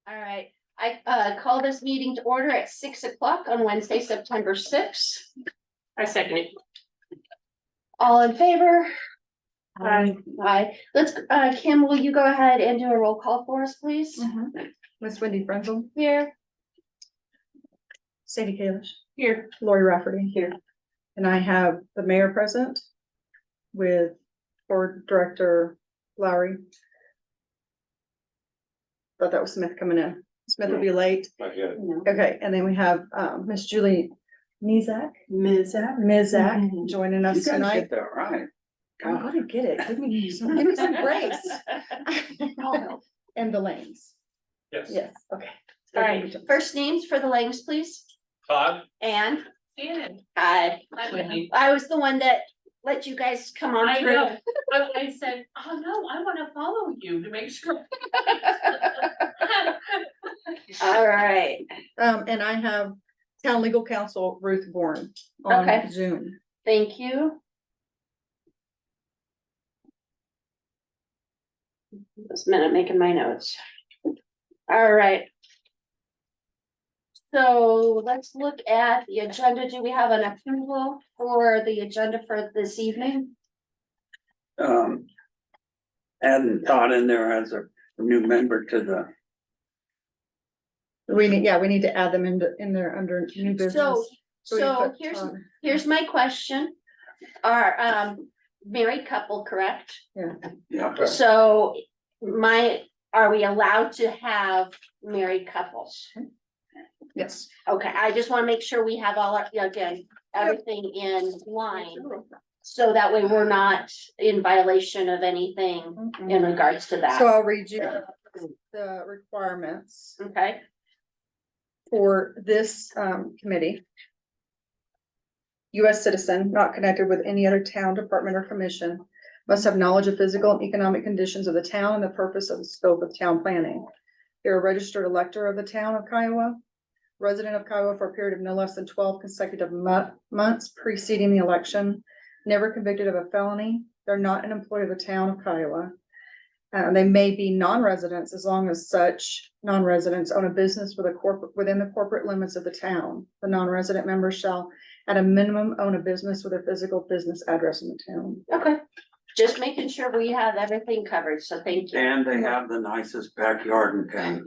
All right, I call this meeting to order at 6 o'clock on Wednesday, September 6th. I second it. All in favor? Aye. Aye. Let's, Kim, will you go ahead and do a roll call for us, please? Miss Wendy Frenzel, Here. Sandy Kalish, Here. Lori Rafferty here. And I have the mayor present with board director Lowry. Thought that was Smith coming in. Smith will be late. Not yet. Okay, and then we have Miss Julie Mizak joining us You gotta tonight. get that right. I'm gonna get it. Give me some grace. And the lanes. Yes. Yes, okay. All right, first names for the Langs, please. Todd? And Shannon. I was the one that let you guys come on I through. know. I said, oh no, I wanna follow you to make sure. All right, And I have town legal counsel Ruth Bourne Okay. on Zoom. thank you. This minute making my notes. All right. So let's look at the agenda. Do we have an approval for the agenda for this evening? Adding Todd in there as a new member to the, We need to add them in there under new business. we So put Todd. here's my question. Are married couple, correct? yeah, So are we allowed to have married couples? Yes. Okay, I just wanna make sure we have all our, again, everything in line. So that way we're not in violation of anything in regards to So that, I'll read you the requirements okay? for this committee. US citizen not connected with any other town, department, or commission must have knowledge of physical and economic conditions of the town and the purpose of the scope of town planning. You're a registered elector of the town of Kiowa, resident of Kiowa for a period of no less than 12 consecutive months preceding the election, never convicted of a felony. They're not an employee of the town of Kiowa. They may be non-residents as long as such non-residents own a business within the corporate limits of the town. The non-resident members shall at a minimum own a business with a physical business address in the town. Okay, just making sure we have everything covered, so thank you. and they have the nicest backyard in town.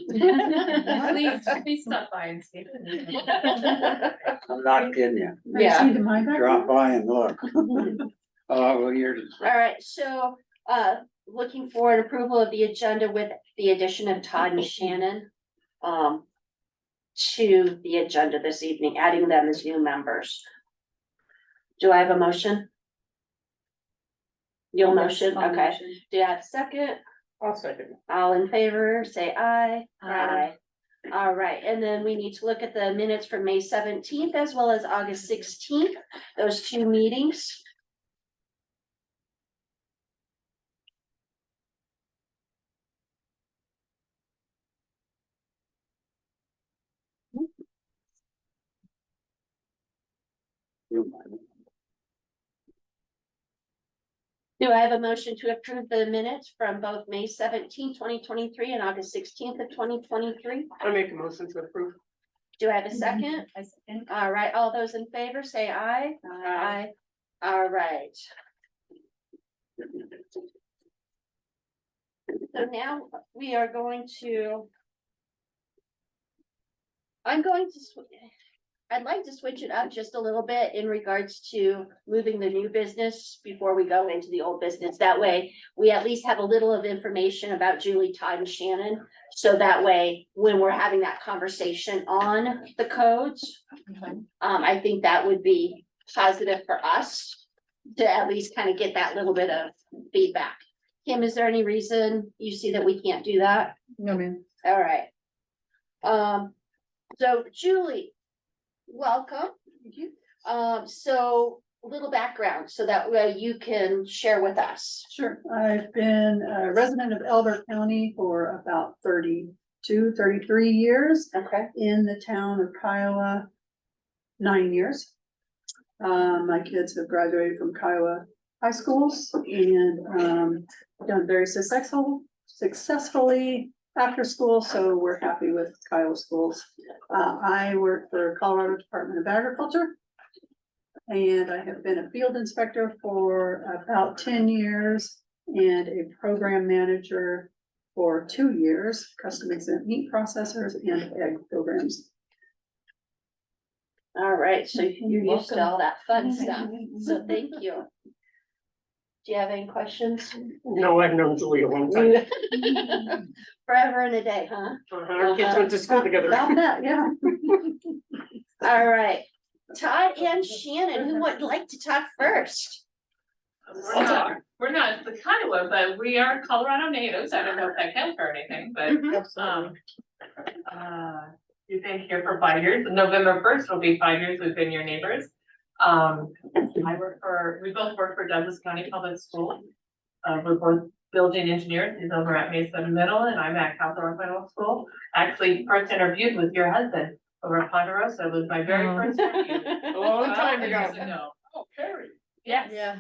Please stop by and see. I'm not kidding you. Yeah, Drop by and look. Well, you're. all right, so, looking for an approval of the agenda with the addition of Todd and Shannon. To the agenda this evening, adding them as new members. Do I have a motion? You'll motion, okay. Do I have a second? I'll second. All in favor, say aye. Aye. All right, and then we need to look at the minutes for May 17th as well as August 16th, those two meetings. Do I have a motion to approve the minutes from both May 17th, 2023 and August 16th of 2023? I make a motion to approve. Do I have a second? I second. All right, all those in favor say aye. Aye. All right. So now we are going to. I'd like to switch it up just a little bit in regards to moving the new business before we go into the old business. That way, we at least have a little of information about Julie, Todd, and Shannon. So that way, when we're having that conversation on the codes, I think that would be positive for us to at least kind of get that little bit of feedback. Kim, is there any reason you see that we can't do that? No, man. All right. So Julie, welcome. Thank you. So a little background so that way you can share with us. Sure, I've been a resident of Elder County for about 33 years, Okay. in the town of Kiowa, 9 years. My kids have graduated from Kiowa high schools and done very successfully after school, so we're happy with Kiowa schools. I work for Colorado Department of Agriculture. And I have been a field inspector for about 10 years and a program manager for 2 years, custom exempt meat processors and egg programs. All right, so you're You're used to welcome. all that fun stuff, so thank you. Do you have any questions? No, I've known Julie a long time. Forever and a day, huh? Our kids went to school together. About that, yeah. All right, Todd and Shannon, who would like to talk first? We're not the Kiowa, but we are Colorado natives. I don't know if that counts for anything, but, Mhm. we've been here for 5 years. November 1st will be 5 years we've been your neighbors. We both work for Douglas County Public Schools. We're both building engineers. He's over at Mesa Middle and I'm at Caldwell Middle School. Actually, first interviewed with your husband over at Ponderosa. It was my very first interview. A long time 12 ago. years ago. Oh, Carrie, Yes. Yeah.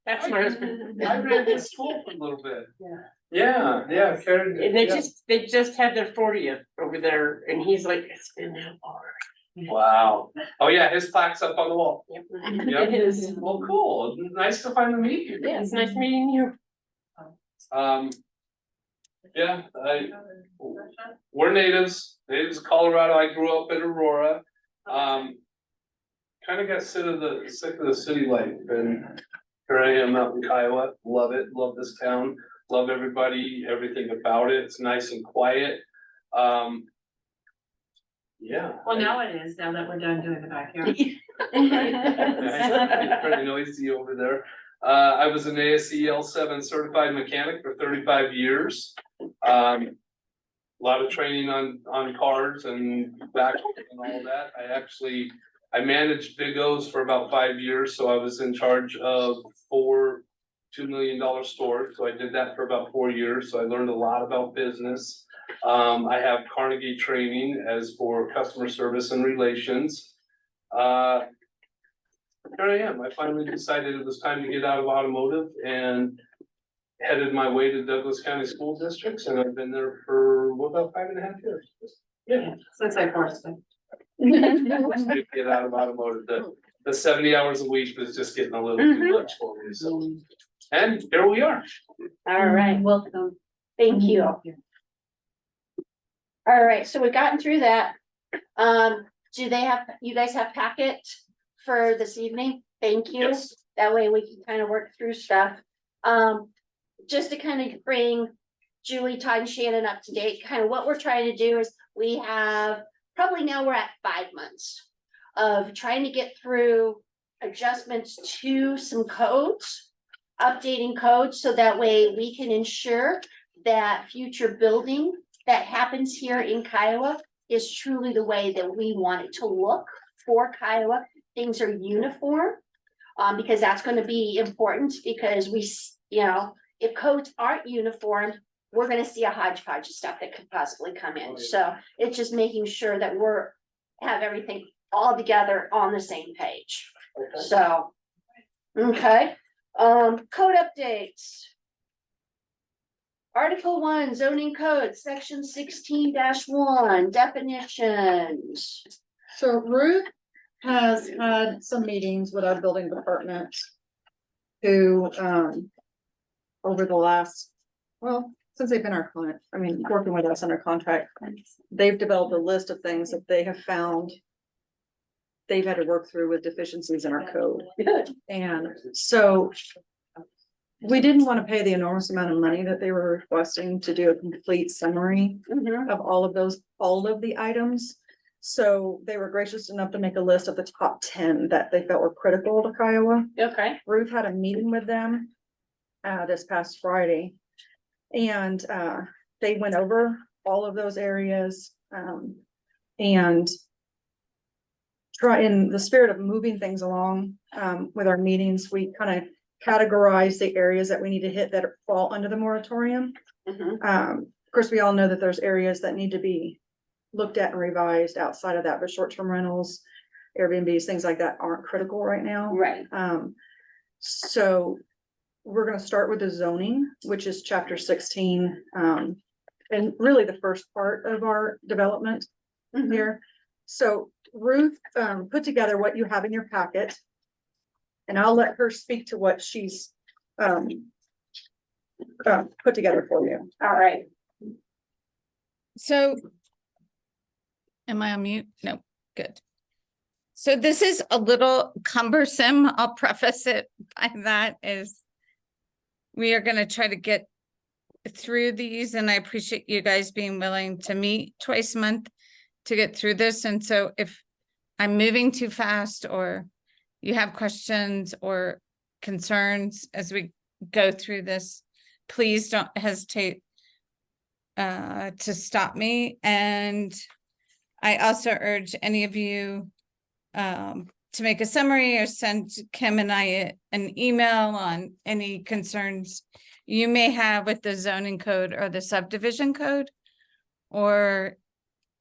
That's my husband. I ran this school for a little bit. Yeah. Yeah, Carrie. And they yeah. just had their 40th over there and he's like, it's been that long. Wow. Oh, yeah, his plaque's up on the wall. Yep. Yep. It is. Well, cool. Nice to finally meet you. Yeah, it's nice meeting you. Yeah, we're natives of Colorado. I grew up in Aurora. Kind of got sick of the city life and here I am out in Kiowa. Love it. Love this town. Love everybody, everything about it. It's nice and quiet. Yeah. Well, now it is, now that we're done doing the backyard. It's pretty noisy over there. I was an ASE L7 certified mechanic for 35 years. A lot of training on cars and back and all that. I managed Big O's for about 5 years, so I was in charge of 4 $2 million stores. So I did that for about 4 years. So I learned a lot about business. I have Carnegie training as for customer service and relations. Here I am. I finally decided it was time to get out of automotive and headed my way to Douglas County School Districts, and I've been there for about 5.5 years. Yeah, since I forced it. Get out of automotive. The 70 hours a week was just getting a little too much for me, so. And here we are. All right, Welcome. thank you. All right, so we've gotten through that. Do you guys have packet for this evening? Thank you. Yes. That way we can kind of work through stuff. Just to kind of bring Julie, Todd, and Shannon up to date, kind of what we're trying to do is we have, probably now we're at 5 months of trying to get through adjustments to some codes, updating codes, so that way we can ensure that future building that happens here in Kiowa is truly the way that we want it to look for Kiowa. Things are uniform, because that's gonna be important, because if codes aren't uniform, we're gonna see a hodgepodge of stuff that could possibly come in. So it's just making sure that have everything all together on the same page. So, okay, code updates. Article 1, zoning code, section 16-1, definitions. So Ruth has had some meetings with our building department. Who, over the last, since they've been our client, working with us under contract, they've developed a list of things that they have found. They've had to work through with deficiencies in our code. Good. And so we didn't want to pay the enormous amount of money that they were requesting to do a complete summary of all of the items. So they were gracious enough to make a list of the top 10 that they felt were critical to Kiowa. Okay. Ruth had a meeting with them this past Friday. And they went over all of those areas and try, in the spirit of moving things along with our meetings, we kind of categorize the areas that we need to hit that fall under the moratorium. Of course, we all know that there's areas that need to be looked at and revised outside of that, but short-term rentals, Airbnbs, things like that aren't critical right now. Right. So we're gonna start with the zoning, which is chapter 16. and really the first part of our development here. So Ruth, put together what you have in your packet. And I'll let her speak to what she's, put together for you. All right. So. Am I on mute? No, good. So this is a little cumbersome. I'll preface it by that is. We are gonna try to get through these, and I appreciate you guys being willing to meet twice a month to get through this. And so if I'm moving too fast, or you have questions or concerns as we go through this, please don't hesitate to stop me. And I also urge any of you to make a summary or send Kim and I an email on any concerns you may have with the zoning code or the subdivision code, or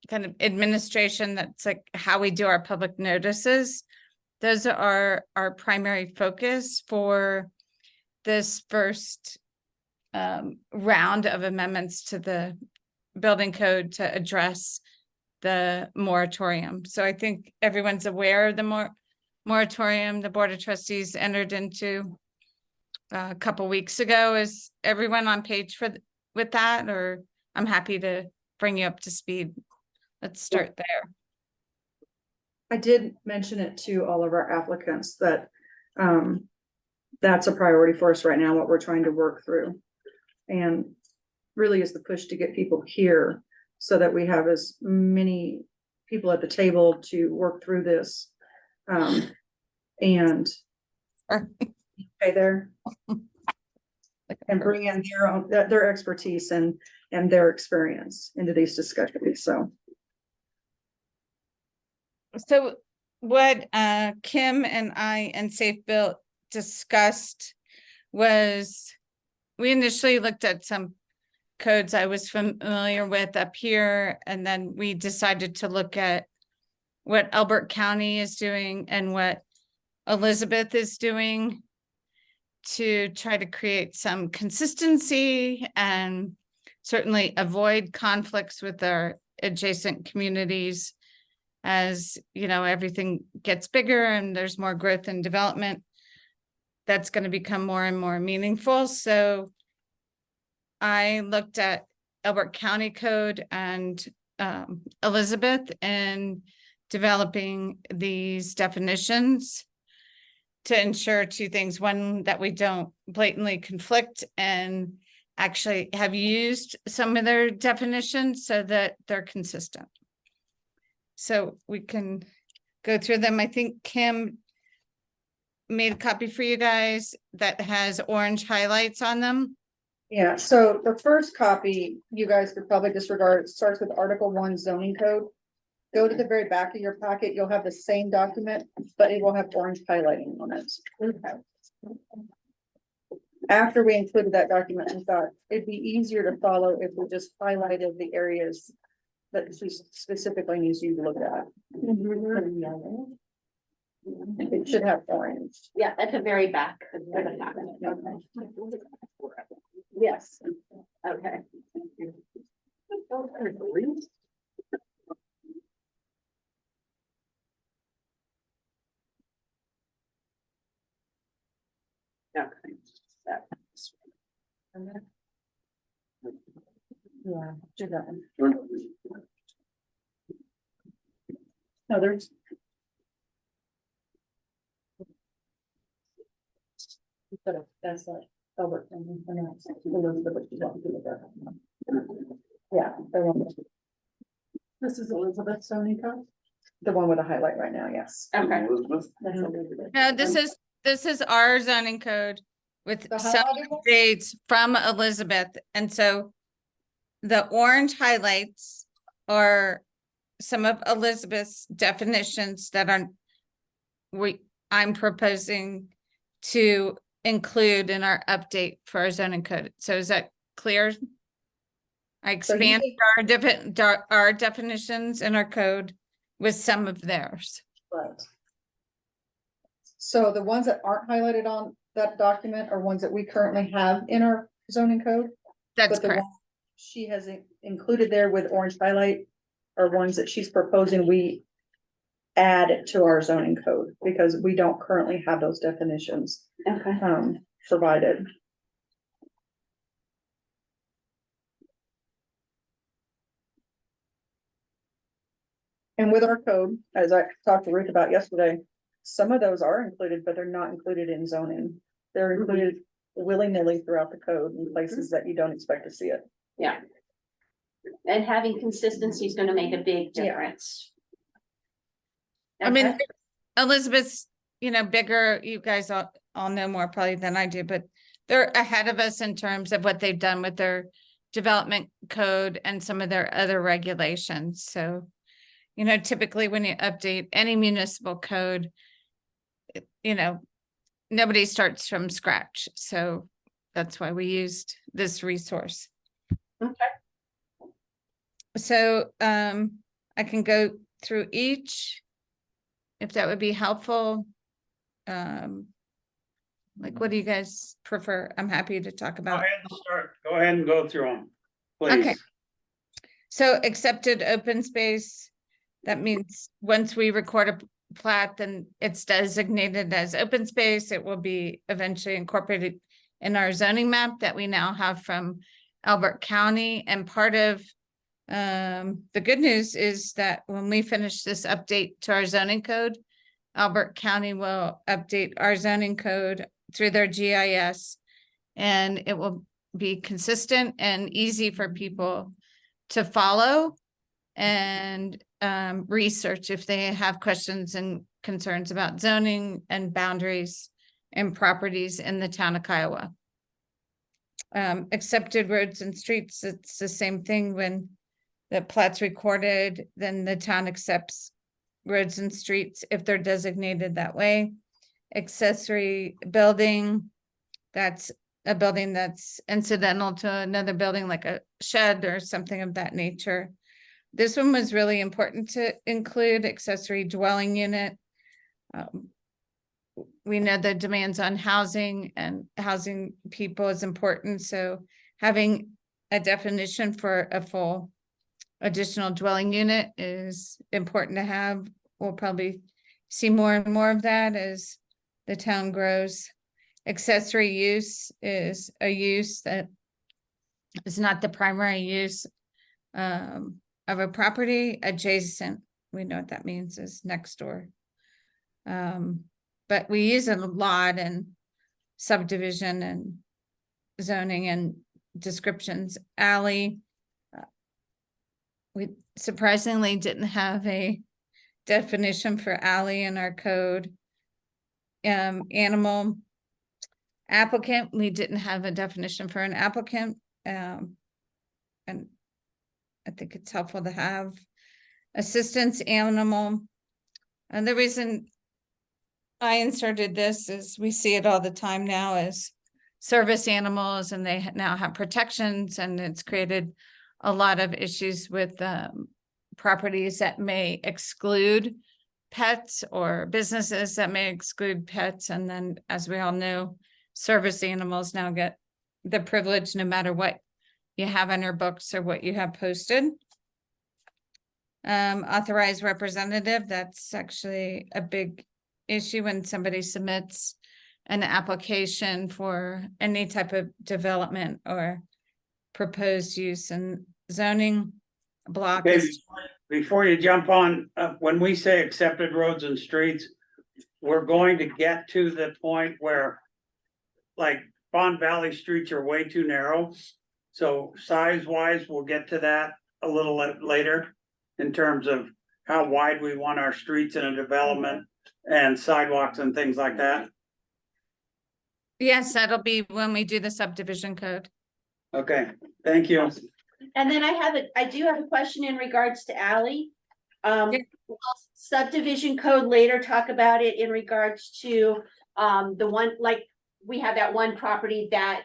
kind of administration. That's like how we do our public notices. Those are our primary focus for this first round of amendments to the building code to address the moratorium. So I think everyone's aware of the moratorium the Board of Trustees entered into a couple weeks ago. Is everyone on page with that, or I'm happy to bring you up to speed. Let's start there. I did mention it to all of our applicants that, that's a priority for us right now, what we're trying to work through. And really is the push to get people here so that we have as many people at the table to work through this. And okay there. And bring in their expertise and their experience into these discussions, so. So what Kim and I and Safe Built discussed was, we initially looked at some codes I was familiar with up here, and then we decided to look at what Elbert County is doing and what Elizabeth is doing to try to create some consistency and certainly avoid conflicts with our adjacent communities. As you know, everything gets bigger and there's more growth and development, that's going to become more and more meaningful. So I looked at Elbert County Code and Elizabeth in developing these definitions to ensure two things. One, that we don't blatantly conflict, and actually have used some of their definitions so that they're consistent. So we can go through them. I think Kim made a copy for you guys that has orange highlights on them. Yeah, so the first copy, you guys could probably disregard. It starts with Article 1 zoning code. Go to the very back of your packet, you'll have the same document, but it will have orange highlighting on it. After we included that document, we thought it'd be easier to follow if we just highlighted the areas that she specifically needs you to look at. It should have orange. Yeah, at the very back. Yes, okay. Yeah, do that one. No, there's. That's like Elbert. Yeah. This is Elizabeth zoning code. The one with a highlight right now, yes. Okay. That's Elizabeth. No, this is our zoning code with The some highlighted one? updates from Elizabeth. And so the orange highlights are some of Elizabeth's definitions that I'm proposing to include in our update for our zoning code. So is that clear? I expanded our definitions in our code with some of theirs. Right. So the ones that aren't highlighted on that document are ones that we currently have in our zoning code. That's but the correct. ones she has included there with orange highlight are ones that she's proposing we add to our zoning code, because we don't currently have those definitions, Okay. provided. And with our code, as I talked to Ruth about yesterday, some of those are included, but they're not included in zoning. They're included willy-nilly throughout the code in places that you don't expect to see it. Yeah. And having consistency is gonna make a big Yeah. difference. I mean, Okay. Elizabeth's, bigger, you guys all know more probably than I do, but they're ahead of us in terms of what they've done with their development code and some of their other regulations. So, typically when you update any municipal code, nobody starts from scratch. So that's why we used this resource. Okay. So, I can go through each, if that would be helpful. Like, what do you guys prefer? I'm happy to talk Go about. ahead and start, go ahead and go through them, Okay. please. So accepted open space, that means once we record a plat, then it's designated as open space. It will be eventually incorporated in our zoning map that we now have from Albert County. And part of the good news is that when we finish this update to our zoning code, Albert County will update our zoning code through their GIS, and it will be consistent and easy for people to follow and research if they have questions and concerns about zoning and boundaries and properties in the town of Kiowa. Accepted roads and streets, it's the same thing. When the plat's recorded, then the town accepts roads and streets if they're designated that way. Accessory building, that's a building that's incidental to another building, like a shed or something of that nature. This one was really important to include. Accessory dwelling unit. We know the demands on housing and housing people is important, so having a definition for a full additional dwelling unit is important to have. We'll probably see more and more of that as the town grows. Accessory use is a use that is not the primary use of a property. Adjacent, we know what that means, is next door. But we use it a lot in subdivision and zoning and descriptions. Alley, we surprisingly didn't have a definition for alley in our code. Animal applicant, we didn't have a definition for an applicant. And I think it's helpful to have. Assistance animal. And the reason I inserted this is we see it all the time now as service animals, and they now have protections, and it's created a lot of issues with properties that may exclude pets or businesses that may exclude pets. And then, as we all know, service animals now get the privilege no matter what you have on your books or what you have posted. Authorized representative, that's actually a big issue when somebody submits an application for any type of development or proposed use and zoning block. Okay, before you jump on, when we say accepted roads and streets, we're going to get to the point where, like, Bond Valley streets are way too narrow. So size wise, we'll get to that a little later in terms of how wide we want our streets in a development and sidewalks and things like that. Yes, that'll be when we do the subdivision code. Okay, thank you. And then I do have a question in regards to alley. Yeah. Subdivision code later talk about it in regards to, the one, like, we have that one property that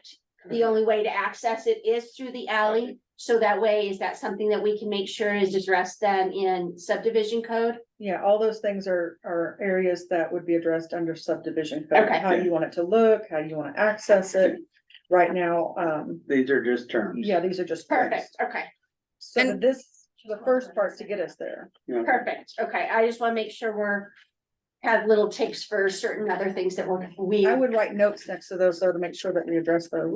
the only way to access it is through the alley. So that way, is that something that we can make sure is addressed then in subdivision code? Yeah, all those things are areas that would be addressed under subdivision code. Okay. How you want it to look, how you want to access it. right now, These are just terms. yeah, these are just. Perfect, okay, So And- this, the first part's to get us there. Yeah. perfect, okay, I just wanna make sure have little ticks for certain other things that we. I would write notes next to those, so to make sure that we address those.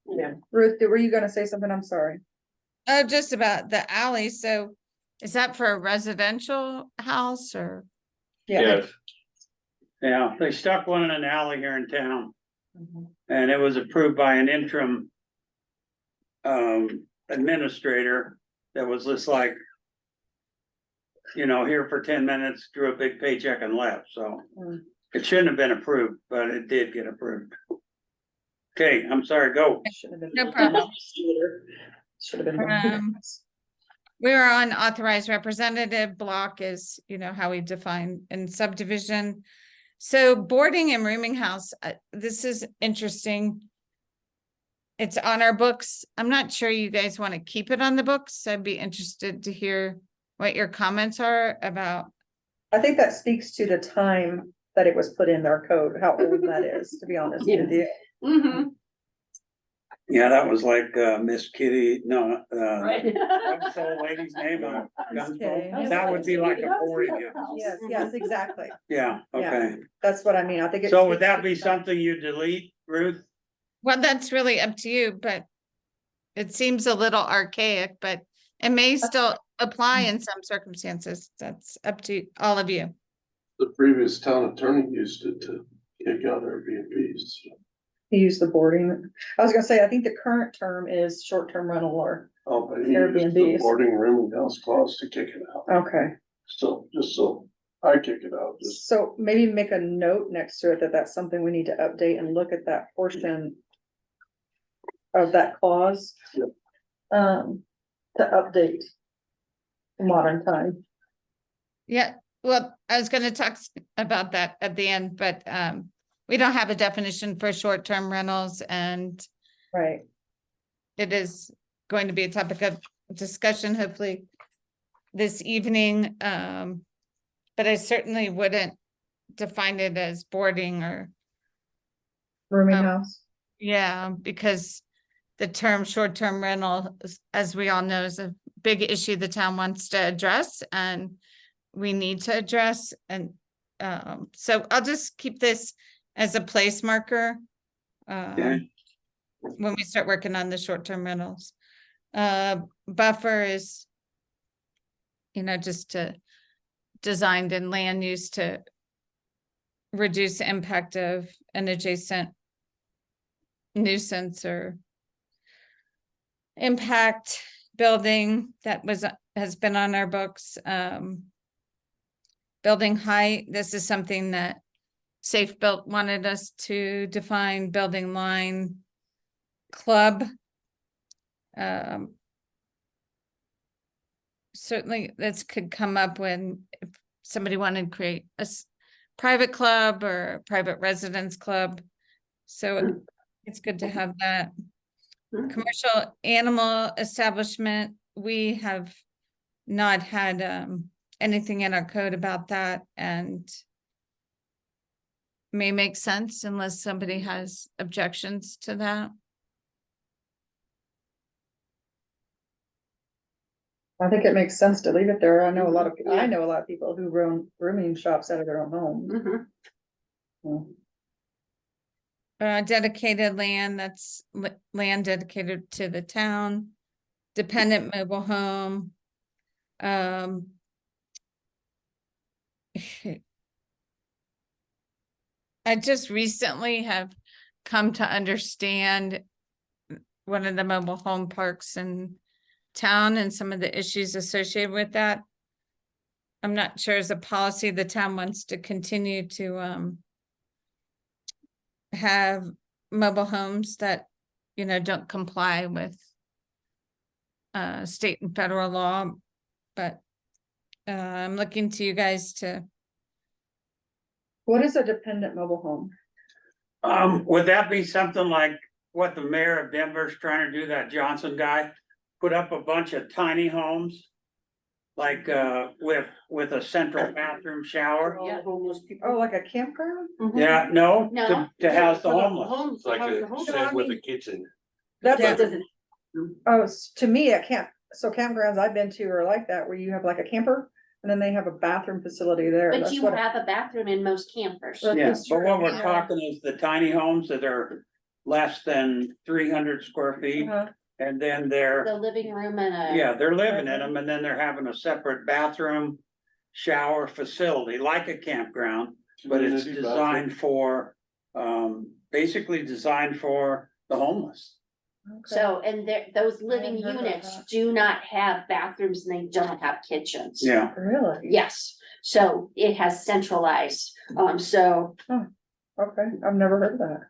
Yeah, Ruth, were you gonna say something? I'm sorry. Just about the alley, so is that for a residential house or? Yeah, Yeah, they stuck one in an alley here in town. And it was approved by an interim. Administrator that was just like. You know, here for 10 minutes, drew a big paycheck and left, so. Mm. It shouldn't have been approved, but it did get approved. Okay, I'm sorry, go. should have been. No problem. Should have been. We were on authorized representative. Block is, how we define in subdivision. So boarding and rooming house, this is interesting. It's on our books. I'm not sure you guys want to keep it on the books. I'd be interested to hear what your comments are about. I think that speaks to the time that it was put in our code, how old that is, to be honest with you. mm-hmm, Yeah, that was like Miss Kitty, no, right. what's the old lady's name? Okay. That would be like a boarding house. Yes, yes, exactly. Yeah, okay. That's what I mean. I think. it So would speaks that to be the time. something you delete, Ruth? Well, that's really up to you, but it seems a little archaic, but it may still apply in some circumstances. That's up to all of you. The previous town attorney used it to kick out Airbnbs. He used the boarding. I was gonna say, I think the current term is short-term rental or, Oh, but he used Airbnbs. the boarding room and house clause to kick it out. okay. So, just so I kick it out, just So maybe make a note next to it that that's something we need to update and look at that portion of that clause. Yep. To update modern time. Yeah, well, I was gonna talk about that at the end, but we don't have a definition for short-term rentals, and Right. it is going to be a topic of discussion hopefully this evening. But I certainly wouldn't define it as boarding or, Rooming Um, house. yeah, because the term short-term rental, as we all know, is a big issue the town wants to address and we need to address. And so I'll just keep this as a place marker. Okay. When we start working on the short-term rentals. Buffer is, just designed in land use to reduce the impact of an adjacent nuisance or impact building that has been on our books. Building height, this is something that Safe Built wanted us to define. Building line, club. Certainly this could come up when if somebody wanted to create a private club or a private residence club. So it's good to have that. Commercial animal establishment, we have not had anything in our code about that, and may make sense unless somebody has objections to that. I think it makes sense to leave it there. I know a lot of people who run rooming shops out of their own home. Mhm. Dedicated land, that's land dedicated to the town. Dependent mobile home. I just recently have come to understand one of the mobile home parks in town and some of the issues associated with that. I'm not sure as a policy, the town wants to continue to have mobile homes that, don't comply with state and federal law, but I'm looking to you guys to, What is a dependent mobile home? Would that be something like what the mayor of Denver's trying to do, that Johnson guy? Put up a bunch of tiny homes like, with a central bathroom shower. All the homeless people. Oh, like a campground? Yeah, no, No. to house the For homeless. It's like house the a homeless. shed with a kitchen. That's, Yeah. to me, a camp, so campgrounds I've been to are like that, where you have like a camper and then they have a bathroom facility there. But That's you what- have a bathroom in most campers. Well, Yeah, That's but true, what we're yeah. talking is the tiny homes that are less than 300 square feet, Uh-huh. and then they're, The living room and a. yeah, they're living in them, and then they're having a separate bathroom, shower facility, like a campground, but it's Community designed for, basically designed for the homeless. Okay. So, and there, those living hadn't heard about units that. do not have bathrooms and they don't have kitchens. Yeah, Really? Yes, so it has centralized, so, Okay, I've never heard of that.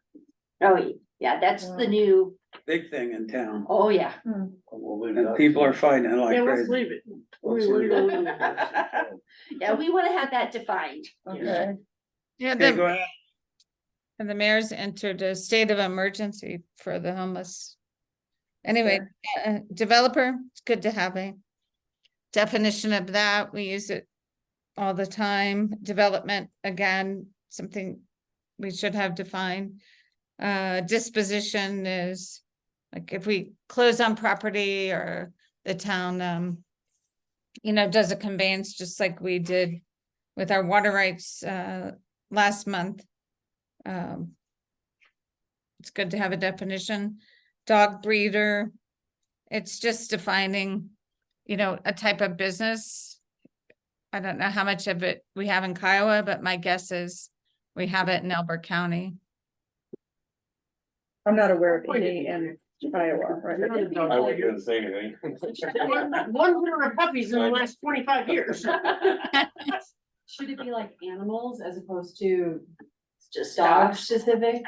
oh, yeah, that's the Wow. new, big thing in town, oh, yeah. We'll leave and that. people are fighting it like Yeah, let's crazy. leave it. Let's We leave don't it. live in this. Yeah, we wanna have that defined. Okay. Yeah, Okay, the, go ahead. and the mayor's entered a state of emergency for the homeless. Anyway, developer, it's good to have a definition of that. We use it all the time. Development, again, something we should have defined. Disposition is like if we close on property or the town, does a conveyance just like we did with our water rights, last month. It's good to have a definition. Dog breeder, it's just defining, a type of business. I don't know how much of it we have in Kiowa, but my guess is we have it in Elbert County. I'm not aware of any in Iowa, right? I wasn't gonna say anything. One litter of puppies in the last 25 years. Should it be like animals as opposed to Just dog dogs. specific?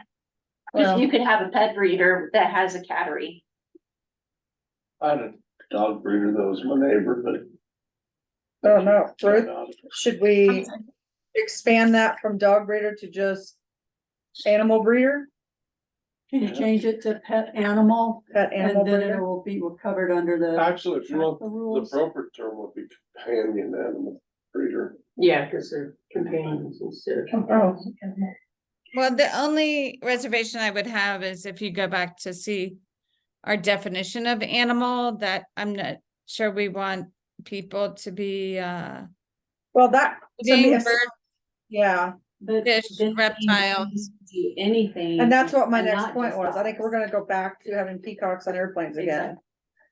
Well- You could have a pet breeder that has a cattery. I had a dog breeder that was my neighbor, but. I don't know, Ruth, should we expand that from dog breeder to just animal breeder? Can you change it to pet animal? Pet animal And then it breeder? will be covered under the. Actually, if you want, the the rules. appropriate term would be companion animal breeder. Yeah, because they're companions instead of. Oh, Well, the only reservation I would have is if you go back to see our definition of animal, that I'm not sure we want people to be, well, that, to me, eating it's- bird, yeah, But fish, this means reptiles. Do anything. and that's what my and next not point just was, I think we're dogs. gonna go back to having peacocks on airplanes again.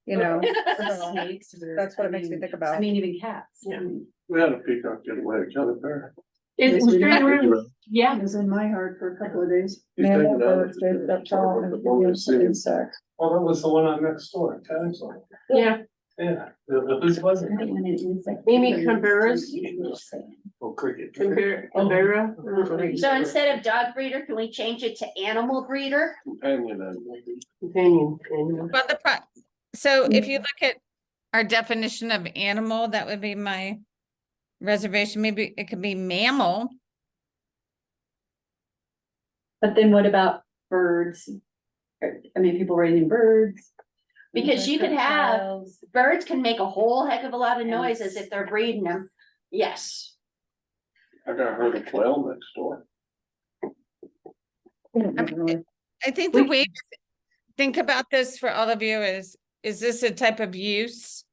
You know, so Snakes or- that's what I it makes me mean- think about. I mean, even cats. Yeah. We had a peacock get away, kind of bear. It was straight around, yeah. It was in my yard for a couple of days. He's Mammal, taken out birds, of fish, the- reptile, the and bonus scene. insect. Oh, that was the one on next door, Castle. Yeah, Yeah, whose was it? Amy Camberas. Oh, cricket. Canberra. So instead of dog breeder, can we change it to animal breeder? Companion animal. Companion animal. Well, so if you look at our definition of animal, that would be my reservation. Maybe it could be mammal. But then what about birds? I mean, people raising birds. Because you could have, reptiles. birds can make a whole heck of a lot of And noises if they're breeding them. Yes. I got heard a quail next door. I think the way to think about this for all of you is this a type of use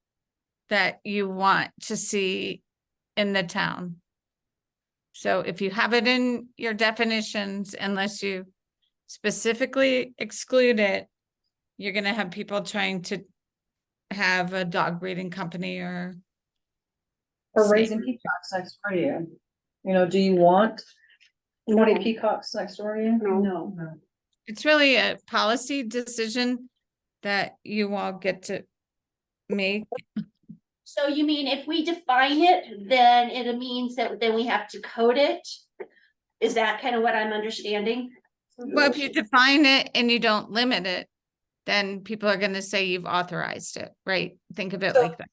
that you want to see in the town? So if you have it in your definitions, unless you specifically exclude it, you're gonna have people trying to have a dog breeding company or Or snake. raising peacocks next door to you. You know, do you want 20 peacocks next door to you? No. It's really a policy decision that you all get to make. So you mean if we define it, then it means that then we have to code it? Is that kind of what I'm understanding? Well, if you define it and you don't limit it, then people are gonna say you've authorized it, right? Think of it So- like that.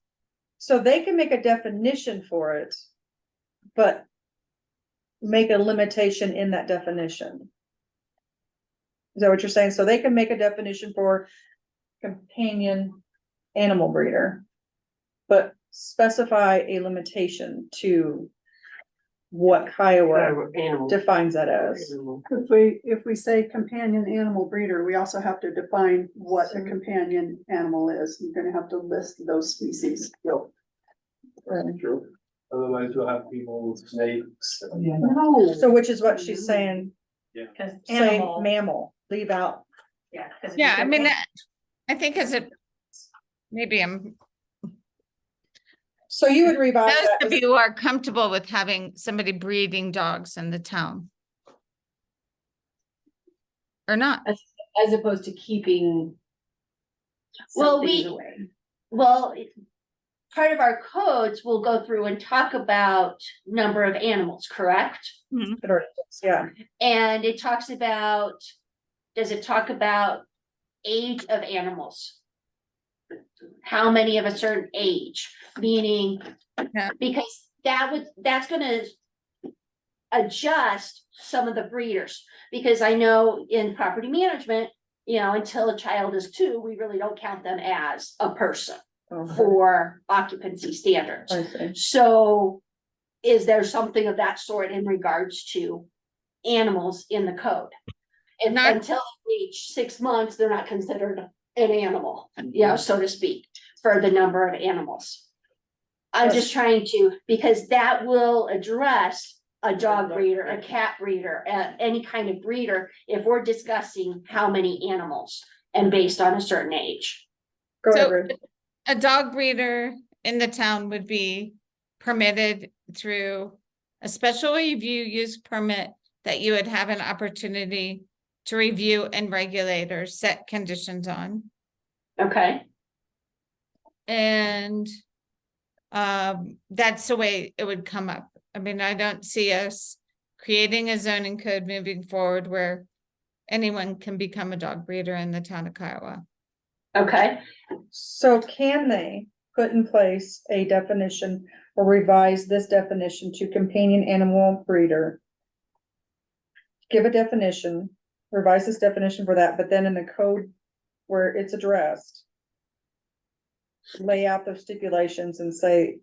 So they can make a definition for it, but make a limitation in that definition. Is that what you're saying? So they can make a definition for companion animal breeder, but specify a limitation to what Kiowa Animal. defines that as. If we say companion animal breeder, we also have to define what a companion animal is. You're gonna have to list those species. True. Otherwise you'll have people with snakes. No. So which is what she's saying, Cause say animal, mammal, leave out. yeah. 'cause if Yeah, you I go- mean, I think as a, maybe I'm, So you would revise those that of as- you who are comfortable with having somebody breeding dogs in the town. Or not. As opposed to keeping. Well, some things we- away. Well, part of our codes will go through and talk about number of animals, correct? yeah, And it talks about, does it talk about age of animals? How many of a certain age, meaning, Yeah. because that's gonna adjust some of the breeders, because I know in property management, you know, until a child is 2, we really don't count them as a person for occupancy standards. I see. So is there something of that sort in regards to animals in the code? If Not- until age 6 months, they're not considered an animal, you know, so to speak, for the number of animals. I'm just trying to, because that will address a dog breeder, a cat breeder, any kind of breeder, if we're discussing how many animals and based on a certain age. Go ahead, So Ruth. a dog breeder in the town would be permitted through a special review use permit that you would have an opportunity to review and regulate or set conditions on. Okay, And that's the way it would come up. I mean, I don't see us creating a zoning code moving forward where anyone can become a dog breeder in the town of Kiowa. okay, So can they put in place a definition or revise this definition to companion animal breeder? Give a definition, revise this definition for that, but then in the code where it's addressed, lay out those stipulations and say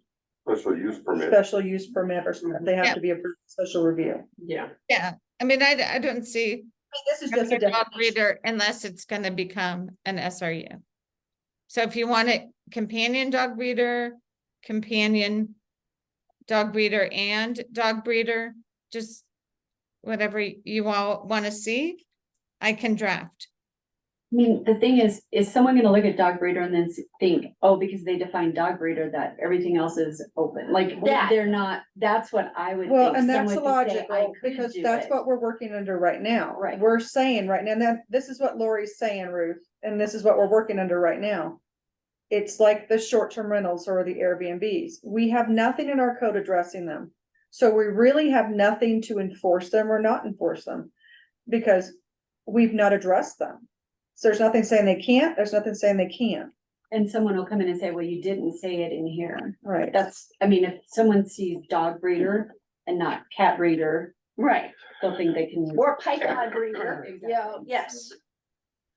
Special use permit. special use permit or something, they have Yeah. to be a special review. Yeah. Yeah, I mean, I don't see This is just a a dog definition. breeder unless it's gonna become an SRU. So if you want it companion dog breeder, companion dog breeder and dog breeder, just whatever you all wanna see, I can draft. I mean, the thing is someone gonna look at dog breeder and then think, oh, because they define dog breeder, that everything else is open, like, That- they're not, that's what I would think. Well, and that's Someone could say, I logical, could because do that's it. what we're working under right now. Right. We're saying right now, that, this is what Lori's saying, Ruth, and this is what we're working under right now. It's like the short-term rentals or the Airbnbs. We have nothing in our code addressing them. So we really have nothing to enforce them or not enforce them, because we've not addressed them. So there's nothing saying they can't, there's nothing saying they can, And someone will come in and say, well, you didn't say it in here. right? That's, I mean, if someone sees dog breeder and not cat breeder, right, they'll think they can. or python breeder, Exactly. yeah, yes. Just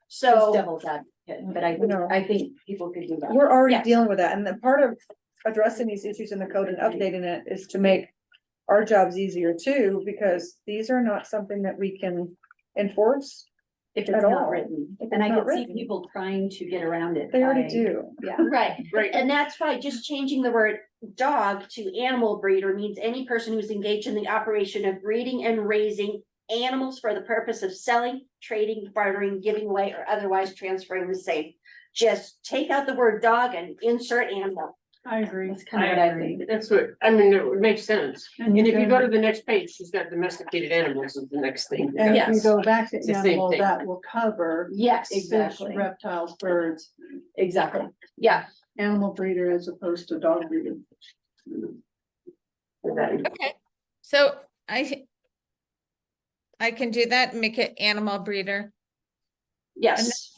So, devil's advocate, but No. I think people could do that. We're already Yes. dealing with that, and then part of addressing these issues in the code and updating it is to make our jobs easier too, because these are not something that we can enforce. If at it's all. not written, If and it's I not could see written. people trying to get around it. They already by- do. Yeah. right, Right. and that's why just changing the word dog to animal breeder means any person who's engaged in the operation of breeding and raising animals for the purpose of selling, trading, bartering, giving away, or otherwise transferring the same. Just take out the word dog and insert animal. I agree. That's kind of what I think. That's what, I mean, it would make sense. And And you if you can- go to the next page, she's got domesticated animals is the next thing. And if Yes. you go back to It's the same animal, thing. that will cover Yes, fish, Exactly. reptiles, birds, Exactly. yeah, animal breeder as opposed to dog breeder. Okay, so I can do that and make it animal breeder. yes,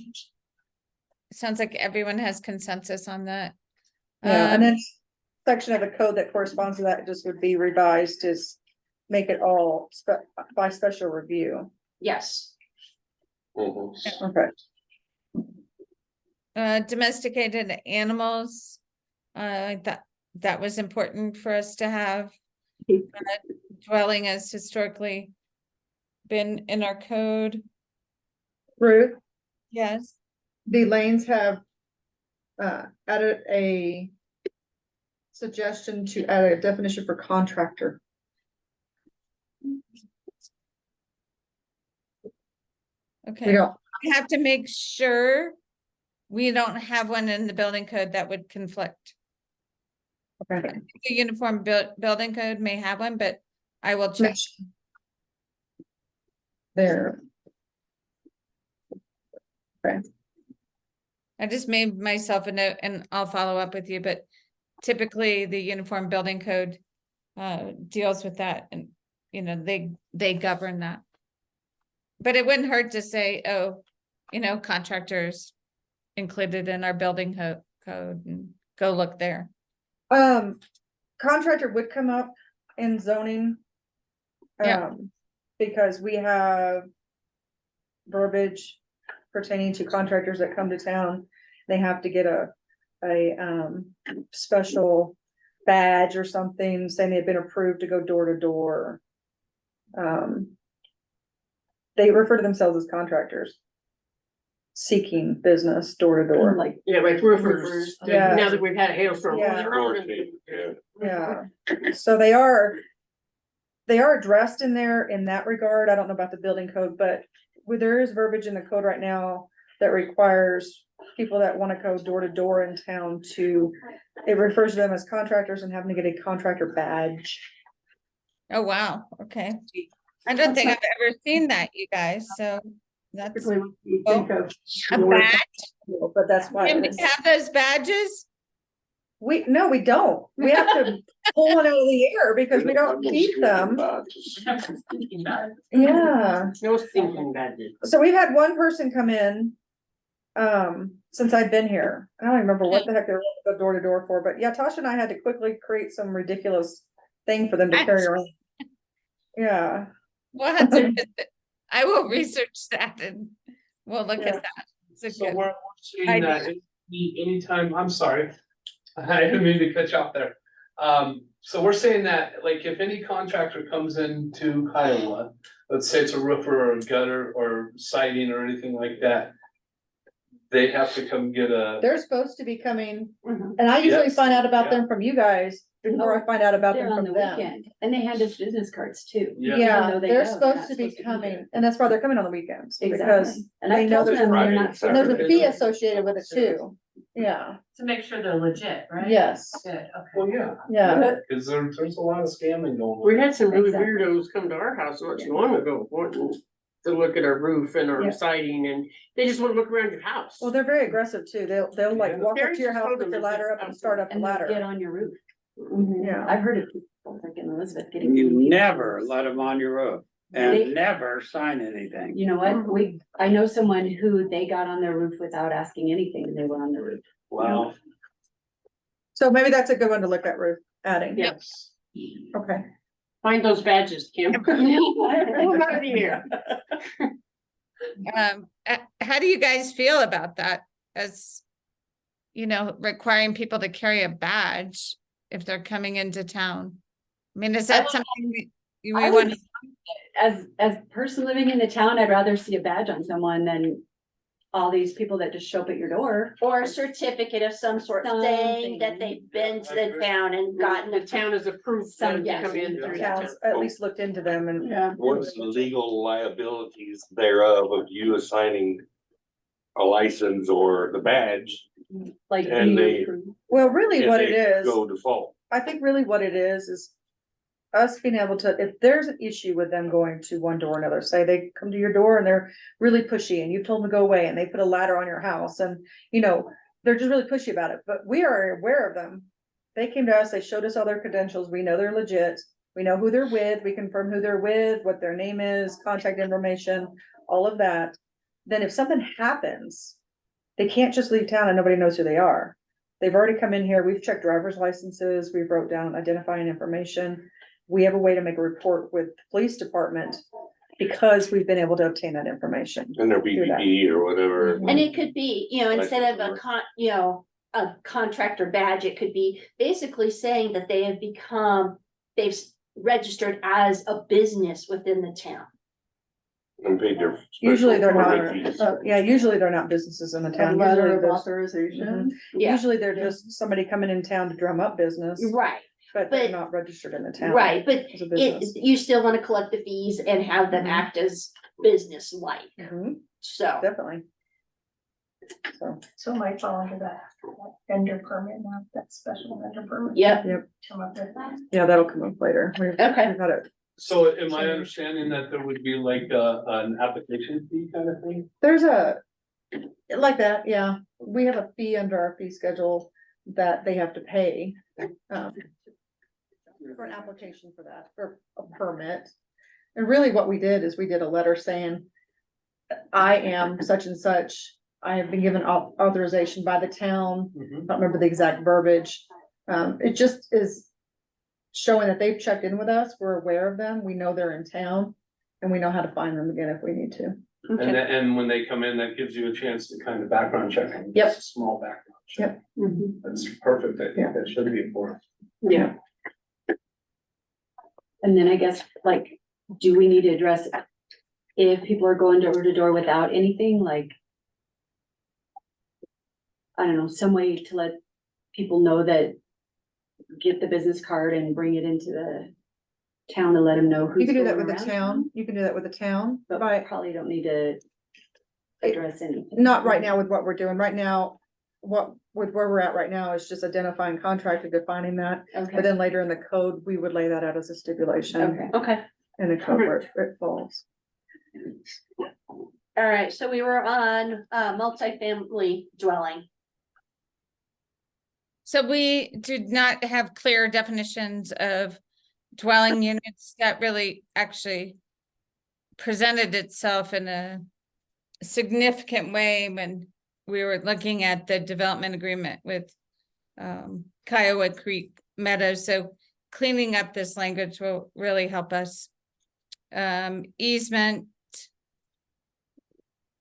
Sounds like everyone has consensus on that. Yeah, and Um, then section of the code that corresponds to that just would be revised, is make it all by special review. yes, Mhm. Okay. domesticated animals. that was important for us to have. Dwelling has historically been in our code, Ruth, yes. the lanes have added a suggestion to add a definition for contractor. We Okay, don't, we have to make sure we don't have one in the building code that would conflict. okay. The uniform building code may have one, but I will check. There, I just made myself a note and I'll follow up with you, but typically the uniform building code deals with that and, you know, they govern that. But it wouldn't hurt to say, oh, you know, contractors included in our building code and go look there. contractor would come up in zoning. Yeah. Because we have verbiage pertaining to contractors that come to town. They have to get a special badge or something saying they've been approved to go door to door. They refer to themselves as contractors. Seeking business door to door. Like, Yeah, like roofers, Yeah. now that we've had a hailstorm. Yeah. Yeah. Yeah, so they are addressed in there in that regard. I don't know about the building code, but there is verbiage in the code right now that requires people that want to go door to door in town to, it refers to them as contractors and having to get a contractor badge. Oh, wow, okay. I don't think I've ever seen that, you guys, so that's Typically, what you think of. a badge. But that's why. Can we have those badges? No, we don't. We have to pull one out of the air because we don't keep them. Yeah. No thinking badges. So we've had one person come in, since I've been here. I don't even remember what the heck they were going door to door for, but yeah, Tasha and I had to quickly create some ridiculous thing for them to carry around. Yeah, We'll have to visit. I will research that and we'll look Yeah. at that. It's a So good- we're seeing that anytime, I'm sorry, I didn't mean to cut you off there. So we're saying that, like, if any contractor comes into Kiowa, let's say it's a roofer or a gutter or siding or anything like that, they have to come get a, they're supposed to be coming, Mhm. and I usually Yes, find out about yeah. them from you guys before I find out about they're them on from the them. weekend and they hand us business cards too. Yeah. even Yeah, though they they're know supposed not to be there. coming, and that's why they're coming on the weekends, because Exactly. And they I know told there's them Friday they're and not. and there's a Saturday. fee associated with it too. Yeah, To make sure they're legit, right? yes, Good, okay. well, yeah. yeah. Cause there's a lot of scamming going on. We had some really Exactly. weirdos come to our house not too long ago, wanting to look at our roof and our Yeah. siding, and they just wanna look around your house. Well, they're very aggressive too. They'll like Yeah. walk up Very to your house, just put their ladder up and start up the And they'll get ladder. on your roof. Yeah. I've heard of people like in Elizabeth getting. You never let them on your roof They- and never sign anything. You know what? I know someone who they got on their roof without asking anything and they were on the roof. Wow. So maybe that's a good one to look at, Ruth, adding. Yes, Okay. find those badges, Kim. Pull them out of the air. How do you guys feel about that as, you know, requiring people to carry a badge if they're coming into town? I mean, is that something that you I want? would, as a person living in the town, I'd rather see a badge on someone than all these people that just show up at your door. Or a certificate of some sort saying that Something. they've been to the town and gotten The a town is approved Some- to yes. come in through the town. Towns at least looked into them and. Yeah. What's the legal liabilities thereof of you assigning a license or the badge Like. And you they- approve. Well, really if what it they is, go default? I think really what it is us being able to, if there's an issue with them going to one door or another, say they come to your door and they're really pushy and you've told them to go away and they put a ladder on your house and, you know, they're just really pushy about it, but we are aware of them. They came to us, they showed us all their credentials, we know they're legit, we know who they're with, we confirm who they're with, what their name is, contact information, all of that. Then if something happens, they can't just leave town and nobody knows who they are. They've already come in here, we've checked driver's licenses, we've wrote down identifying information. We have a way to make a report with the police department because we've been able to obtain that information. And their Do that. BBB or whatever. And it could be, you know, Like- instead of you know, a contractor badge. It could be basically saying that they have they've registered as a business within the town. And paid their. Usually they're permit not, fees. yeah, usually they're not businesses in the A town. letter Usually of there's- authorization. Yeah, Usually they're just somebody coming in town to drum up business, right, but they're but- not registered in the town. right, but As a business. you still wanna collect the fees and have them Mhm. act as business-like, Mhm, so. definitely. So, So it might fall under that vendor permit, not that special vendor permit. Yep, Come up with that. yeah, that'll come up later. Okay. We've had it. So am I understanding that there would be like an application fee kind of thing? There's like that, yeah. We have a fee under our fee schedule that they have to pay. For an application for that, for a permit. And really what we did is we did a letter saying, I am such and such, I have been given authorization by the town. I don't remember the exact verbiage. It just is showing that they've checked in with us, we're aware of them, we know they're in town, and we know how to find them again if we need to. And and when they come in, that gives you a chance to kind of background check. them. Yep. Just a small background check. Mhm. That's perfect. I Yeah. think that should be important. yeah, And then I guess, like, do we need to address if people are going door to door without anything, like, I don't know, some way to let people know that, get the business card and bring it into the town to let them know who's You can do that going with the around town, you can do that with the town, But by, probably don't need to address anything. not right now with what we're doing, right now. With where we're at right now is just identifying contractor, defining that, but Okay, then later in the code, we would lay that out as a stipulation. okay. okay, In the code where it falls. all right, so we were on, multifamily dwelling. So we did not have clear definitions of dwelling units that really actually presented itself in a significant way when we were looking at the development agreement with Kiowa Creek Meadows. So cleaning up this language will really help us. Easement.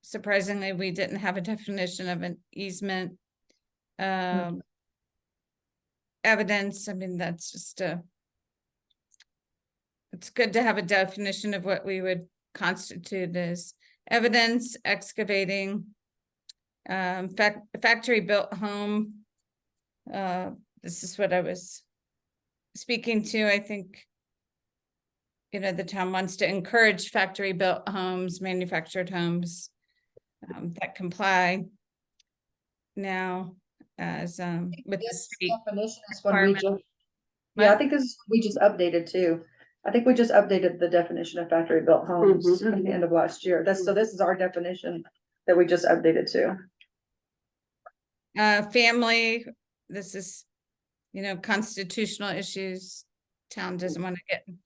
Surprisingly, we didn't have a definition of an easement. Evidence, I mean, that's just it's good to have a definition of what we would constitute as evidence, excavating, factory built home. This is what I was speaking to. I think, you know, the town wants to encourage factory built homes, manufactured homes that comply now as with the This state. definition is when we requirement. Yeah, I think this is, we just updated too. I think we just updated the definition of factory built homes at the end of last year. So this is our definition that we just updated to. Family, this is, you know, constitutional issues. Town doesn't want to get in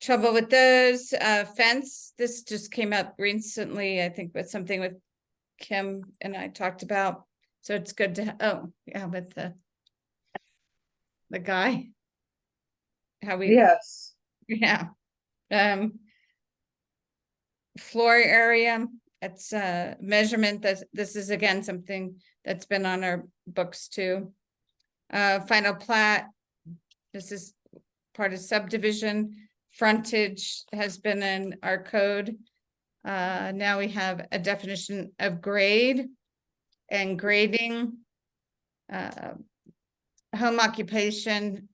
trouble with those. Fence, this just came up recently, I think with something with Kim and I talked about. So it's good to, oh, yeah, with the guy. How we. Yes. Yeah. Floor area, it's a measurement that this is again something that's been on our books too. Final plat, this is part of subdivision. Frontage has been in our code. Now we have a definition of grade and grading. Home occupation,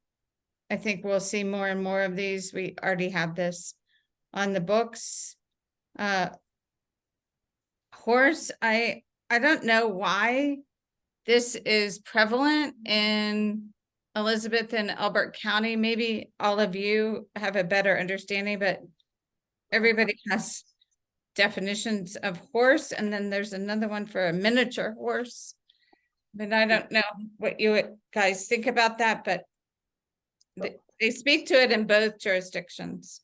I think we'll see more and more of these. We already have this on the books. Horse, I don't know why this is prevalent in Elizabeth and Elbert County. Maybe all of you have a better understanding, but everybody has definitions of horse, and then there's another one for a miniature horse. But I don't know what you guys think about that, but they speak to it in both jurisdictions.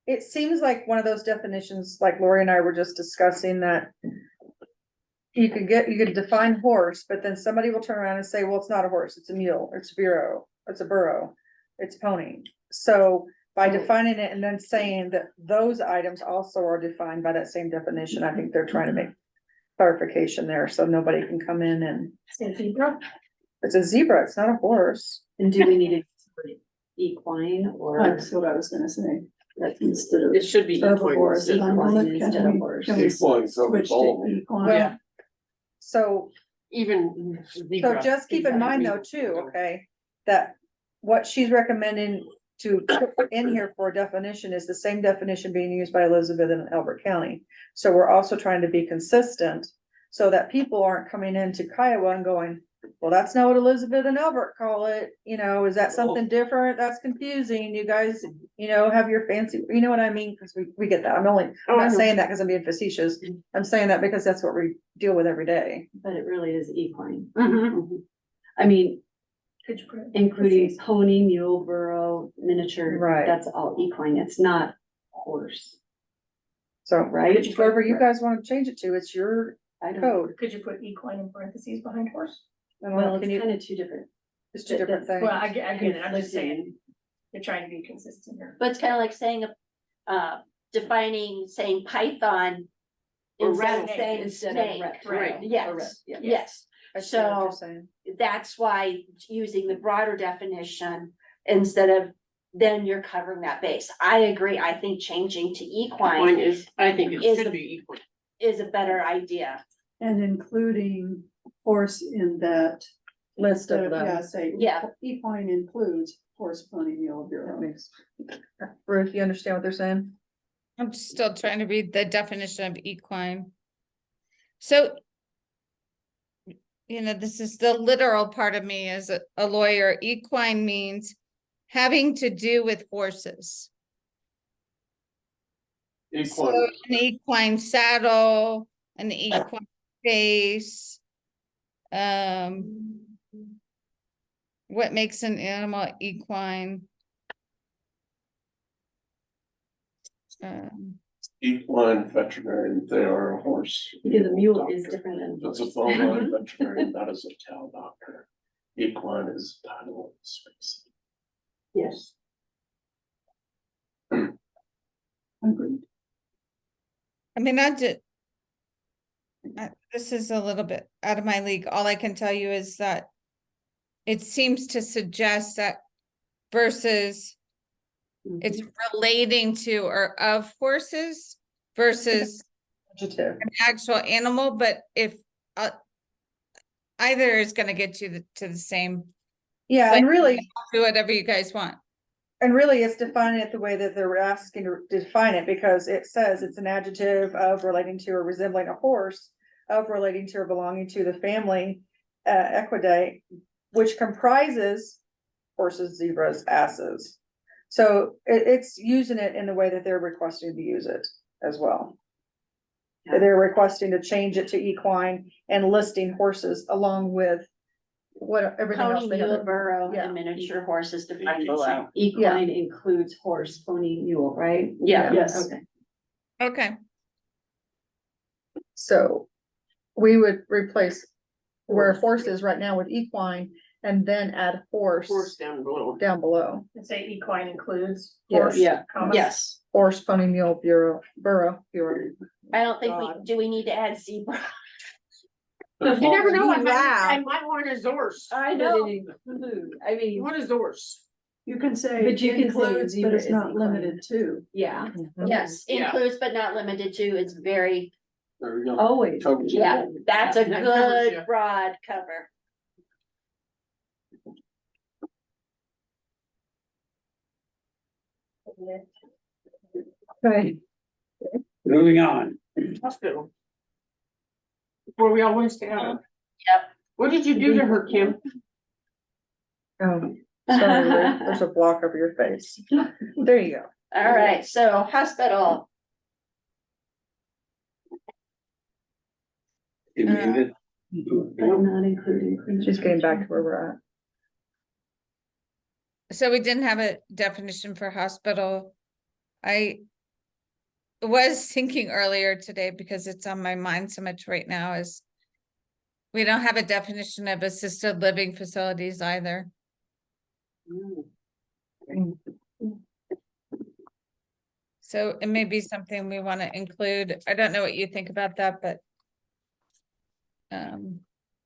It seems like one of those definitions, like Lori and I were just discussing, that you could define horse, but then somebody will turn around and say, well, it's not a horse, it's a mule, it's a burro, it's a burro, it's pony. So by defining it and then saying that those items also are defined by that same definition, I think they're trying to make clarification there, so nobody can come in and, Say zebra. it's a zebra, it's not a horse. And do we need to put equine or? That's what I was gonna say, that instead of. It should be equine Herbivores, instead of I'm horse. gonna- can Instead of we- horse. can we Equine covers switch all to of them. equine? Well, so even. So zebra. just keep in mind though too, okay, that what she's recommending to put in here for a definition is the same definition being used by Elizabeth and Elbert County. So we're also trying to be consistent so that people aren't coming into Kiowa and going, well, that's not what Elizabeth and Elbert call it, you know, is that something different? That's confusing. You guys, you know, have your fancy, you know what I mean? Cause we get that. I'm Oh, I not know. saying that because I'm being facetious. I'm saying that because that's what we deal with every day. But it really is equine. Mhm. I mean, Could you put it? including pony, mule, burro, miniature. Right. That's all equine. It's not horse, So, right? whatever you guys want to change it to, it's your I don't, code. Could you put equine in parentheses behind horse? I don't know, well, can it's you, kind of two different. it's two different things. Well, I get it, I'm just saying, Conflicting. you're trying to be consistent here. But it's kind of like saying, defining, saying python. Or Instead of rattlesnake saying instead of snake, reptile. right. Or Yes, rep- yeah. yes. I see what you're So saying. that's why using the broader definition instead of then you're covering that base. I agree. I think changing to Equine equine is, I think it Is should the- be equine. is a better idea. And including horse in that. List of Yeah, them. say. Yeah. Equine includes horse, pony, mule, That bureau. makes- Ruth, you understand what they're saying? I'm still trying to read the definition of equine. So, you know, this is the literal part of me as a lawyer. Equine means having to do with horses. So Equine, an equine saddle, an equine face. What makes an animal equine? equine veterinarian, they are a horse. Because a mule is different than. That's a horse. bovine veterinarian, that is a cow doctor. Equine is the title of the space. Yes. Agreed. I mean, this is a little bit out of my league. All I can tell you is that it seems to suggest that versus it's relating to or of horses versus Adjective. an actual animal, but if either is gonna get you to the same, Yeah, But- and really, do whatever you guys want. it's defining it the way that they're asking to define it, because it says it's an adjective of relating to or resembling a horse, of relating to or belonging to the family, Equidae, which comprises horses, zebras, asses. So it's using it in the way that they're requesting to use it as well. Yeah. They're requesting to change it to equine and listing horses along with what, everything else Pony, they mule, have. burro, Yeah. and miniature horses defined below. Equine includes horse, pony, mule, right? Yeah. Yes. Okay. Okay, So we would replace where horse is right now with equine and then add Horse horse down below. down below. And say equine includes Yes. horse, Yeah. comma. Yes, Horse, pony, mule, burro. I don't think do we need to add zebra? You never know, I You might, laugh. I might want a horse. I But know. it include, I mean, What is horse? You can say But you can say includes, but zebra it's is not equine. limited to. yeah, Yes, Yeah. includes but not limited to is very, There we go. always. Covers it yeah, all. that's a That covers you. good broad cover. Okay. Moving on. Hospital. Before we all went together. Yep. What did you do to her, Kim? Oh, sorry, Ruth, there's a block over your face. There you go. All right, so hospital, You muted. But not including. She's getting back to where we're at. so we didn't have a definition for hospital. I was thinking earlier today, because it's on my mind so much right now, is we don't have a definition of assisted living facilities either. So it may be something we want to include. I don't know what you think about that, but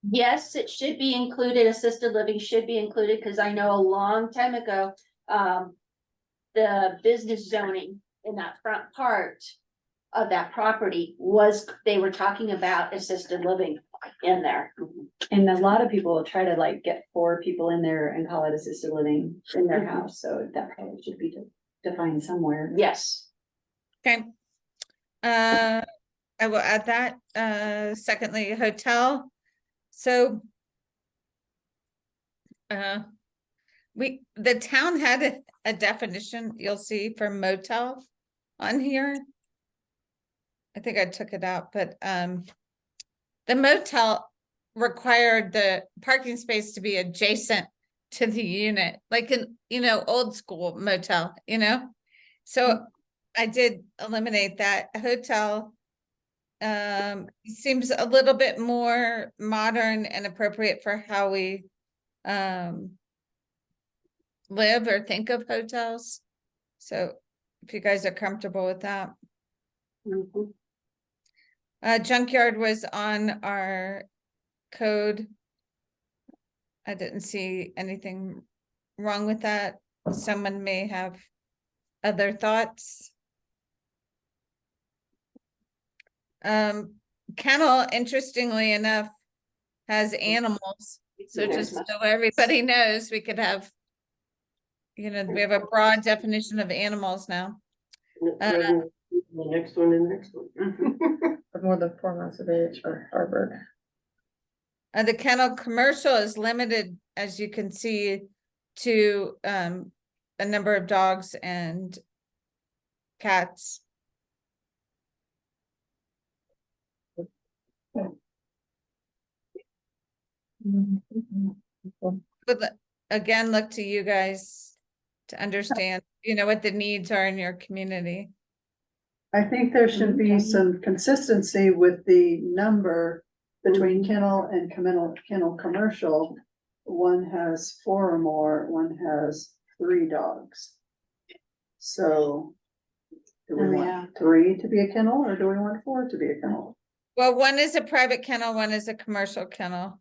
Yes, it should be included, assisted living should be included, because I know a long time ago, the business zoning in that front part of that property was, they were talking about assisted living in there. And a lot of people try to like get 4 people in there and call it assisted living in their house, so that probably should be defined somewhere. Yes. Okay. I will add that. Secondly, hotel. So. The town had a definition, you'll see, for motel on here. I think I took it out, but the motel required the parking space to be adjacent to the unit, like an, old school motel, So I did eliminate that. Hotel seems a little bit more modern and appropriate for how we live or think of hotels. So if you guys are comfortable with that. Junkyard was on our code. I didn't see anything wrong with that. Someone may have other thoughts. Kennel, interestingly enough, has animals. So just so everybody knows, we could have, we have a broad definition of animals now. The next one and the next one. Of more than 4 months of age for Harvard. The kennel commercial is limited, as you can see, to a number of dogs and cats. But again, look to you guys to understand, what the needs are in your community. I think there should be some consistency with the number between kennel and kennel commercial. One has 4 or more, one has 3 dogs. So do we want 3 to be a kennel, or do we want 4 to be a kennel? Well, one is a private kennel, one is a commercial kennel.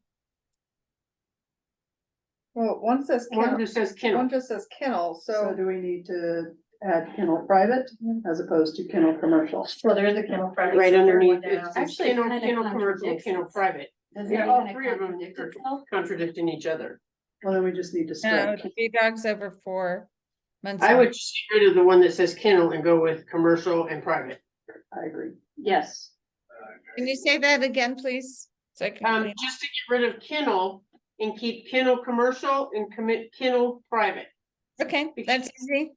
Well, one says One kennel, just says kennel. one just says kennel, So so do we need to add kennel private as opposed to kennel commercial? Well, there is a kennel private. Right underneath, There it's Actually, it kennel, kinda kennel commercial, contradicts kennel it. private. Doesn't Yeah, it all kinda 3 of them contradict are itself? contradicting each other. Well, then we just need to No, strike. 3 dogs over 4 months. I old. would just get rid of the one that says kennel and go with commercial and private. I agree. Yes. Can you say that again, please? So I can. Just to get rid of kennel and keep kennel commercial and commit kennel private. Okay, that's easy.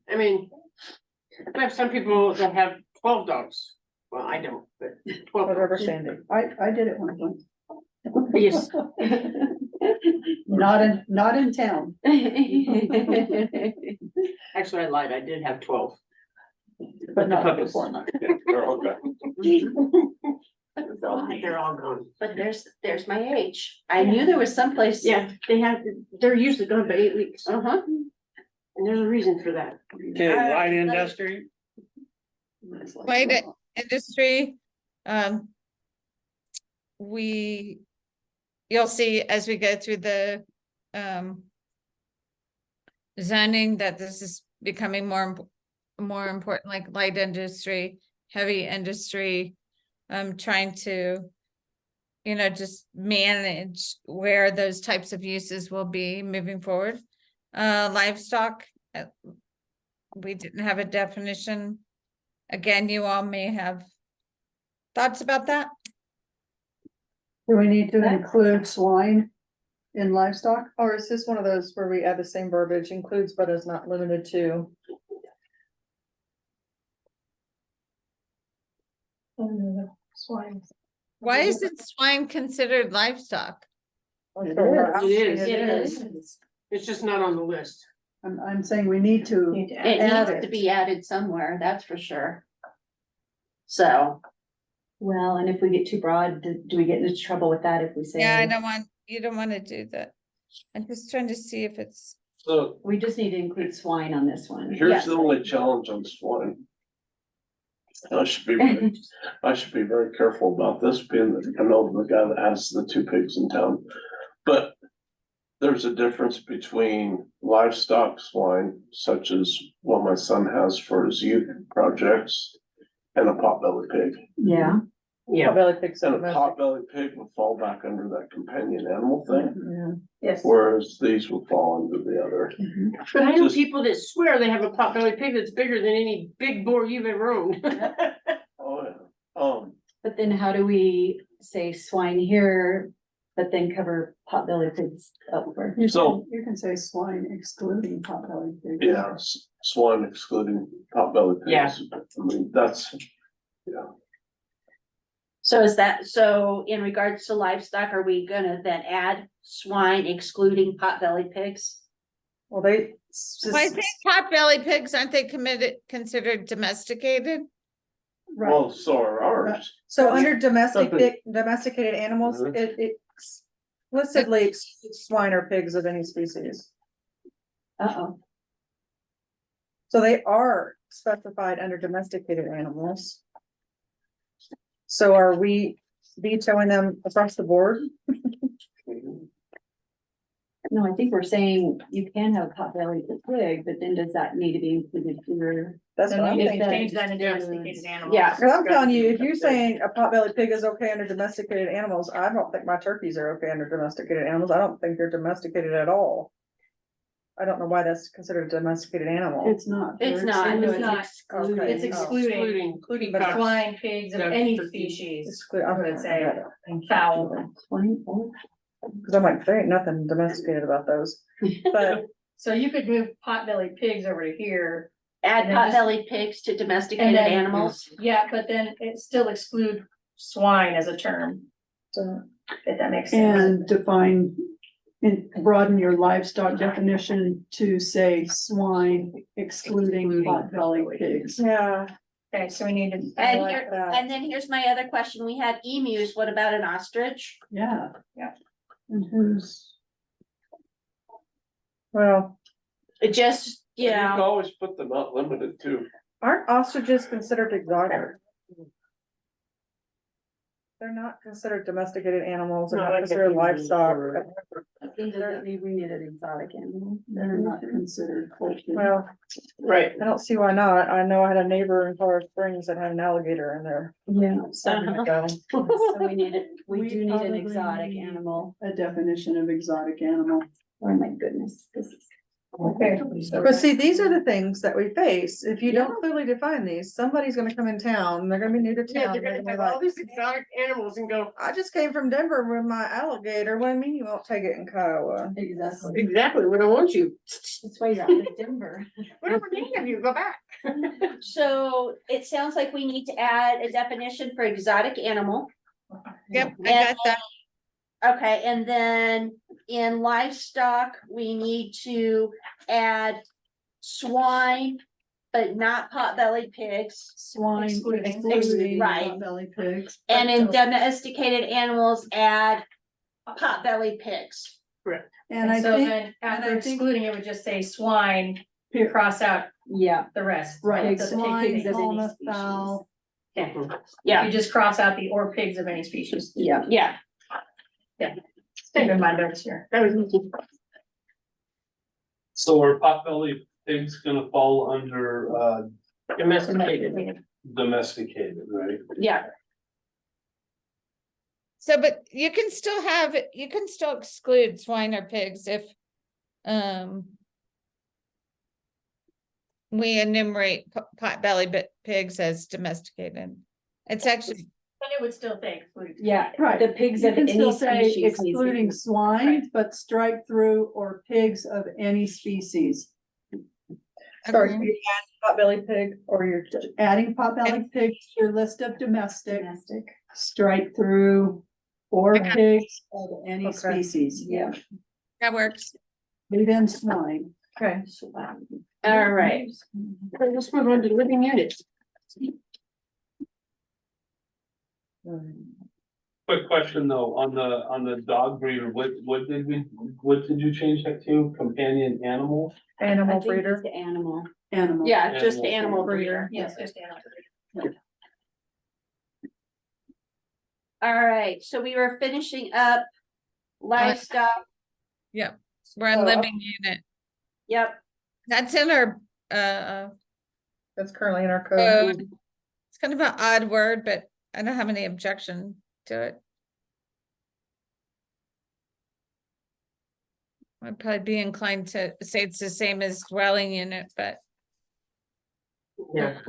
I mean, I have some people that have 12 dogs. Well, I don't, but 12. whatever, dogs. Sandy. I did it one time. Yes. Not in town. Actually, I lied. I did have 12. But not puppies. before months. They're all good. They're all gone. But there's my age. I knew there was someplace. Yeah, they're usually gone by 8 weeks. Uh-huh. And there's a reason for that. Okay, light industry, Light industry. You'll see as we go through the zoning that this is becoming more important, like light industry, heavy industry. Trying to, just manage where those types of uses will be moving forward. Livestock, we didn't have a definition. Again, you all may have thoughts about that. Do we need to include swine in livestock? Or is this one of those where we add the same verbiage, includes but is not limited to? Swine. Why isn't swine considered livestock? It It is. is. It's just not on the list. I'm saying we need to Need to It add. needs to be added somewhere, that's for sure. So, Well, and if we get too broad, do we get into trouble with that if we say? Yeah, you don't want to do that. I'm just trying to see if it's, So We just need to include swine on this one. here's Yes. the only challenge on swine. I should be very careful about this, being that I know the guy that has the 2 pigs in town. But there's a difference between livestock swine, such as what my son has for his youth projects, and a potbelly pig. Yeah. Yeah, Potbelly pigs are And a domestic. potbelly pig would fall back under that companion animal thing, Yeah. Yes. whereas these would fall under the other. but I know Just- people that swear they have a potbelly pig that's bigger than any big boar you've ever owned. Oh, yeah. But then how do we say swine here, but then cover potbelly pigs elsewhere? You can say swine excluding potbelly pigs. Yeah, swine excluding potbelly Yeah. pigs. I mean, that's, yeah. So so in regards to livestock, are we gonna then add swine excluding potbelly pigs? Well, they. Well, I think potbelly pigs, aren't they considered domesticated? Right. Well, so are ours. So under Something- domesticated animals, Mhm. it explicitly excludes swine or pigs of any species. Uh-oh. So they are specified under domesticated animals. So are we vetoing them across the board? No, I think we're saying you can have a potbelly pig, but then does that need to be included here? That's what I'm Then you thinking. can change that into domesticated animals. Yeah. Cause I'm telling you, if you're saying a potbelly pig is okay under domesticated animals, I don't think my turkeys are okay under domesticated animals. I don't think they're domesticated at all. I don't know why that's considered a domesticated animal. It's not. It's They're not. excluded. It's not, excluded. Okay. it's excluding Including But cocks. swine, pigs of Ducks, any turkeys. species. Exclu- I would say fowl. Cause I'm like, there ain't nothing domesticated about those, but So you could move potbelly pigs over to here. Add And then just- potbelly pigs to domesticated then- animals? Yeah, but then it still exclude swine as a term, so, if that makes sense. And define and broaden your livestock definition to say swine excluding potbelly pigs. yeah. Okay, so we need to. And like here, that. and then here's my other question. We had emus. What about an ostrich? Yeah. Yeah. And who's, Well, It just, You can yeah, always put the not limited to. aren't ostriches considered exotic? They're not considered domesticated animals, they're No, not I considered get you. livestock. Doesn't mean we need an exotic animal. they're not considered poultry. Well, Right. I don't see why not. I know I had a neighbor in Colorado Springs that had an alligator in there. Yeah. Something ago. So we need it, we do need an probably exotic need animal. A definition of exotic animal. Oh my goodness, this is. Okay. But see, these are the things that we face. If you don't clearly define these, somebody's gonna come in town, they're gonna be new to Yeah, town. they're they're gonna gonna have be like, all these exotic animals and go, I just came from Denver with my alligator. What do you mean you won't take it in Kiowa? Exactly. exactly, we don't want you. That's why you're out in Denver. We don't need you, go back. so it sounds like we need to add a definition for exotic animal. Yep, I got that. Okay, and then in livestock, we need to add swine, but not potbelly pigs. Swine Excluding. excluding Right. potbelly pigs. And in domesticated animals, add potbelly pigs. And I so think, then after and I think- excluding, it would just say swine, Here. cross out Yeah. the rest. right, The swine, pigs of any fauna, species. fowl, Yeah, You just cross out the or pigs of any species. Yeah. yeah. Keep in mind notes here. That was easy. So are potbelly pigs gonna fall under, Domesticated. domesticated, right? Yeah, So, but you can still exclude swine or pigs if, we enumerate potbelly pigs as domesticated. It's actually, But it would still say exclude. Yeah, right. the pigs You of can any still say species. needs to be- excluding swine, but strike through or pigs of any species. Sorry, Okay. you add potbelly pig or you're Adding potbelly pigs to your list of domestic, Domestic. strike through or Okay. pigs of any Okay. species. Yeah. that works. Leave in swine. okay. all right. Okay, let's move on to living units. Quick question though, on the dog breeder, what did you change that to? Companion animal? I Animal think breeder. it's the animal. Animal. Yeah, just the Animal animal breeder. Yes, just animal. All right, so we were finishing up livestock. Yep, we're on Oh, living unit. Yep, That's in our, That's currently in our code. code. It's kind of an odd word, but I don't have any objection to it. I'd probably be inclined to say it's the same as dwelling unit, but Yeah.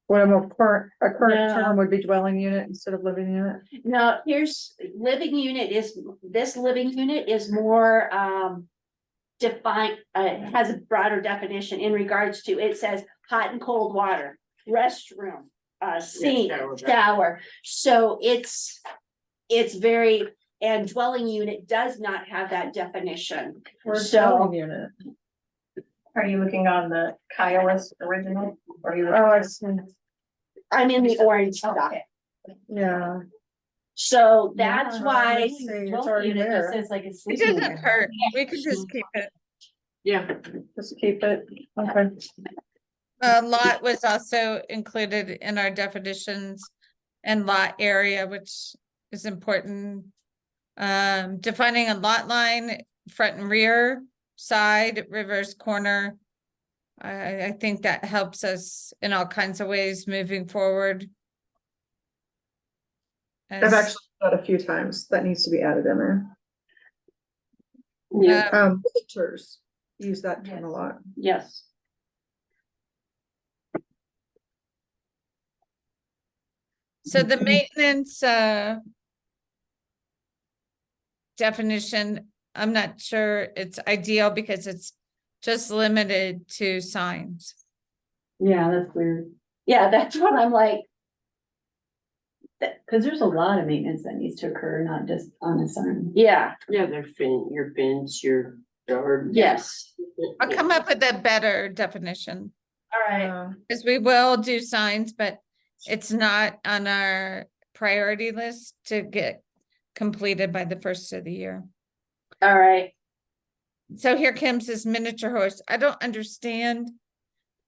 What about a current No. term would be dwelling unit instead of living unit? no, here's, living unit is, this living unit is more, defined, has a broader definition in regards to, it says hot and cold water, restroom, sink, shower. shower. So it's very, and dwelling unit does not have that definition. Where's So- dwelling unit? Are you looking on the Kiowa's original? Or are you? Oh, I see. I'm in the orange stuff. Okay. Yeah. So that's Yeah, why, I see, it's already Unit there. just says like a it sleeping doesn't area. hurt. We can just keep it. Yeah, Just keep it, okay. Lot was also included in our definitions and lot area, which is important. Defining a lot line, front and rear, side, reverse, corner. I think that helps us in all kinds of ways moving forward. I've As- actually done a few times. That needs to be added in there. yeah. Pictures, use that term a lot. yes. So the maintenance, definition, I'm not sure it's ideal because it's just limited to signs. Yeah, that's weird, Yeah, that's what I'm like, cause there's a lot of maintenance that needs to occur, not just on a sign. yeah, Yeah, their your fence, your yard. yes. I'll come up with a better definition, All right, because we will do signs, but it's not on our priority list to get completed by the first of the year. all right. So here comes this miniature horse. I don't understand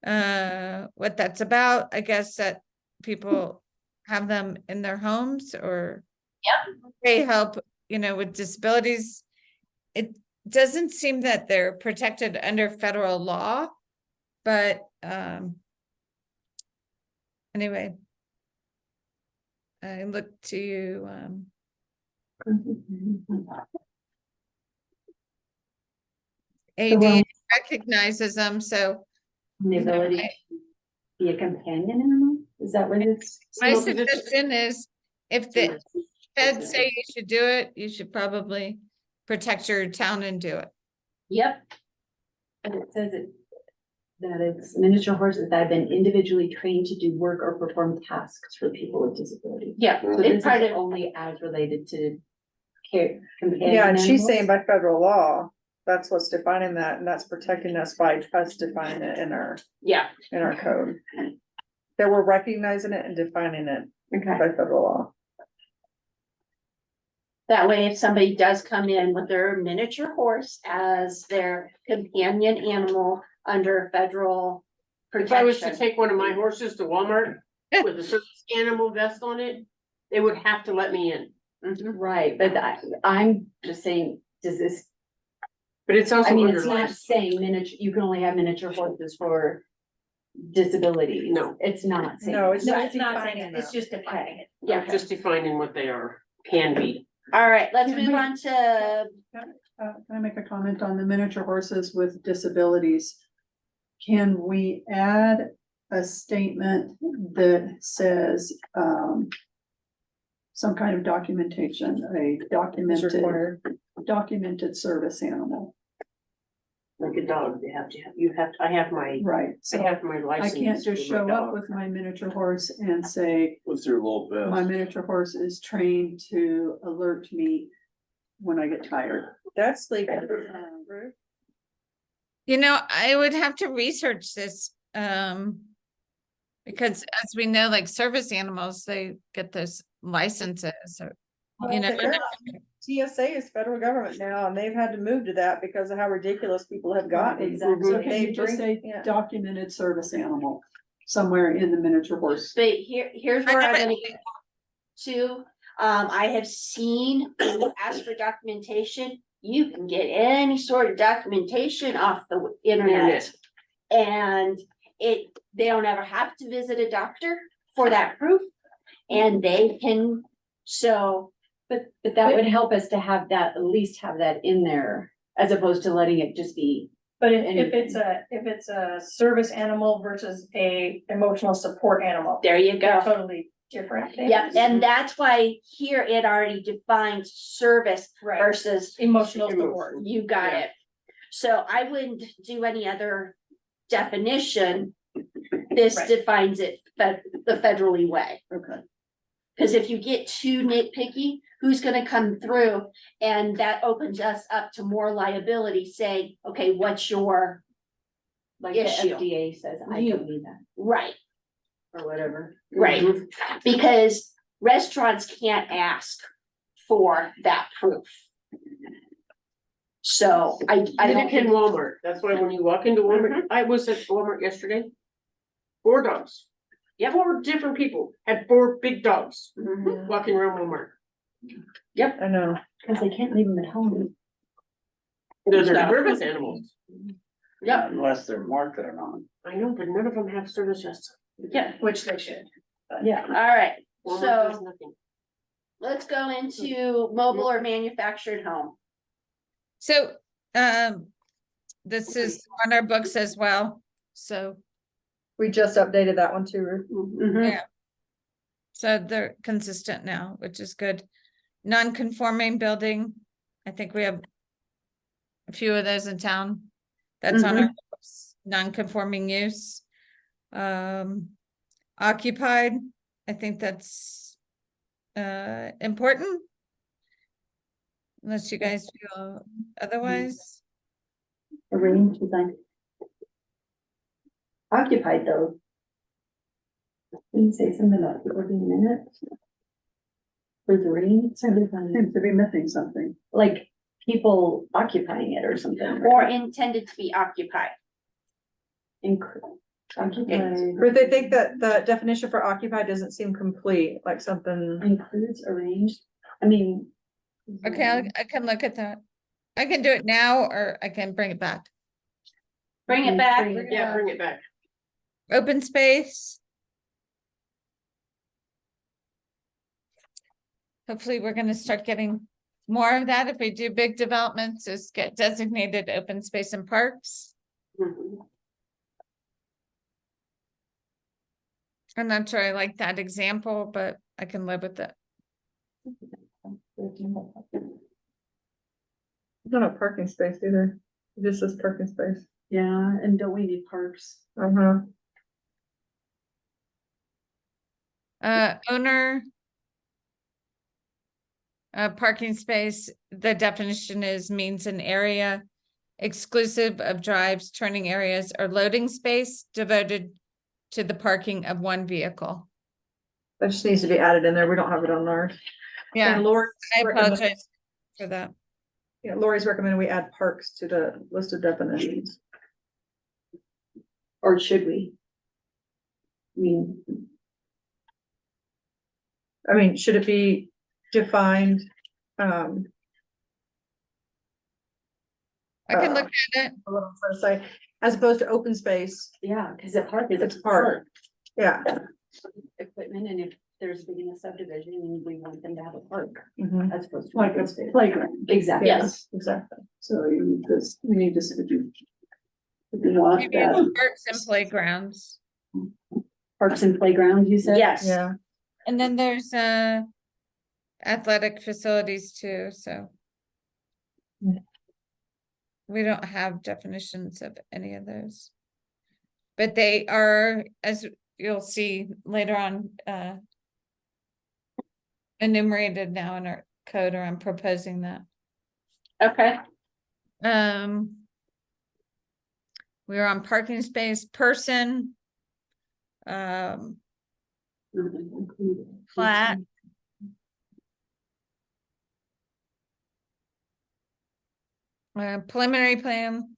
what that's about. I guess that people have them in their homes or they help, with disabilities. It doesn't seem that they're protected under federal law, but anyway. I look to you, AD recognizes them, so The ability to be a companion animal, is that what it's? my No, 'cause it's- suggestion is if the feds say you should do it, you should probably protect your town and do it. Yep, And it says that it's miniature horses that have been individually trained to do work or perform tasks for people with disabilities. yeah, So it's this part is of, only as related to care, companion Yeah, and she's animals? saying by federal law, that's what's defining that, and that's protecting us by us defining it in our yeah, code. That we're recognizing it and defining it Okay. by federal law. that way if somebody does come in with their miniature horse as their companion animal under federal If I was to protection. take one of my horses to Walmart with a service animal vest on it, they would have to let me in. Mhm. Right, but I'm just saying, does this, But it's also I mean, under it's not license. saying miniature, you can only have miniature horses for disabilities. No. It's not saying. No, it's No, just it's not saying defining it, it's that. just defining it. Yeah, Just defining what they are, can be. all right, let's Can move we- on to, Can I make a comment on the miniature horses with disabilities? Can we add a statement that says, some kind of documentation, a Is required. documented service animal? Like a dog, I have my Right, so my I license. can't just for my show up dog. with my miniature horse and say, With your little my vest. miniature horse is trained to alert me when I get tired. That's legal. I would have to research this, because as we know, like service animals, they get those licenses or you know, TSA is federal government now, and they've had to move to that because of how ridiculous people have gotten. Exactly. So So can they you just bring, say yeah. documented service animal somewhere in the miniature horse? But here's I where know, I'm but- gonna get to. I have seen, when you ask for documentation, you can get any sort of documentation off the internet. And they don't ever have to visit a doctor for that proof. And they can, so, But that would help us to have that, at least have that in there, as opposed to letting it just be. But if it's a service animal versus a emotional support animal, there you they're go. totally different things. Yep, and that's why here it already defines service Right, versus emotional support. you got it. So I wouldn't do any other definition. This Right. defines it the federally way. Okay. Cause if you get too nitpicky, who's gonna come through? And that opens us up to more liability, say, okay, what's your Like the issue? FDA says, I don't need that, Right, or whatever. right, because restaurants can't ask for that proof. So I Neither don't can think, Walmart. That's why when you walk into Walmart, I was at Walmart yesterday. 4 dogs. Yep. 4 different people had 4 big dogs Mhm. walking around Walmart. I know. Cause they can't leave them at home. Those are Yeah. service animals. Yep. Unless they're marked or not. I know, but none of them have service yet. Yeah, Which they should. Yeah. all right, Walmart So- does nothing. let's go into mobile or manufactured home. So, this is on our books as well, so, We just updated that one too. Ruth. Mhm. so they're consistent now, which is good. Non-conforming building, I think we have a few of those in town. That's on our books. Non-conforming use. Occupied, I think that's important. Unless you guys feel otherwise. Arranged design. Occupied though. Can you say something about people being in it? For the range, Seems to be missing something. like people occupying it or something. Or intended to be occupied. Occupied Ruth, I think that the definition for occupied doesn't seem complete, like something. includes arranged, I mean. Okay, I can look at that. I can do it now, or I can bring it back. Bring it back. Yeah, bring it back. Open space. Hopefully, we're gonna start getting more of that if we do big developments, just get designated open space and parks. I'm not sure I like that example, but I can live with it. Not a parking space either. It just says parking space. Yeah, and don't we need parks? Uh-huh. Owner. Parking space, the definition is means an area exclusive of drives, turning areas, or loading space devoted to the parking of one vehicle. That just needs to be added in there. We don't have it on ours. Yeah, And Lori, I apologize for that. yeah, Lori's recommending we add parks to the list of definitions. Or should we? I mean, should it be defined? I can look at it. A little to say, as opposed to open space, Yeah, cause a park is it's a park. Yeah. equipment, and if there's big a subdivision, and we want them to have a park, Mhm. as opposed to. Like open a space. playground. Exactly. Yes. Exactly. So you need this, we need this to do. If you want Maybe that, it's parks and playgrounds. Parks and playgrounds, you said? Yes. Yeah. And then there's athletic facilities too, so. We don't have definitions of any of those. But they are, as you'll see later on, enumerated now in our code, or I'm proposing that. Okay, We're on parking space, person. Flat. preliminary plan,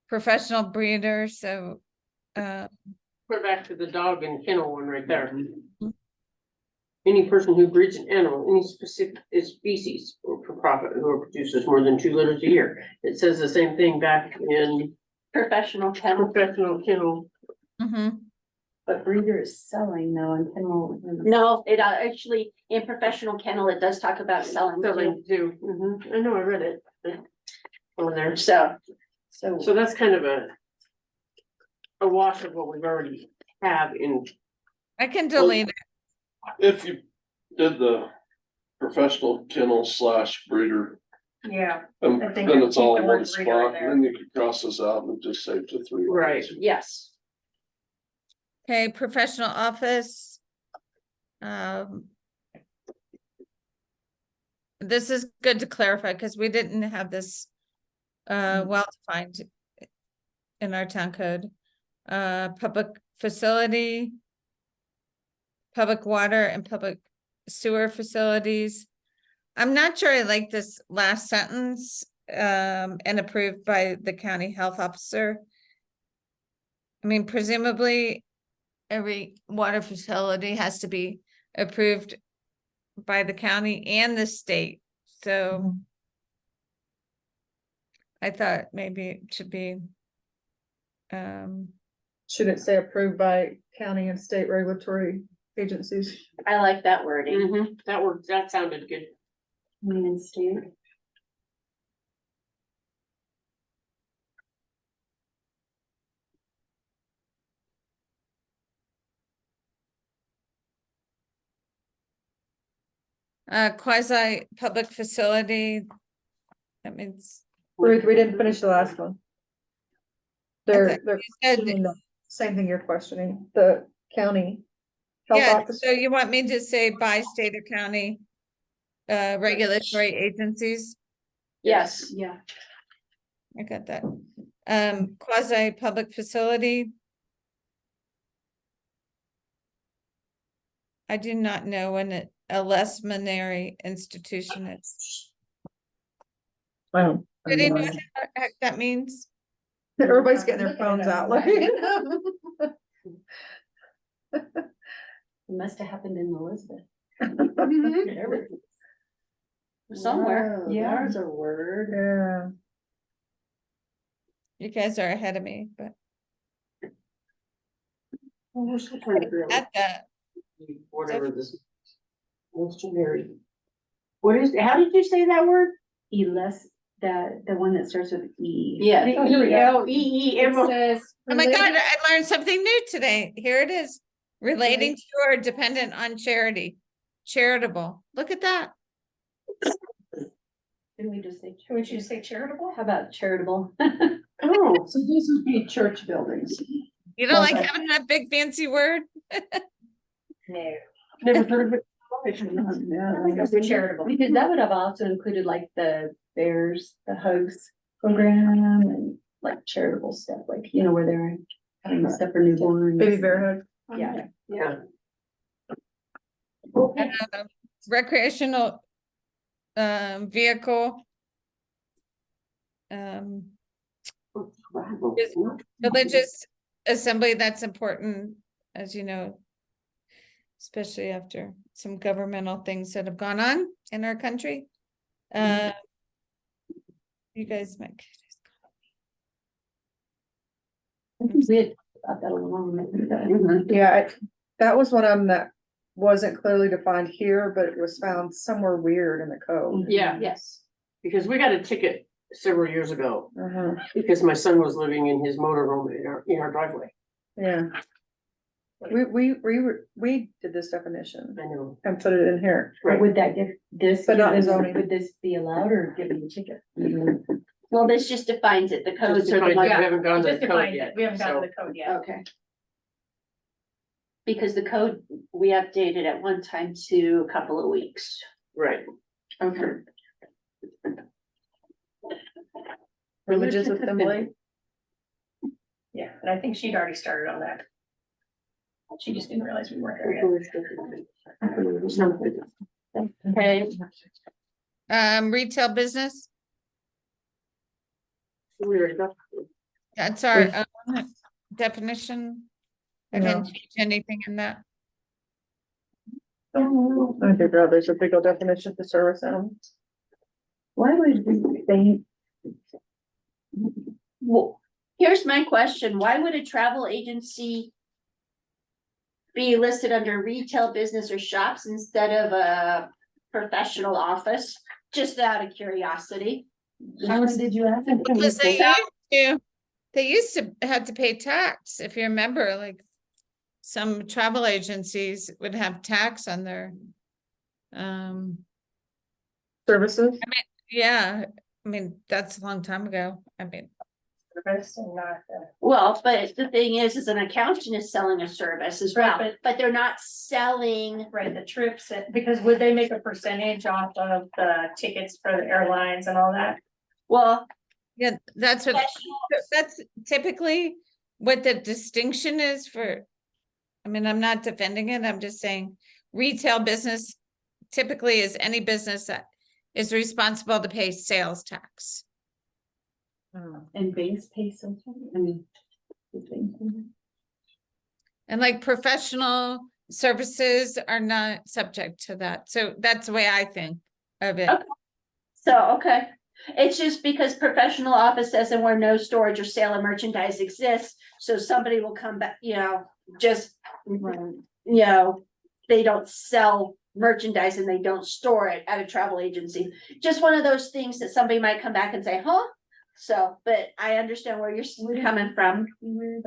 professional breeder, so, Put it back to the dog and kennel one right there. Any person who breeds an animal, any specific species or for profit who produces more than 2 litters a year. It says the same thing back in Professional kennel. professional kennel. mhm. But breeder is selling though, and kennel. No, it actually, in professional kennel, it does talk about selling too. Selling too. I know, I read it. Over there. So, So that's kind of a wash of what we've already have in. I can delete it. If you did the professional kennel / breeder, Yeah, then I think then I'd it's all keep in the word one breeder in spot, there. and then you could cross this out and just save the 3. Right. yes, Okay, professional office. This is good to clarify, because we didn't have this well defined in our town code. Public facility, public water and public sewer facilities. I'm not sure I like this last sentence, and approved by the county health officer. I mean, presumably, every water facility has to be approved by the county and the state, so. I thought maybe it should be. Should it say approved by county and state regulatory agencies? I like that wording. That sounded good. Main state. Quasi public facility. That means, Ruth, we didn't finish the last one. They're you said- questioning the same thing you're questioning, the county health yeah, officer. so you want me to say by state or county? Regulatory agencies, Yes, Yeah. I got that. Quasi public facility. I do not know when a less monetary institution is. Wow. Do you know what the heck that means? Everybody's getting their phones out, like. It must have happened in Elizabeth. somewhere. Wow, Yeah. There's a word. Yeah. You guys are ahead of me, but Oh, we're still trying to figure out at that, whatever this. Legendary. What is, how did you say that word? The one that starts with E. Yeah. Oh, here we go. E-E-M-O. Says. oh my God, I learned something new today. Here it is. Relating to or dependent on charity, charitable. Look at that. Didn't we just say? would you say charitable? How about charitable? Oh, So these would be church buildings. You don't like having that big fancy word? No. never heard of it. I think it was the charitable. Because that would have also included like the Bears, the Hugs program and like charitable stuff, like, you know, where they're having stuff for newborns. Baby bear hug. Yeah. Yeah. Recreational vehicle. Religious assembly, that's important, as you know. Especially after some governmental things that have gone on in our country. You guys might. We had about that a long. Yeah, that was one of them that wasn't clearly defined here, but it was found somewhere weird in the code. Yeah, Yes. because we got a ticket several years ago Uh-huh, because my son was living in his motorhome in our driveway. yeah. We did this definition I know. and put it in here. But would that give this, But not in give them- zoning. would this be allowed or give them a ticket? Well, this just defines it. The codes Just are the defines it. ones, We haven't gone to Just the code defined it. yet. We haven't gotten so- to the code yet. Okay. because the code, we updated at one time to a couple of weeks. Right. Okay. Religious assembly. Yeah, and I think she'd already started on that. She just didn't realize we weren't there yet. Okay, Retail business. We already got- That's our own definition. I No. didn't change anything in that. I think there's a big old definition for service animals. Why would we think? Well, here's my question, why would a travel agency be listed under retail business or shops instead of a professional office? Just out of curiosity. How did you ask? Because they used to have to pay tax, if you remember, like some travel agencies would have tax on their, Services, yeah, I mean, that's a long time ago. I mean, Service and not, Well, but the thing is an accountant is selling a service as well, Right, but they're not selling. right, the trips, because would they make a percentage off of the tickets for the airlines and all that? Well, yeah, that's what, professional- that's typically what the distinction is for. I mean, I'm not defending it, I'm just saying retail business typically is any business that is responsible to pay sales tax. And banks pay something, I mean. And like professional services are not subject to that. So that's the way I think of it. Okay. So, okay, it's just because professional office says and where no storage or sale of merchandise exists, so somebody will come back, just. They don't sell merchandise and they don't store it at a travel agency. Just one of those things that somebody might come back and say, huh? So, but I understand where you're coming from.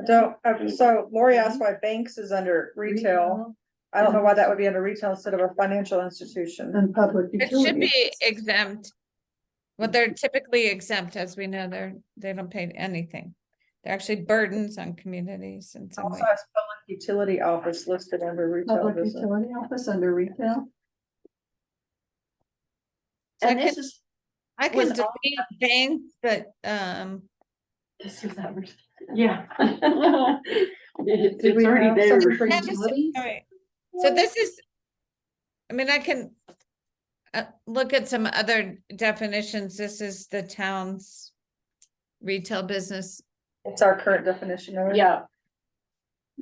so Lori asked why banks is under retail. I don't know why that would be under retail instead of a financial institution. And public It should utilities. be exempt. Well, they're typically exempt, as we know, they don't pay anything. They're actually burdens on communities in some way. Also has public utility office listed under retail Public business. utility office under retail. So And this is, I can was all- delete bank, but, This is that. Yeah. Did It's we already have there. something for Yeah, just- utilities? all right. So this is, I mean, I can look at some other definitions. This is the town's retail business. It's our current definition of it. yeah,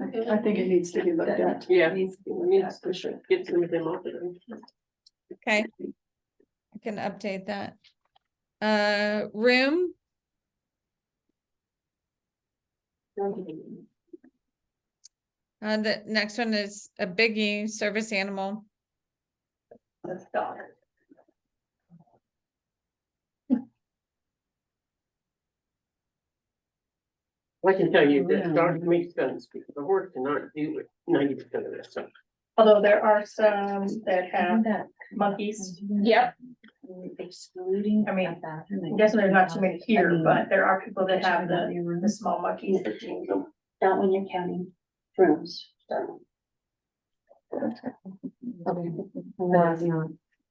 I think it needs to be looked at. Yeah. Needs to be looked Needs at for sure. Get some of them off of them. Okay. I can update that. Room, the next one is a biggie, service animal. That's dog. I can tell you that dog makes sense because the horse cannot do 90% of that stuff. Although there are some that have monkeys. yep, Excluding. I mean, I'm guessing there's not too many here, but there are people that have the small monkeys that change them. not when you're counting rooms.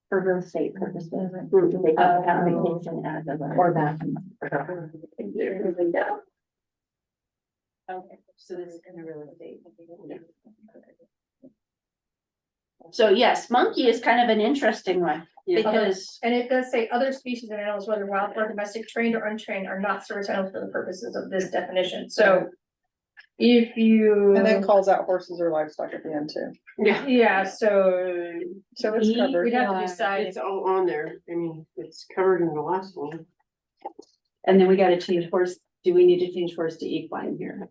For real estate purposes. They don't have vacation as a, or bathroom. Okay, so this is kind of real estate. So yes, monkey is kind of an interesting one, because, And it does say other species of animals, whether wild or domestic, trained or untrained, are not service animals for the purposes of this definition, so. If you. And then calls out horses or livestock at the end too. Yeah, so So it's we'd covered. have to decide. It's all on there. I mean, it's covered in the last one. And then we gotta change horse, do we need to change horse to equine here?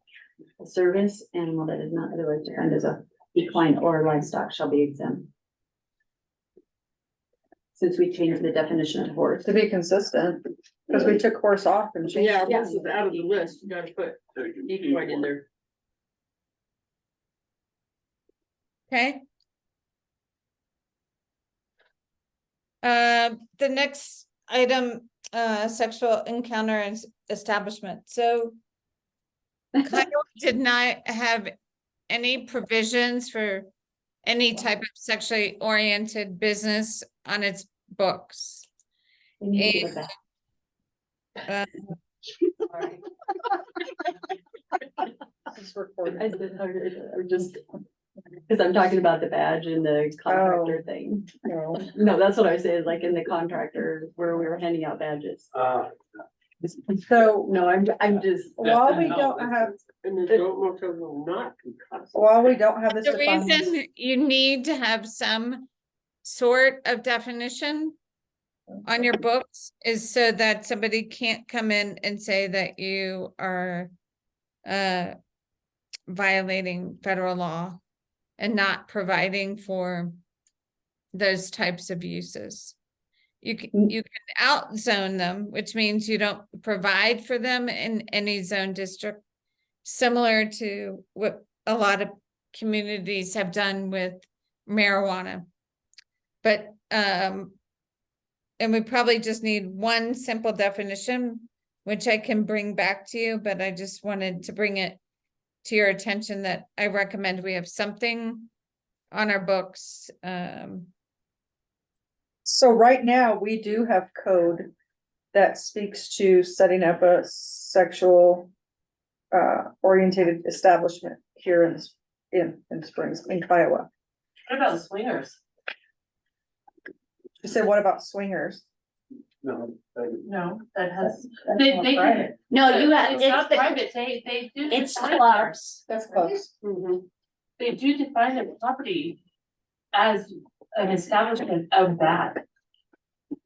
A service animal that is not otherwise defined as a equine or livestock shall be exempt. Since we changed the definition of horse. To be consistent, because we took horse off and changed. Yeah, it. horse is out of the list. You gotta put equine in there. Okay. The next item, sexual encounter and establishment, so. Kiowa did not have any provisions for any type of sexually oriented business on its books. We need to give it back. It's recorded. I did, or just, because I'm talking about the badge and the contractor thing. No. No, that's what I say, is like in the contractor where we were handing out badges. So No, I'm just. while we don't have, And the adult motel will not be classified. while we don't have this The defined. reason you need to have some sort of definition on your books is so that somebody can't come in and say that you are violating federal law and not providing for those types of uses. You can outzone them, which means you don't provide for them in any zone district, similar to what a lot of communities have done with marijuana. But and we probably just need one simple definition, which I can bring back to you, but I just wanted to bring it to your attention that I recommend we have something on our books. So right now, we do have code that speaks to setting up a sexual orientated establishment here in Springs, in Kiowa. What about swingers? You said, what about swingers? No, No, that has, That's they, not they private. can. No, you have, It's it's not the, private, they do. it's define clubs. That's close. They do define their property as an establishment of that.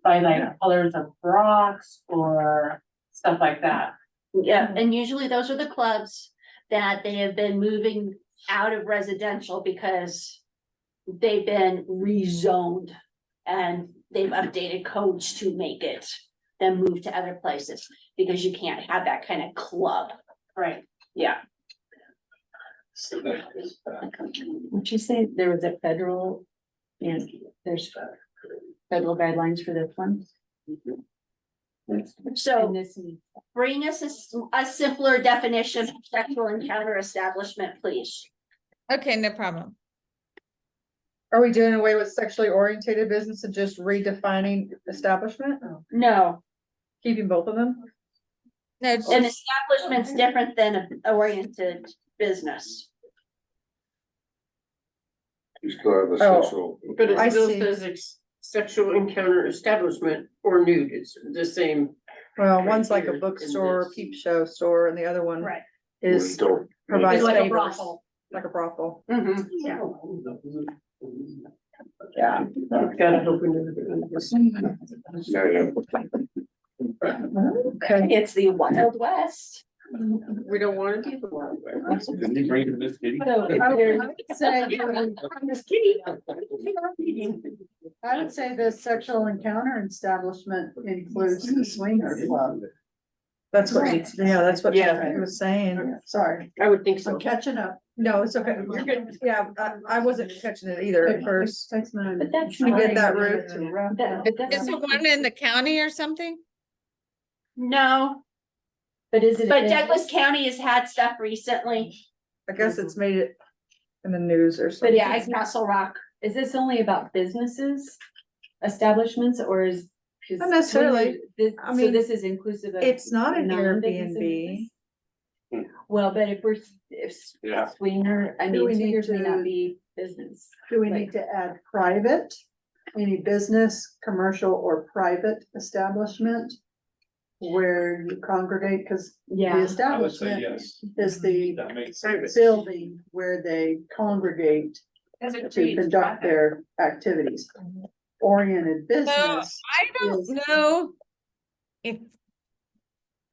By like colors of rocks or stuff like that. Yeah, and usually those are the clubs that they have been moving out of residential because they've been rezoned and they've updated codes to make it then move to other places because you can't have that kind of club. Right. Yeah. Would you say there was a federal, and there's federal guidelines for this one? So And this, bring us a simpler definition of sexual encounter establishment, please. Okay, no problem. Are we doing away with sexually orientated business and just redefining establishment? No, Keeping both of them? No, it's an just, establishment's different than an oriented business. You still have the Oh. sexual. But it I still see. says sexual encounter establishment or nude, it's the same. Well, Right one's like here a in bookstore, this. peep show store, and the other one Right. is Don't- provides It's like a favors, brothel. like a brothel. Mhm. Yeah. Gotta hope we never get into this. Yeah, yeah. Okay. It's the Wild West. We don't wanna be the one. Didn't he bring this kitty? I would say the sexual encounter establishment includes the swinger club. That's what, that's what Yeah. he was saying. Sorry, I would think so. I'm catching up. No, it's okay. You're good. Yeah, I wasn't catching it either at first. Takes me. But that's We get that fine. route. But that's is the not- one in the county or something? No, But is it? but Douglas County has had stuff recently. I guess it's made it in the news or But something. Yeah, it's Muscle Rock. Is this only about businesses, establishments, or is? 'cause Not necessarily. this- I So mean, this is inclusive of. It's not an non-business Airbnb. owners? Well, but if we're, if Yeah. swinger, I Do mean, we need swingers may to- not be business. Do we need to add private? Any business, commercial or private establishment? Where you congregate, cause the Yeah, I would say establishment yes. is the That makes sense. building where they congregate As it to creates conduct traffic. their activities. Oriented So business. I don't know if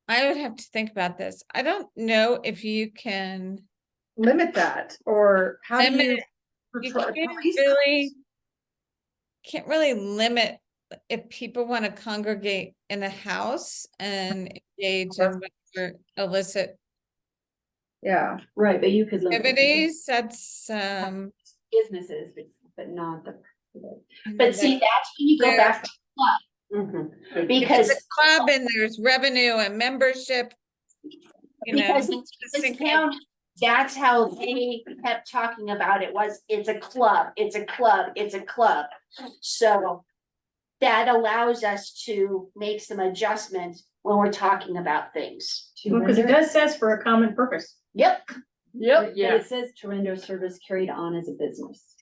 I would have to think about this. I don't know if you can Limit that, or how do you? limit, you can't really limit if people want to congregate in a house and engage in whatever illicit Yeah, right, but you could. limit activities, that's Businesses, but not the. But see, that's when you go back to Mhm. because, It's a club and there's revenue and membership. You know, because in Douglas County, that's how they kept talking about it was, it's a club, it's a club, it's a club. So that allows us to make some adjustments when we're talking about things. Because it does says for a common purpose. Yep. But Yeah. it says to render service carried on as a business.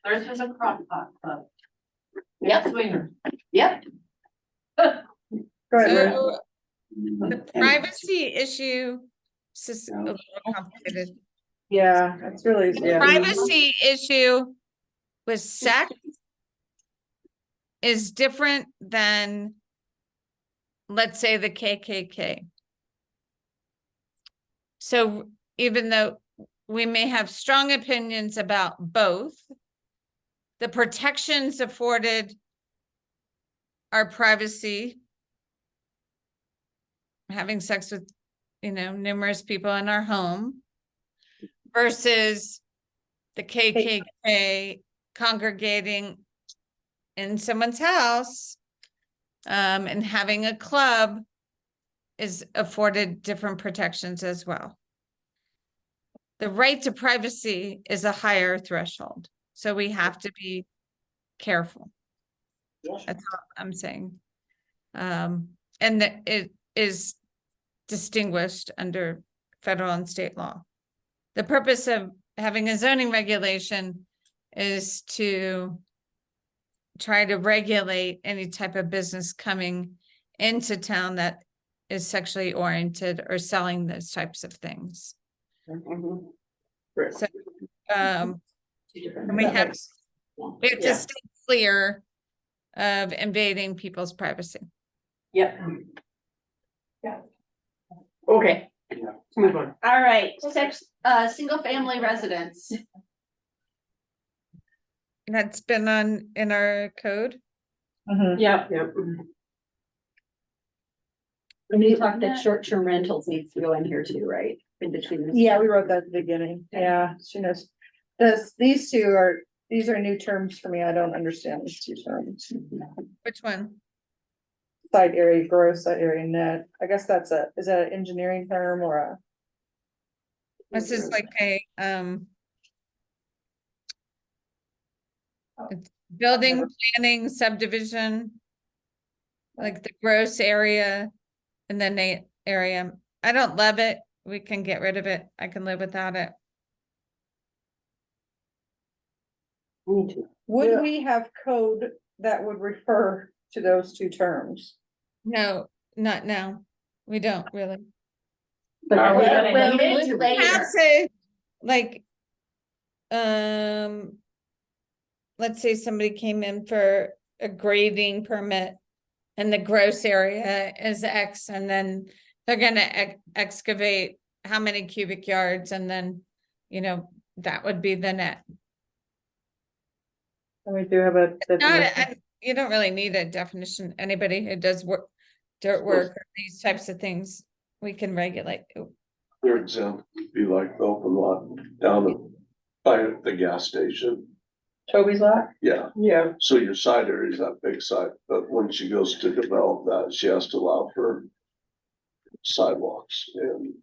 Theirs is a crop pot club. Yep. Swinger. Yep. go ahead, Rick. so The privacy issue is just a little complicated. Yeah, it's really, The yeah. privacy issue with sex is different than, let's say, the KKK. So even though we may have strong opinions about both, the protections afforded our privacy, having sex with, numerous people in our home, versus the KKK congregating in someone's house, and having a club is afforded different protections as well. The right to privacy is a higher threshold, so we have to be careful. That's all I'm saying. And that it is distinguished under federal and state law. The purpose of having a zoning regulation is to try to regulate any type of business coming into town that is sexually oriented or selling those types of things. Right. So, and we That have makes- to Yeah. stay clear of invading people's privacy. Yep. Okay, let's move on. All right, single family residence. That's been in our code. Mhm. Yep. And you talked that short-term rentals needs to go in here too, right? In between. this. Yeah, we wrote that at the beginning. Yeah, she knows. These are new terms for me. I don't understand these two terms. Which one? Site area gross, site area net. I guess is that an engineering term or a? This is like a, it's building, planning, subdivision. Like the gross area and then the area. I don't love it. We can get rid of it. I can live without it. Me too. Would we have code that would refer to those two terms? No, not now. We don't really. But are we gonna Well, need it it is to- later. Have say, like, let's say somebody came in for a grading permit and the gross area is X, and then they're gonna excavate how many cubic yards, and then, that would be the net. And we do have a. You don't really need a definition. Anybody who does dirt work, or these types of things, we can regulate. For example, would be like the open lot down by the gas station. Toby's lot? Yeah, Yeah. so your side area is that big site, but when she goes to develop that, she has to allow for sidewalks and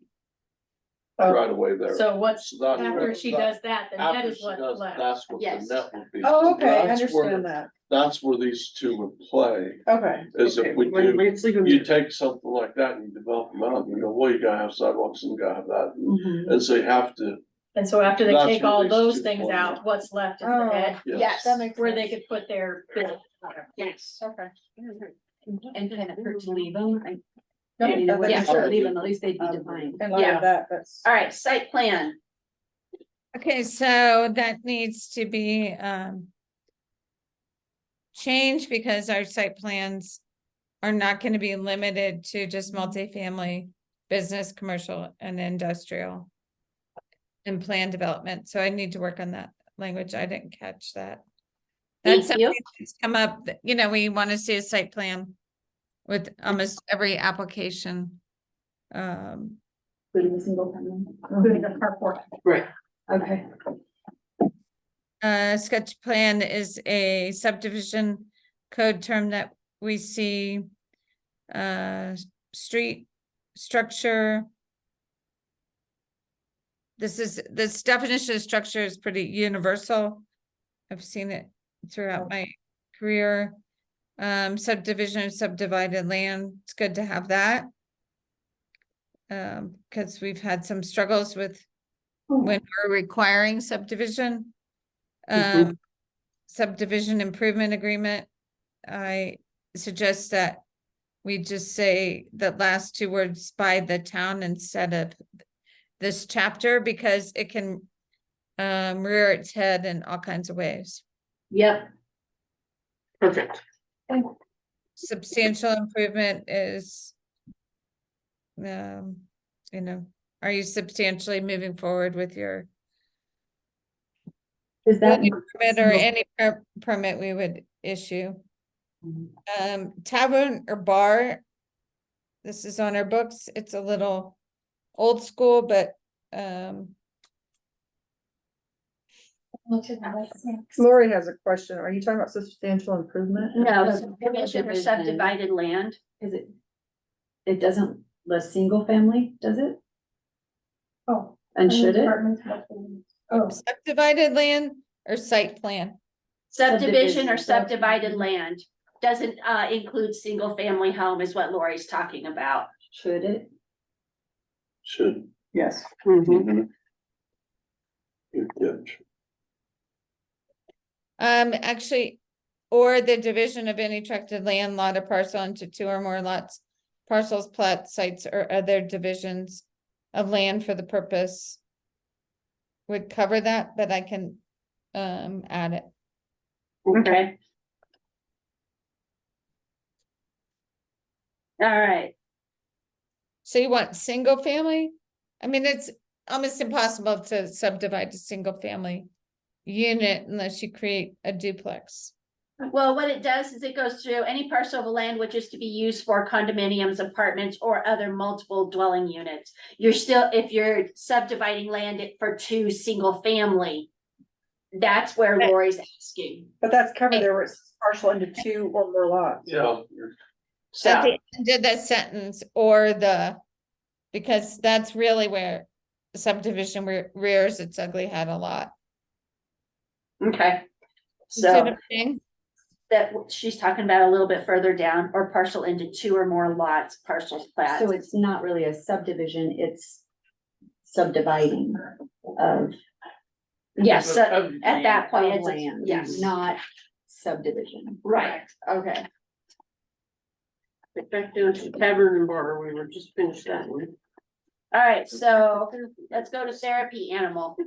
right away there. So what's, So that's after what- she does that, the net After is she what's does, left. that's what the Yes. net would be. Oh, okay, I That's where- understand that. That's where these two would play, Okay. is if we do, Let's leave them. you take something like that and you develop them out, and you go, well, you gotta have sidewalks and you gotta have that. Mhm. And so you have to, And so after they That's take what all these those two things form. out, what's left is Oh. the net, yes. That makes. where sense. they could put their bill. Yes. Okay. And kind of hurt to leave them. No, You know, that when you makes start sense. leaving, at least they'd be defined. In light Yeah. of that, that's. All right, site plan. Okay, so that needs to be changed, because our site plans are not going to be limited to just multifamily, business, commercial, and industrial and plan development. So I need to work on that language. I didn't catch that. That's Thank you. something that's come up, we want to see a site plan with almost every application. Including the single family. Including the carport. Right. Okay. Sketch plan is a subdivision code term that we see. Street structure. This definition of structure is pretty universal. I've seen it throughout my career. Subdivision of subdivided land, it's good to have that. Because we've had some struggles with when we're requiring subdivision. Subdivision improvement agreement, I suggest that we just say the last two words by the town instead of this chapter, because it can rear its head in all kinds of ways. Yep, Perfect. Substantial improvement is, are you substantially moving forward with your Is that? building permit or any permit we would issue? Tavern or bar, this is on our books, it's a little old school, but Lori has a question. Are you talking about substantial improvement? no, subdivision or subdivided land. Is it doesn't list single family, does it? Oh. And should it? Oh, subdivided land or site plan? Subdivision or Subdivision. subdivided land doesn't include single family home is what Lori's talking about. Should it? Should. Yes. Mhm. Good catch. Actually, or the division of any tracted land, lot, or parcel into two or more lots, parcels, plats, sites, or other divisions of land for the purpose would cover that, but I can add it. Okay. All right, So you want single family? I mean, it's almost impossible to subdivide a single family unit unless you create a duplex. well, what it does is it goes through any parcel of land which is to be used for condominiums, apartments, or other multiple dwelling units. You're still, if you're subdividing land for two single family, that's where Lori's asking. But that's covered there where it's partial into two or more lots. Yeah. At the end of the sentence or because that's really where subdivision rears its ugly head a lot. Okay, See what so I'm saying? that what she's talking about a little bit further down, or parcel into two or more lots, parcels, plats. So it's not really a subdivision, it's subdividing of. Yes, so Of at that point, of it's, land, yes, not subdivision. right. Okay. Get back down to tavern and bar, we were just finished that one. All right, so let's go to therapy animal.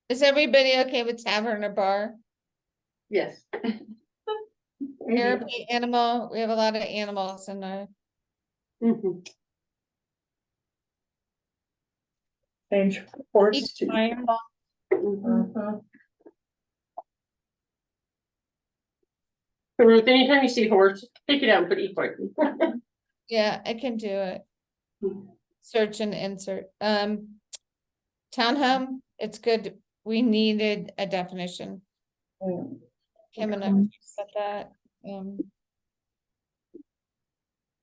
Is everybody okay with tavern or bar? Yes. Therapy animal, we have a lot of animals in our, Mhm. Change horse to. Mhm. So Ruth, anytime you see horse, take it out and put equine. yeah, I can do it. Search and insert, townhome, it's good, we needed a definition. Kim and I talked about that, Do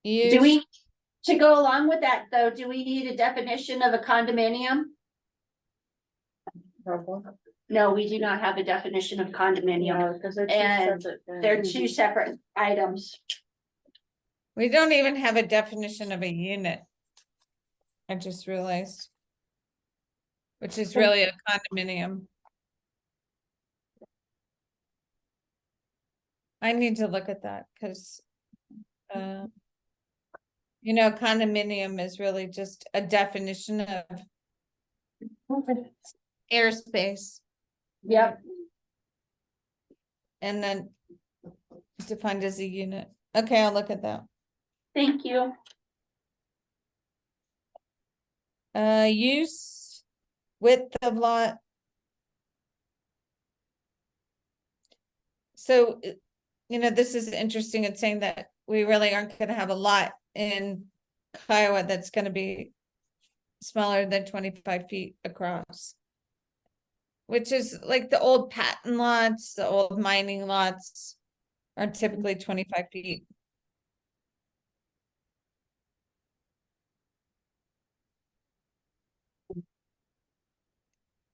use, we, to go along with that, though, do we need a definition of a condominium? No, we do not have a definition of condominium. And they're two separate items. we don't even have a definition of a unit. I just realized. Which is really a condominium. I need to look at that, cause condominium is really just a definition of airspace Yep, and then defined as a unit. Okay, I'll look at that. thank you. Use width of lot. So, this is interesting. It's saying that we really aren't gonna have a lot in Kiowa that's gonna be smaller than 25 feet across. Which is like the old patent lots, the old mining lots are typically 25 feet.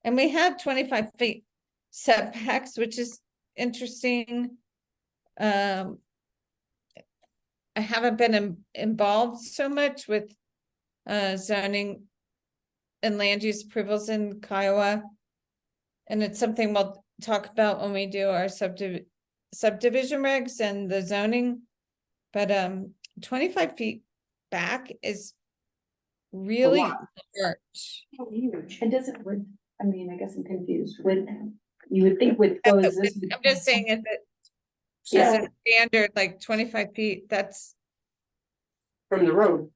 And we have 25 feet setbacks, which is interesting. I haven't been involved so much with zoning and land use approvals in Kiowa. And it's something we'll talk about when we do our subdivision regs and the zoning. But 25 feet back is really large. Huge. And does it with, I mean, I guess I'm confused with, you would think with I'm coexist. just saying is it Yeah, is a standard like 25 feet, that's, from the road.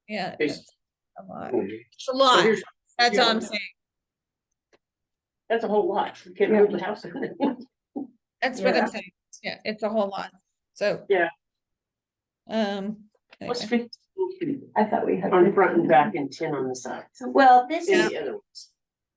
yeah, It's- that's a lot. Mhm. It's a So lot, here's- that's all yeah. I'm saying. That's a whole lot. You can't move the house. That's what Yeah. I'm saying. Yeah, it's a whole lot. So. Yeah. What's Anyway. 15 feet I thought we had. on front and back and 10 on the side. Well, this And is, the other ones.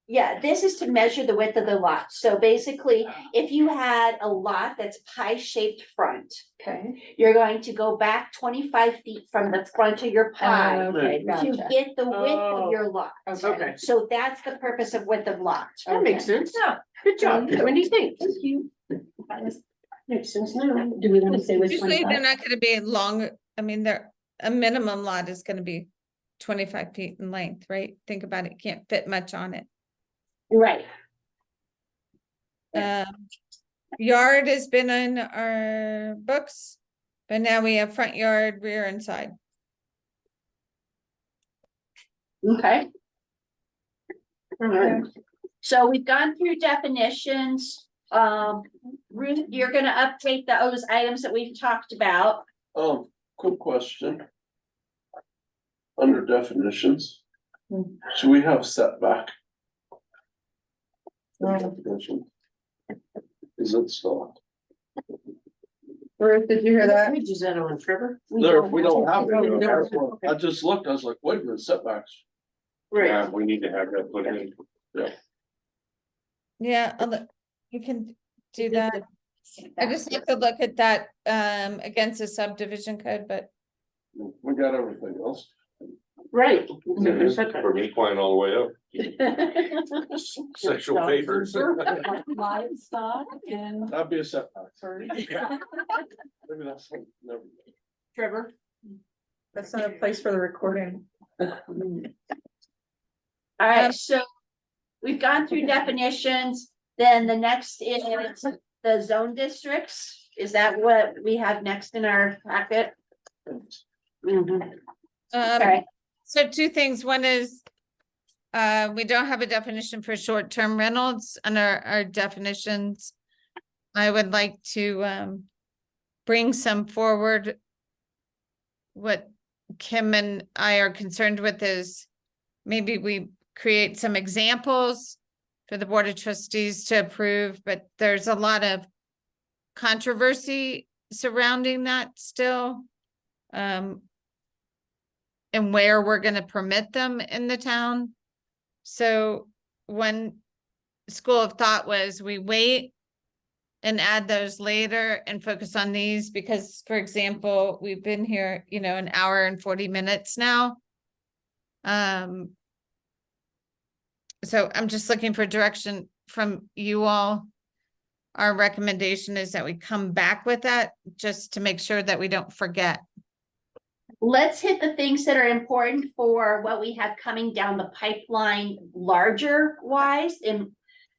yeah, this is to measure the width of the lot. So basically, if you had a lot that's pie-shaped front, Okay. you're going to go back 25 feet from the front of your pie Okay, to gotcha. get the width Oh. of your lot. Okay, So that's the purpose of width of lot. that makes sense. Good job. Wendy, thanks. Thank you. Makes sense now. Do we want to say with Usually they're 25? not gonna be long, I mean, a minimum lot is gonna be 25 feet in length, right? Think about it, can't fit much on it. Right. Yard has been in our books, but now we have front yard, rear and side. Okay. So we've gone through definitions. Ruth, you're gonna update those items that we've talked about. Quick question. Under definitions, should we have setback? Definition. Is it still? Ruth, did you hear that? Which is that on, Trevor? There, we don't have Oh, we don't. it. I just looked, I was like, wait a minute, setbacks. Right. Yeah, we need to have that put in. Yeah, you can do that. I just have to look at that against the subdivision code, but We got everything else. Right. From equine all the way up. Sexual favors. Livestock and. That'd be a setback. Maybe that's, never. Trevor? That's not a place for the recording. All right, so we've gone through definitions, then the next is the zone districts. Is that what we have next in our packet? Okay, so two things. One is we don't have a definition for short-term rentals under our definitions. I would like to bring some forward. What Kim and I are concerned with is maybe we create some examples for the Board of Trustees to approve, but there's a lot of controversy surrounding that still. And where we're gonna permit them in the town. So one school of thought was we wait and add those later and focus on these because, for example, we've been here, an hour and 40 minutes now. So I'm just looking for direction from you all. Our recommendation is that we come back with that just to make sure that we don't forget. let's hit the things that are important for what we have coming down the pipeline larger wise and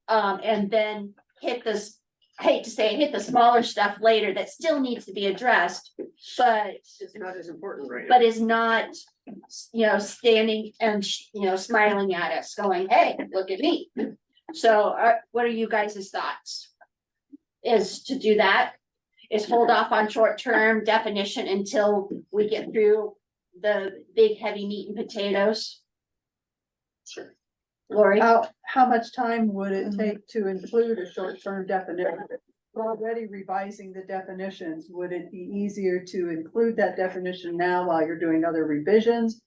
then hit this, hate to say it, hit the smaller stuff later that still needs to be addressed, but It's not as important right now. but is not, standing and, smiling at us going, hey, look at me. So what are you guys' thoughts? Is to do that, is hold off on short-term definition until we get through the big heavy meat and potatoes? Sure. Lori? How much time would it take to include a short-term definition? We're already revising the definitions. Would it be easier to include that definition now while you're doing other revisions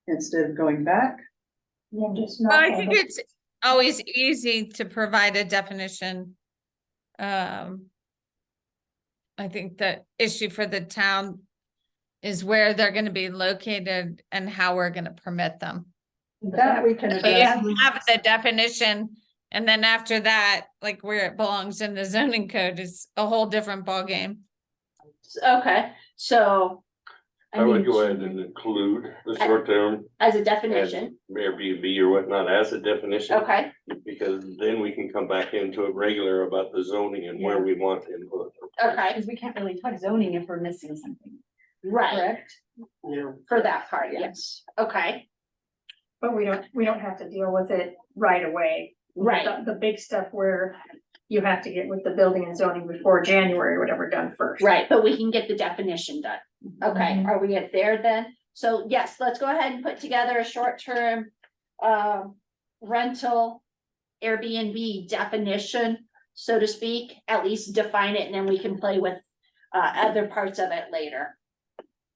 instead of going back? Yeah, just Well, I think it's always easy to provide a definition. I think the issue for the town is where they're gonna be located and how we're gonna permit them. That we can You address. have the definition, and then after that, like where it belongs in the zoning code is a whole different ballgame. Okay, so. I would go ahead and include the short term As a definition, Airbnb or whatnot as a definition. okay, Because then we can come back into it regular about the zoning and where we want input. okay, Because we can't really talk zoning if we're missing something. right, correct? No. for that part, yes, okay, But we don't have to deal with it right away. right, The big stuff where you have to get with the building and zoning before January or whatever done first. right, but we can get the definition done. Okay, are we at there then? So yes, let's go ahead and put together a short-term rental Airbnb definition, so to speak, at least define it, and then we can play with other parts of it later.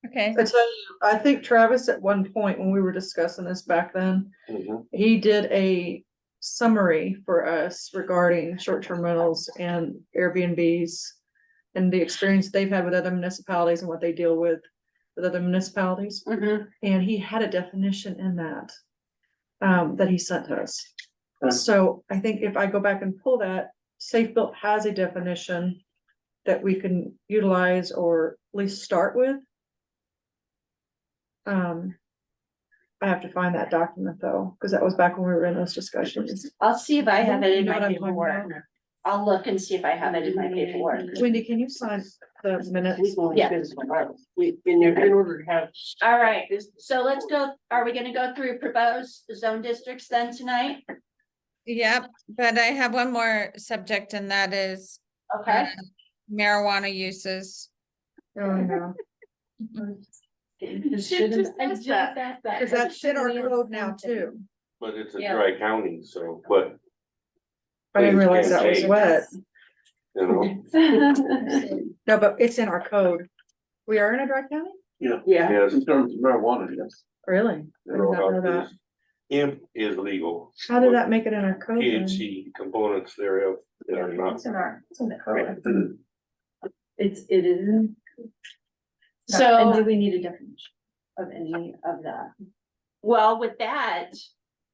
Okay, I tell you, I think Travis, at one point when we were discussing this back then, Mhm. he did a summary for us regarding short-term rentals and Airbnbs and the experience they've had with other municipalities and what they deal with other municipalities. Mhm. And he had a definition in that that he sent to us. Right. So I think if I go back and pull that, Safe Built has a definition that we can utilize or at least start with. I have to find that document though, because that was back when we were in those discussions. I'll see if I have it in You know my what I'm talking paperwork. about? I'll look and see if I have it in my paperwork. Wendy, can you sign the minutes? We've only Yeah. been, in order to have. All right, so let's go, are we gonna go through proposed zone districts then tonight? yep, but I have one more subject and that is Okay, marijuana uses. Oh, no. Just asked that. Because that's in our code now too. But it's a Yeah. dry county, so, but, I didn't Please realize can't that was say. wet. you know, No, but it's in our code. We are in a dry county? Yeah, yes. In terms of marijuana, yes. Really? I did not know that. Hemp is legal. How did that make it in our code then? THC components thereof that are not. It's in the code. It is. So- And do we need a definition of any of that? well, with that,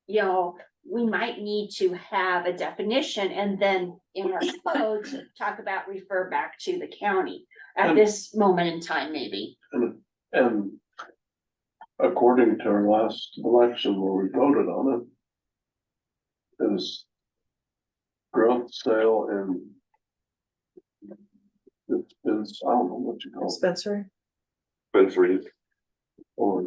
you know, we might need to have a definition and then in our code to talk about, refer back to the county at this moment in time, maybe. And according to our last election where we voted on it, it was growth, sale, and it's, I don't know what you call it, Dispensary? Dispensaries. or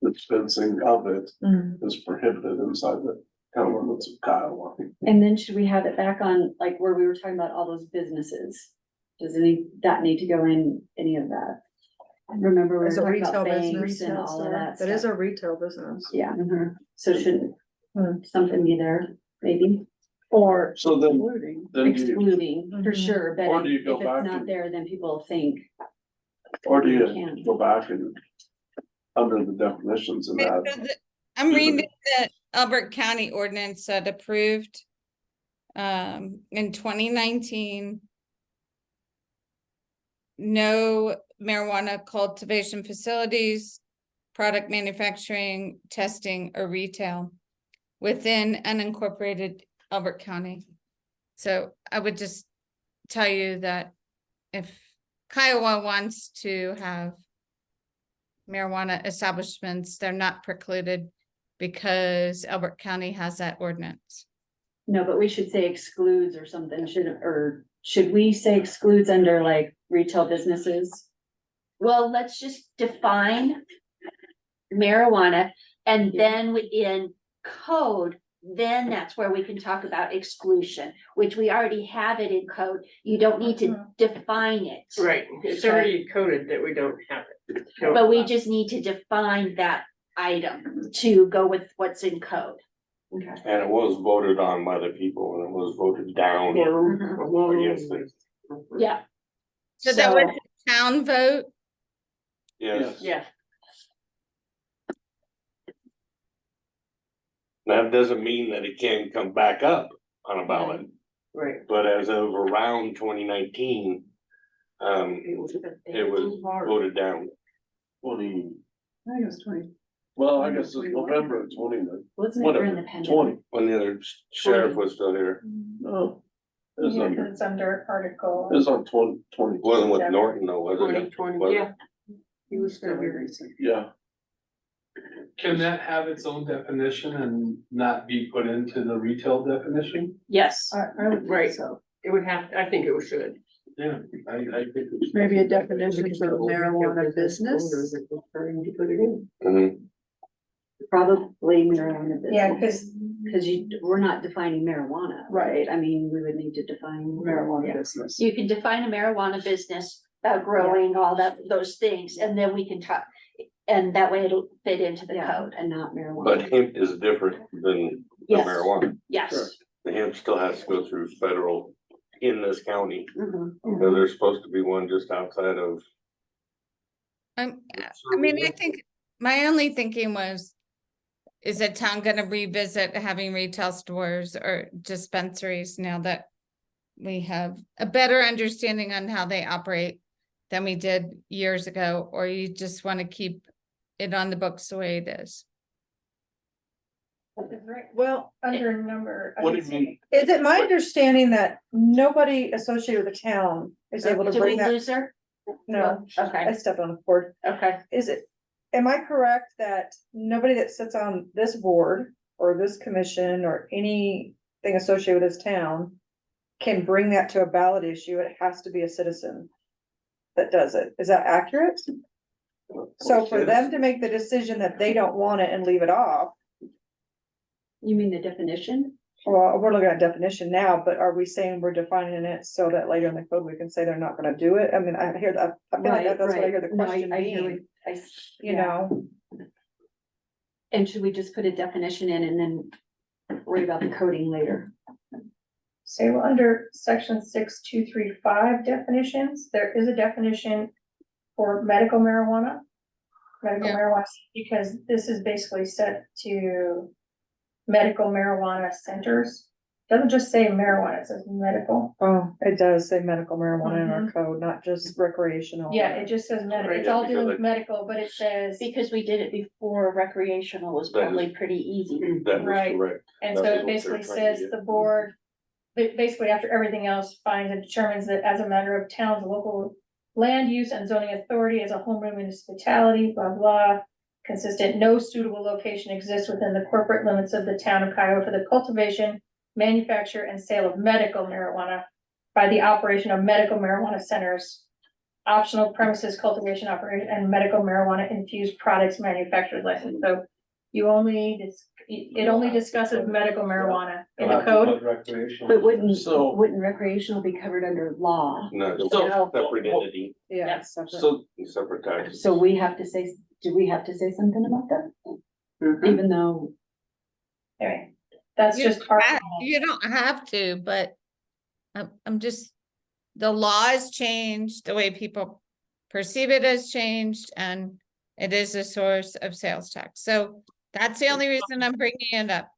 dispensing of it Mm. is prohibited inside the town limits of Kiowa. And then should we have it back on, like, where we were talking about all those businesses? Does that need to go in any of that? Remember, we were As a talking about retail banks business. and all of that That is stuff. a retail business. Yeah, so shouldn't Hmm. something be there, maybe? Or So then, Excluding. then you, Excluding, for Mhm. sure, but Or do you if go it's back not and- there, then people think. or do you Can. go back and under the definitions and Okay, add, so I'm to the- reading the Albert County ordinance that approved in 2019. No marijuana cultivation facilities, product manufacturing, testing, or retail within unincorporated Albert County. So I would just tell you that if Kiowa wants to have marijuana establishments, they're not precluded because Albert County has that ordinance. No, but we should say excludes or something, should we say excludes under like retail businesses? Well, let's just define marijuana and then within code, then that's where we can talk about exclusion, which we already have it in code. You don't need to define it. right, it's already coded that we don't have it. But we just need to define that item to go with what's in code. Okay. And it was voted on by the people and it was voted down. Against it. Yeah. So that was a town vote. Yes, Yeah, that doesn't mean that it can't come back up on a ballot, right. but as of around 2019. It was voted down. 20, I think it was 20. well, I guess it's November of 20, Wasn't it during the whatever, pandemic? 20, When the other sheriff was still here. no. It was Yeah, under, 'cause it's under article. it was on 20, Wasn't with Norton though, was it? 2020, Was it? yeah. He was still here. yeah. Can that have its own definition and not be put into the retail definition? Yes. I would Right. think so. It would have, I think it should. Yeah, I think. Maybe a definition for marijuana business. Probably marijuana business. Yeah, Cause we're not defining marijuana. Right. I mean, we would need to define. Marijuana business. You can define a marijuana business, growing, all that, those things, and then we can talk, and that way it'll fit into the Yeah, code. and not marijuana. But hemp is different than Yes. marijuana. Yes. The hemp still has to go through federal in this county. Mhm. So there's supposed to be one just outside of. I mean, I think my only thinking was, is the town gonna revisit having retail stores or dispensaries now that we have a better understanding on how they operate than we did years ago, or you just want to keep it on the books the way it is? Well, Under number. What do you mean? is it my understanding that nobody associated with the town is able to Did we bring that? lose her? No, Okay, I stepped on a cord. okay. Is it, am I correct that nobody that sits on this board or this commission or anything associated with this town can bring that to a ballot issue? It has to be a citizen that does it. Is that accurate? So for them to make the decision that they don't want it and leave it off, You mean the definition? well, we're looking at definition now, but are we saying we're defining it so that later in the code we can say they're not gonna do it? I mean, I hear that, I feel like that's what I hear the No, question I hear being, you yeah. know? And should we just put a definition in and then worry about the coding later? So under section 6235 definitions, there is a definition for medical marijuana. Medical Yeah. marijuana, because this is basically set to medical marijuana centers. Doesn't just say marijuana, it says medical. Oh, it does say medical marijuana in our code, not just recreational. Yeah, it just says medical, it's Yeah, all dealing because with medical, but it says, Because we did it before, recreational was That is- probably pretty easy. That is Right. correct. and That's so what it they're basically trying to says get. the board. Basically, after everything else, finds and determines that as a matter of town's local land use and zoning authority as a home rule municipality, blah, blah. Consistent, no suitable location exists within the corporate limits of the town of Kiowa for the cultivation, manufacture, and sale of medical marijuana by the operation of medical marijuana centers, optional premises cultivation operation, and medical marijuana infused products manufactured license. So you only, it only discusses medical marijuana in the code. But wouldn't So- recreational be covered under law? No, it's So- a separate entity, Yeah, it's separate. So separate taxes. So we have to say, do we have to say something about that? Mm-hmm. Even though, Anyway, that's You just don't part. ha- You don't have to, but I'm just, the law has changed, the way people perceive it has changed, and it is a source of sales tax. So that's the only reason I'm bringing it up.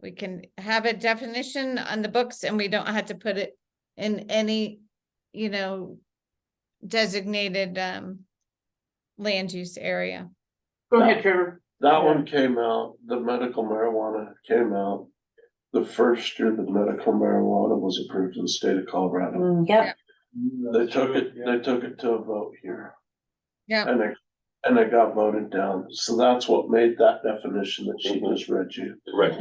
We can have a definition on the books and we don't have to put it in any, designated, land use area. Go ahead, Trevor. That one came out, the medical marijuana came out the first year the medical marijuana was approved in the state of Colorado. Mm, yep, They took it to a vote here. Yeah. And it got voted down. So that's what made that definition that she just read you. Right.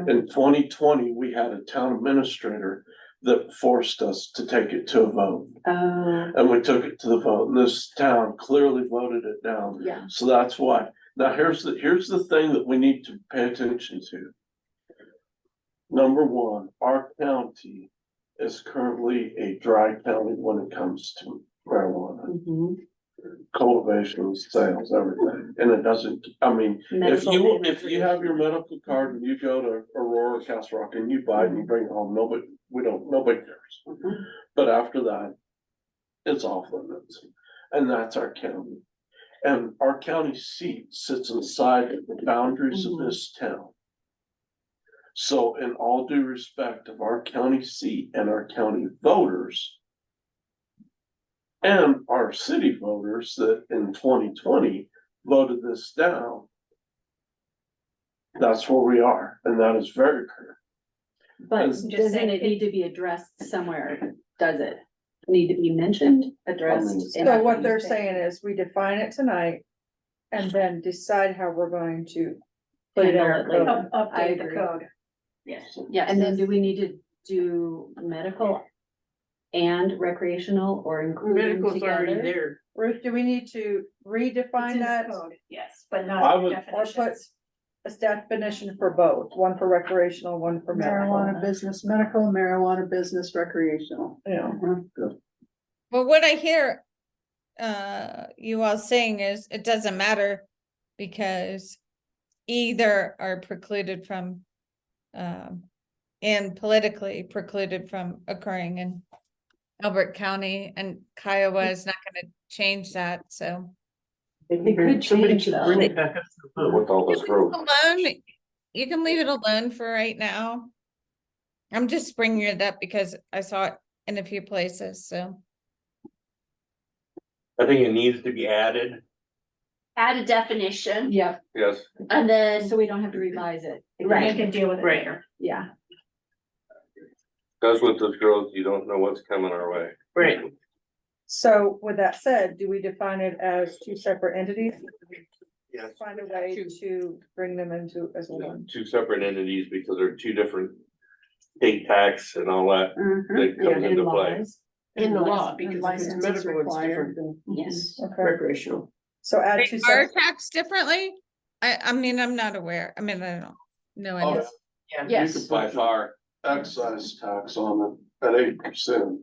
In 2020, we had a town administrator that forced us to take it to a vote. And we took it to the vote, and this town clearly voted it down. yeah. So that's why. Now, here's the thing that we need to pay attention to. Number one, our county is currently a dry county when it comes to marijuana, Mhm. cultivation, sales, everything. And it doesn't, I mean, if you have your medical card and you go to Aurora, Castle Rock, and you buy it and you bring it home, nobody cares. But after that, it's off limits, and that's our county. And our county seat sits inside the boundaries of this town. So in all due respect of our county seat and our county voters and our city voters that in 2020 voted this down, that's where we are, and that is very clear. But Just doesn't saying it need to be addressed somewhere? Does it need to be mentioned, addressed? So what they're saying is we define it tonight and then decide how we're going to put it in our Handle it later. code. I Update the agree. code. Yes. Yes. And then do we need to do medical and recreational or include them Medical's already together? there. Ruth, do we need to redefine that? Yes, but I not would- Or put definitions. a definition for both, one for recreational, one for Marijuana medical? business, medical, marijuana business, recreational. Yeah. Well, what I hear you all saying is it doesn't matter because either are precluded from and politically precluded from occurring in Elbert County, and Kiowa is not gonna change that, so. It could Somebody change should though. bring it back up to the vote. With all this road. Alone, you can leave it alone for right now. I'm just bringing it up because I saw it in a few places, so. I think it needs to be added, Add a definition Yep, yes. and then, so we don't have to revise it. Right. We can deal with it Right. later. Yeah, Cause with this growth, you don't know what's coming our way. Right. So with that said, do we define it as two separate entities? Yes. Find a way to bring them into as one. Two separate entities because they're two different state tax and all that that yeah, comes in into play. laws. In the law, And because if it's license is medical, it's required. different than Yes. Okay, recreational. so add They two are separate. taxed differently? I mean, I'm not aware. I mean, I don't know. Oh, any- Yeah. yes, By far, excise tax on it at 8%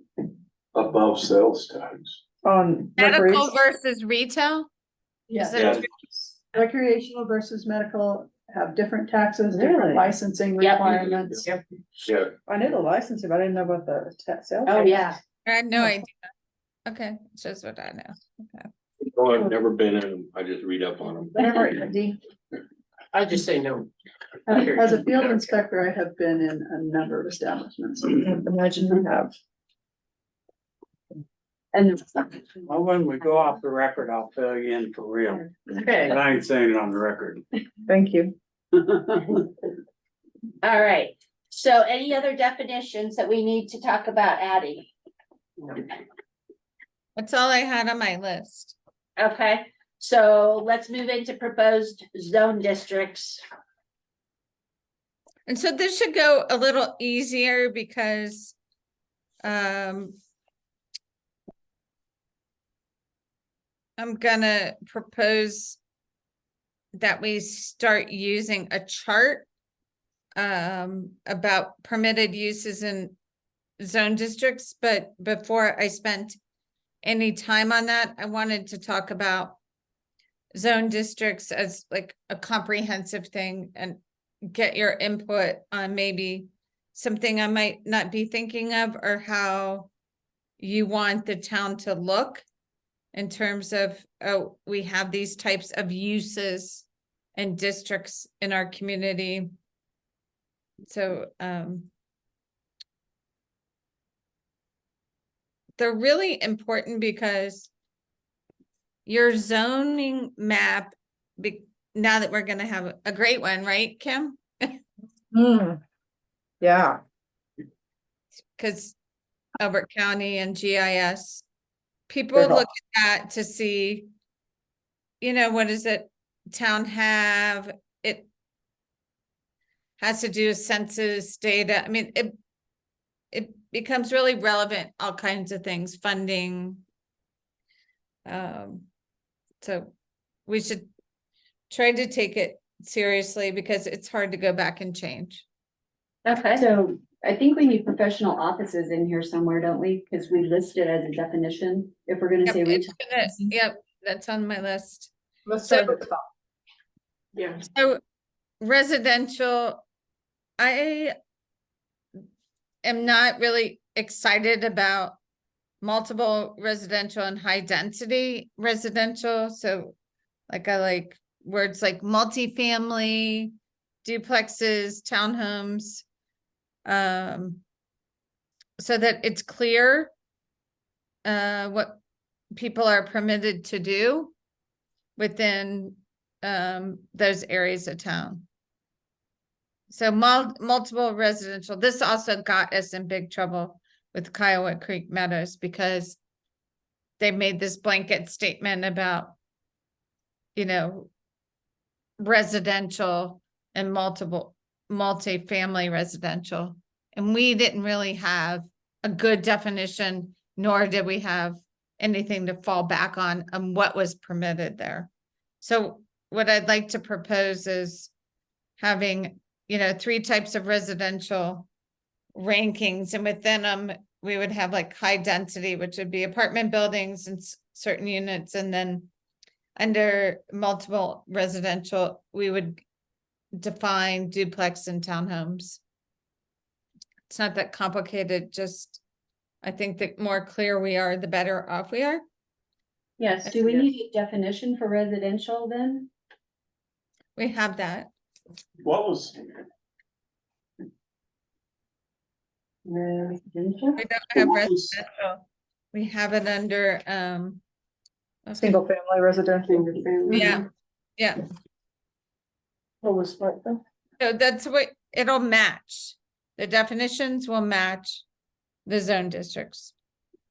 above sales tax. On Medical recreation, versus retail? Yeah. Is that Yeah. true? Recreational versus medical have different taxes, Really? different licensing Yep. requirements. Yep. yeah, I knew the licensing, but I didn't know about the sales. oh, yeah. I had no No. idea. Okay, it's just what I know. oh, I've never been in them, I just read up on them. Whatever, Andy. I just say no. As a field inspector, I have been in a number of establishments. Imagine you have. And Well, when we go off the record, I'll fill you in for real. Okay. But I ain't saying it on the record. Thank you. All right. So any other definitions that we need to talk about adding? That's all I had on my list. Okay, so let's move into proposed zone districts. And so this should go a little easier because I'm gonna propose that we start using a chart about permitted uses in zone districts, but before I spent any time on that, I wanted to talk about zone districts as like a comprehensive thing and get your input on maybe something I might not be thinking of or how you want the town to look in terms of, oh, we have these types of uses and districts in our community. So, they're really important because your zoning map, now that we're gonna have a great one, right, Kim? Yeah, Cause Elbert County and GIS, people They're look at that to see, you know, what does it town have? It has to do with census data. I mean, it becomes really relevant, all kinds of things, funding. So we should try to take it seriously because it's hard to go back and change. Okay, so I think we need professional offices in here somewhere, don't we? Because we list it as a definition, if we're gonna Yep, say it's retail. gonna- yep, that's on my list. let's So- start at the top. Yeah. So residential, I am not really excited about multiple residential and high density residential. So like I like words like multifamily, duplexes, townhomes. So that it's clear what people are permitted to do within those areas of town. So multiple residential, this also got us in big trouble with Kiowa Creek Meadows because they made this blanket statement about, you know, residential and multifamily residential. And we didn't really have a a good definition, nor did we have anything to fall back on what was permitted there. So what I'd like to propose is having, 3 types of residential rankings, and within them, we would have like high density, which would be apartment buildings and certain units, and then under multiple residential, we would define duplex and townhomes. It's not that complicated, just I think the more clear we are, the better off we are. Yes, Do we need a definition for residential then? We have that. What was, Residential? We don't have what was, residential. We have it under, Single family residential. yeah, What was what though? so that's what, it'll match. The definitions will match the zone districts.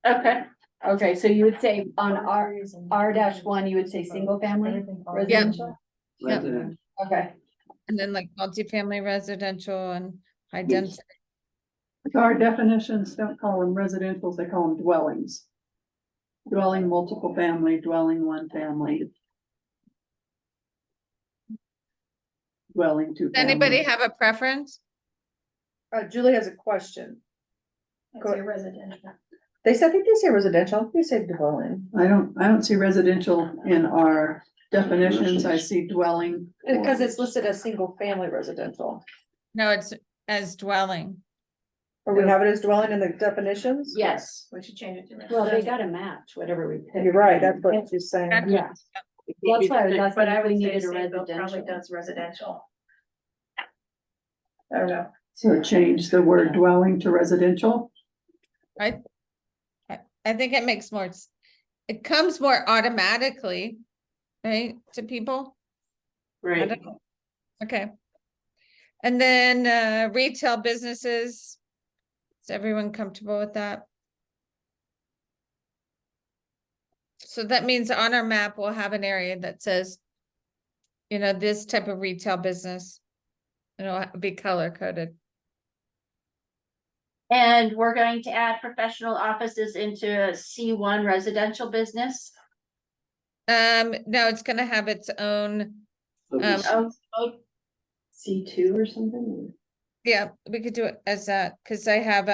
okay, Okay, so you would say on R-1, you would say single family residential? Resident. Okay. And then like multifamily residential and high density. Our definitions don't call them residentials, they call them dwellings. Dwelling, multiple family, dwelling, one family. Dwelling, two. Does anybody family. have a preference? Julie has a question. I'd Go- say residential. I think they say residential, they say dwelling. I don't see residential in our definitions, I see dwelling. Because it's listed as single family residential. No, it's as dwelling. Or we have it as dwelling in the definitions? yes. We should change it to. Well, they residential. gotta match whatever we pick. You're right, that's what she's saying. That's- Yeah. That's why I was asking But I if we would say needed a Sandville probably residential. does residential. I don't know. So change the word dwelling to residential. I think it makes more, it comes more automatically, right, to people? I Right, don't know. Okay. And then retail businesses. Is everyone comfortable with that? So that means on our map, we'll have an area that says, this type of retail business. It'll be color coded. And we're going to add professional offices into a C1 residential business. No, it's gonna have its own, Oh, C2 or something? yeah, we could do it as that, cause I have,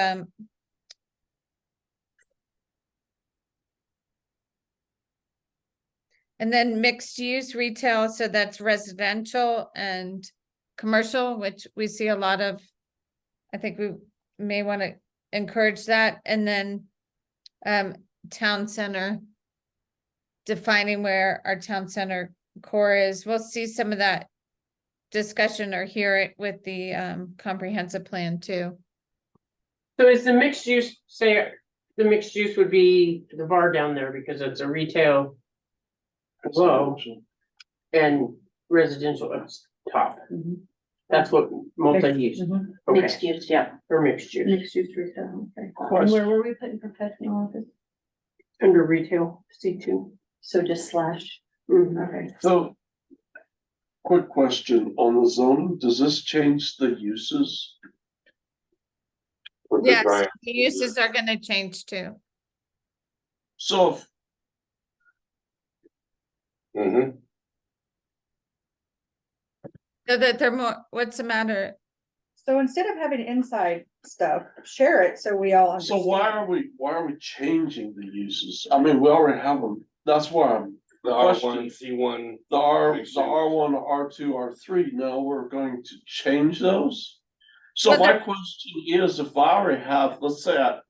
and then mixed use retail, so that's residential and commercial, which we see a lot of. I think we may want to encourage that, and then town center. Defining where our town center core is, we'll see some of that discussion or hear it with the comprehensive plan too. so is the mixed use, say, the mixed use would be the bar down there because it's a retail Whoa. and residential up top. That's what multi-use, okay, mixed use, yeah. or mixed use, Mixed use retail, okay. And Question. where were we putting professional office? under retail, C2. So just slash, Mhm. okay. so. Quick question on the zoning, does this change the uses? With the Yes, triangle. the uses are gonna change too. So if Mhm. So that they're more, what's the matter? So instead of having inside stuff, share it so we all So understand. why are we changing the uses? I mean, we already have them, that's why I'm, The R1, C1, the R1, R2, R3, now we're going to change those? So Well, my question is, if I already have, let's say a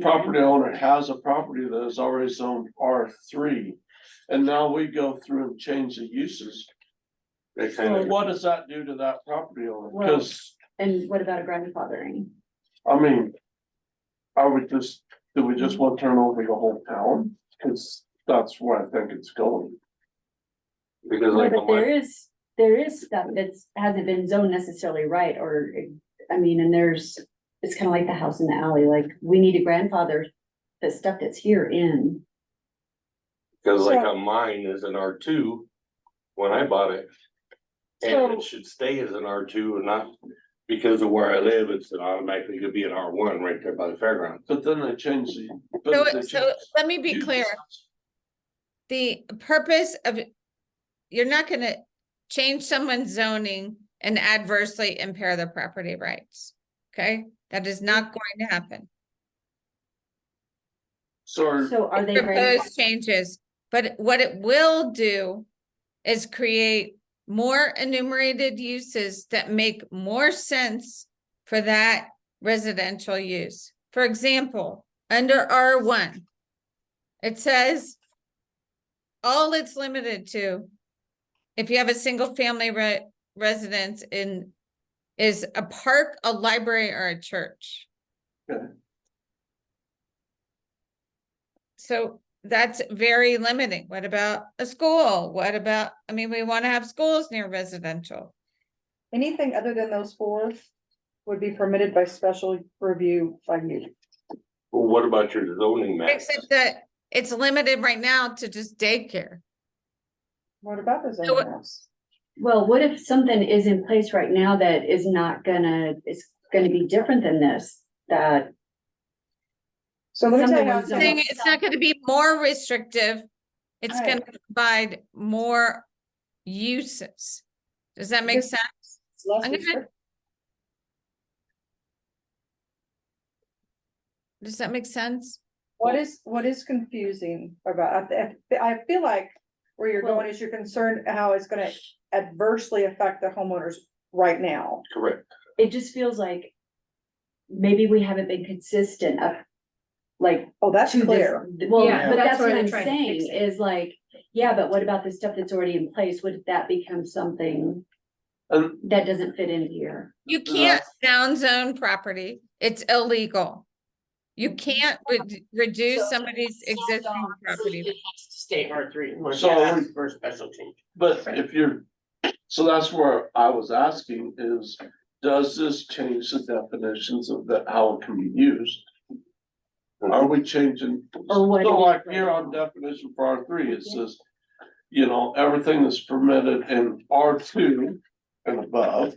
property owner has a property that is already zoned R3, and now we go through and change the uses, they kind of, what does that do to that property owner? Well- Cause, And what about a grandfathering? I mean, do we just want to turn over the whole town? Cause that's where I think it's going. because No, like but on my, there is stuff that's, hasn't been zoned necessarily right, or, I mean, and it's kind of like the house in the alley, like, we need to grandfather the stuff that's here in. because like So- on mine is an R2 when I bought it. And So- it should stay as an R2 and not because of where I live, it's automatically gonna be an R1 right there by the fairgrounds. But then they changed the. but So, they so changed let me be use. clear. The purpose of, you're not gonna change someone's zoning and adversely impair their property rights. Okay, that is not going to happen. So, So are they ready? Proposed changes, but what it will do is create more enumerated uses that make more sense for that residential use. For example, under R1, it says all it's limited to, if you have a single family residence in, is a park, a library, or a church. Okay. So that's very limiting. What about a school? What about, I mean, we want to have schools near residential. Anything other than those four would be permitted by special review by you. Well, what about your zoning map? Except that it's limited right now to just daycare. What about the So zoning maps? Well, what if something is in place right now that is not gonna, it's gonna be different than this, that, So let me tell you Something how. was it's Saying it's not gonna be more restrictive. It's Right. gonna provide more uses. Does that make Because sense? less I'm gonna- restrictive. Does that make sense? What is confusing about, I feel like where you're going is you're concerned how it's gonna adversely affect the homeowners right now. Correct. it just feels like maybe we haven't been consistent of, like, Oh, that's to clear. this. Well, Yeah, but that's that's where what they're I'm trying to saying, fix it. is like, yeah, but what about the stuff that's already in place? Would that become something And that doesn't fit in here? You can't downzone property. It's illegal. You Mm-hmm. can't reduce somebody's existing property. It has to stay R3 unless So- you ask for a special change. But if you're, so that's where I was asking is, does this change the definitions of how it can be used? Are we changing? Or what So it is like right here on now. definition for R3, it says, everything that's permitted in R2 and above.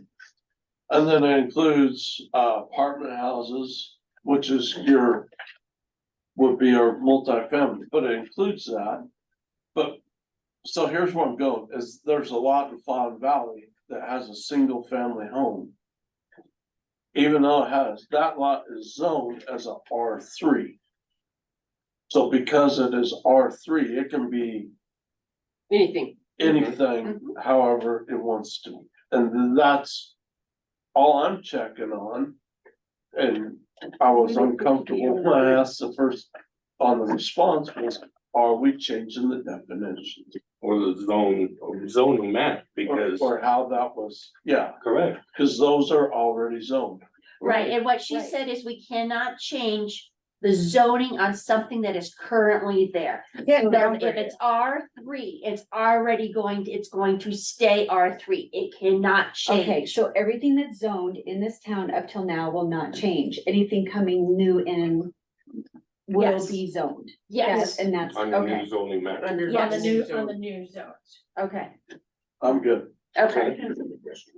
And then it includes apartment houses, which is would be our multifamily, but it includes that. But, so here's where I'm going, is there's a lot in Fawn Valley that has a single family home. Even though that lot is zoned as a R3. So because it is R3, it can be Anything. anything, however it wants to. And that's all I'm checking on. And I was uncomfortable when I asked the first on the response was, are we changing the definitions? Or the zoning map, because, Or how that was, yeah, correct. because those are already zoned. Right, and what she Right. said is we cannot change the zoning on something that is currently there. Yeah, So if it's R3, it's going to stay R3. It cannot Okay, change. so everything that's zoned in this town up till now will not change. Anything coming new in will Yes. be zoned. Yes, And that's, On your new okay, zoning map. Under Yeah, On the the new, zone. on the new zones. okay. I'm good. okay.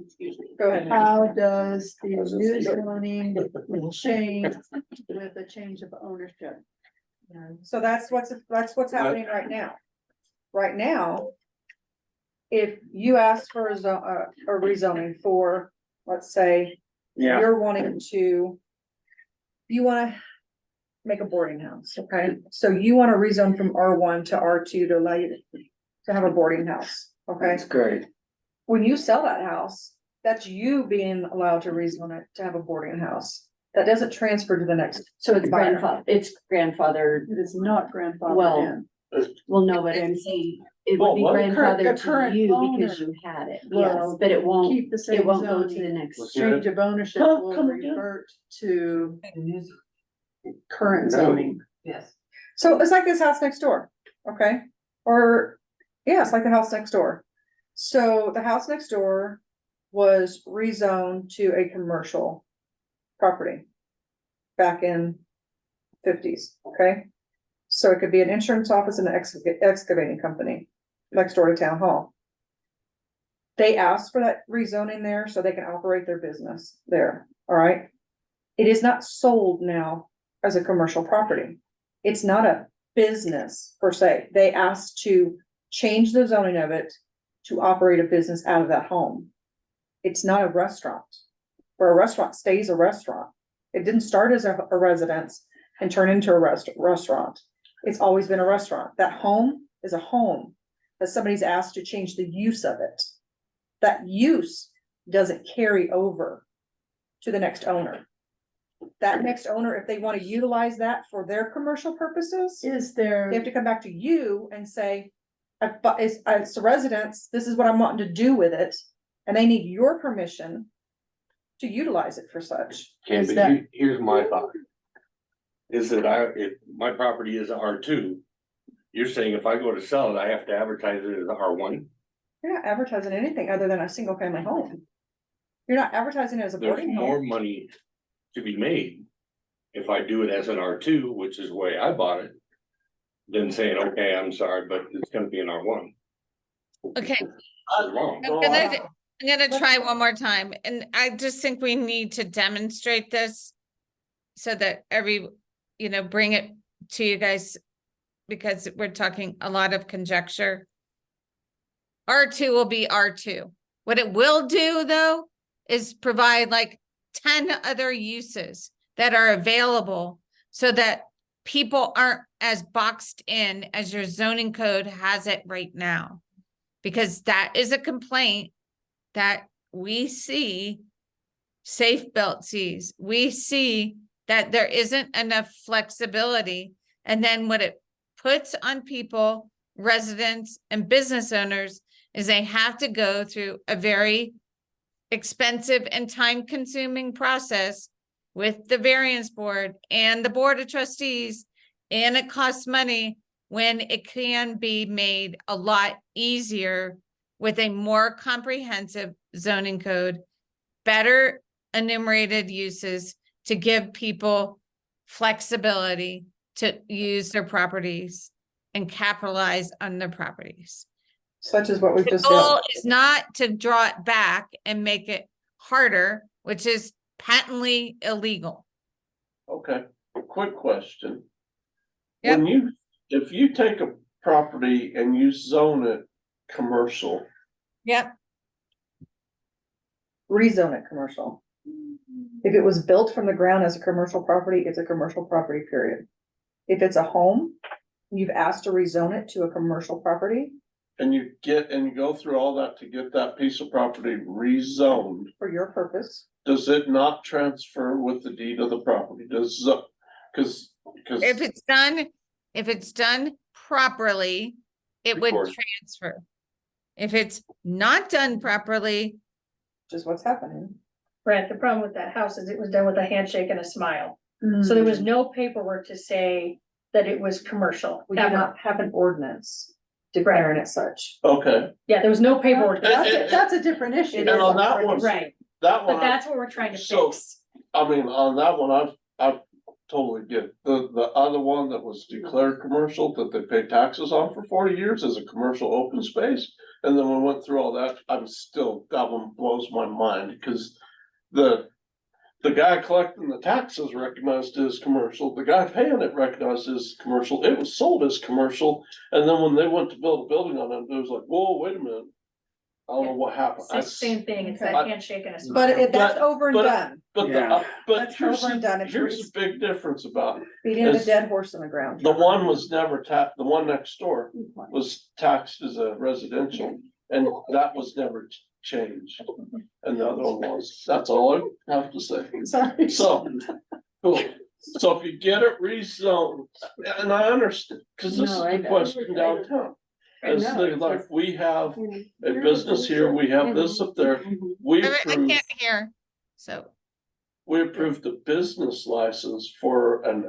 Excuse me. Go ahead. How does the new zoning change with the change of ownership? So that's what's happening right now. Right now. If you ask for a rezoning for, let's say, Yeah, you're wanting to. You wanna make a boarding house, okay? So you wanna rezone from R1 to R2 to allow you to have a boarding house, okay? that's great. When you sell that house, that's you being allowed to rezone it to have a boarding house. That doesn't transfer to the next. So it's buyer. grandfathered, It is not grandfathered Well, in. well, no, but I'm saying it Well, would be what? grandfathered to current you owner because you had it, yes, will but it won't, Keep the same it won't go to the zoning. next. Change of ownership Huh, will come again? revert to current No. zoning. Yes. So it's like this house next door, okay? Or, yeah, it's like the house next door. So the house next door was rezoned to a commercial property back in 50s, okay? So it could be an insurance office and an excavating company next door to town hall. They asked for that rezoning there so they can operate their business there, all right? It is not sold now as a commercial property. It's not a business per se. They asked to change the zoning of it to operate a business out of that home. It's not a restaurant, where a restaurant stays a restaurant. It didn't start as a residence and turn into a restaurant. It's always been a restaurant. That home is a home that somebody's asked to change the use of it. That use doesn't carry over to the next owner. That next owner, if they want to utilize that for their commercial purposes, Is there? they have to come back to you and say, it's a residence, this is what I'm wanting to do with it, and they need your permission to utilize it for such. Okay, Is but that- here's my thought. Is that if my property is R2, you're saying if I go to sell it, I have to advertise it as R1? You're not advertising anything other than a single family home. You're not advertising it as a There's boarding more home. money to be made if I do it as an R2, which is the way I bought it, than saying, okay, I'm sorry, but it's gonna be an R1. Okay, It's wrong. I'm gonna try one more time, and I just think we need to demonstrate this. So that bring it to you guys, because we're talking a lot of conjecture. R2 will be R2. What it will do though, is provide like 10 other uses that are available so that people aren't as boxed in as your zoning code has it right now. Because that is a complaint that we see, Safe Built sees, we see that there isn't enough flexibility. And then what it puts on people, residents and business owners, is they have to go through a very expensive and time consuming process with the variance board and the board of trustees. And it costs money when it can be made a lot easier with a more comprehensive zoning code, better enumerated uses to give people flexibility to use their properties and capitalize on their properties. Such as what we've The just goal done. is not to draw it back and make it harder, which is patently illegal. Okay, quick question. Yep. If you take a property and you zone it commercial, Yep. Rezone it commercial. If it was built from the ground as a commercial property, it's a commercial property, period. If it's a home, you've asked to rezone it to a commercial property and you go through all that to get that piece of property rezoned, for your purpose. does it not transfer with the deed of the property? Cause If it's done properly, it would Record. transfer. If it's not done properly, Which is what's happening. Right, the problem with that house is it was done with a handshake and a smile. So there was no paperwork to say that it was commercial. We do ever. not have an ordinance declaring it such. okay, Yeah, there was no paperwork. That's a different issue. and on that one, Right, that but one, that's what we're trying to So- fix. I mean, on that one, I totally get it. The other one that was declared commercial that they paid taxes on for 40 years is a commercial open space. And then we went through all that, that one blows my mind because the guy collecting the taxes recognized it as commercial, the guy paying it recognized it as commercial, it was sold as commercial. And then when they went to build a building on it, it was like, whoa, wait a minute. I don't know what happened. It's the same thing, it's that I- handshake and a smile. But that's over and but- done. But Yeah. but That's here's over and done. It's the big difference about it. Beating a Is- dead horse in the ground. The one was never taxed, the one next door was taxed as a residential, and that was never changed. And the other one was, that's all I have to say. Sorry. So, cool. So if you get it rezoned, and I understand, cause this is No, I the know. question downtown. Is know, that, like, we have a You're business here, we have this up there, we I approve, can't hear. So, we approved the business license for an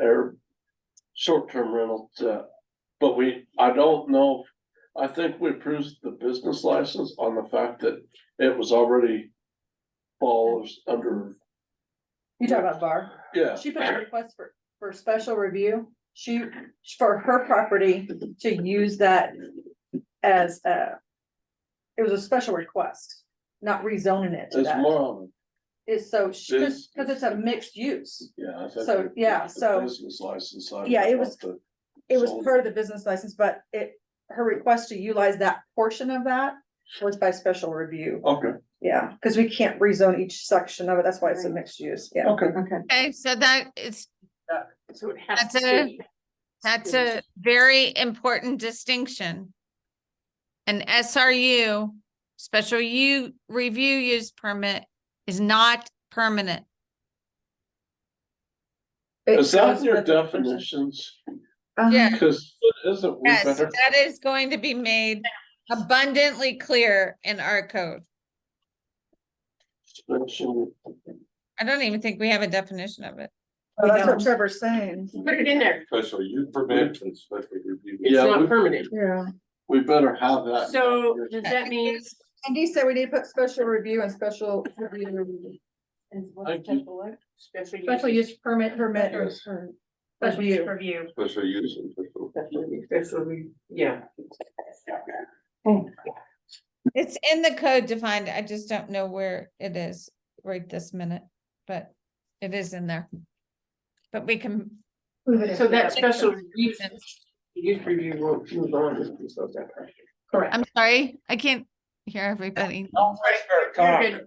short-term rental, but I don't know. I think we approved the business license on the fact that it was already falls under, You talk about Barb. yeah. She put a request for special review. For her property to use that as it was a special request, not rezoning it to It's that. more on, Is so, cause it's a mixed use. yeah. I think So, yeah, it's the so- Business license. side Yeah, it of was- the- It was sold. part of the business license, but her request to utilize that portion of that was by special review. Okay, Yeah, cause we can't rezone each section of it. That's why it's a mixed use. Yeah. okay. Okay. Okay, so that is, So it has That's to stay. that's a very important distinction. An SRU, special review use permit is not permanent. It Is that goes in your with the- definitions? Yeah. Cause it isn't, we Yes, better, that is going to be made abundantly clear in our code. special, I don't even think we have a definition of it. Oh, that's what Trevor's saying. Put it in there. Special use permit and special review. It's Yeah, we- not permanent. Yeah. we better have that. So does that mean, And he said we need to put special review and special review. Thank you. special use? Special use permit, Permit or special use review. review. Special use and special. Yeah. It's in the code defined. I just don't know where it is right this minute, but it is in there. But we can, So that special use review won't move on. Correct. I'm sorry, I can't hear everybody. You're good.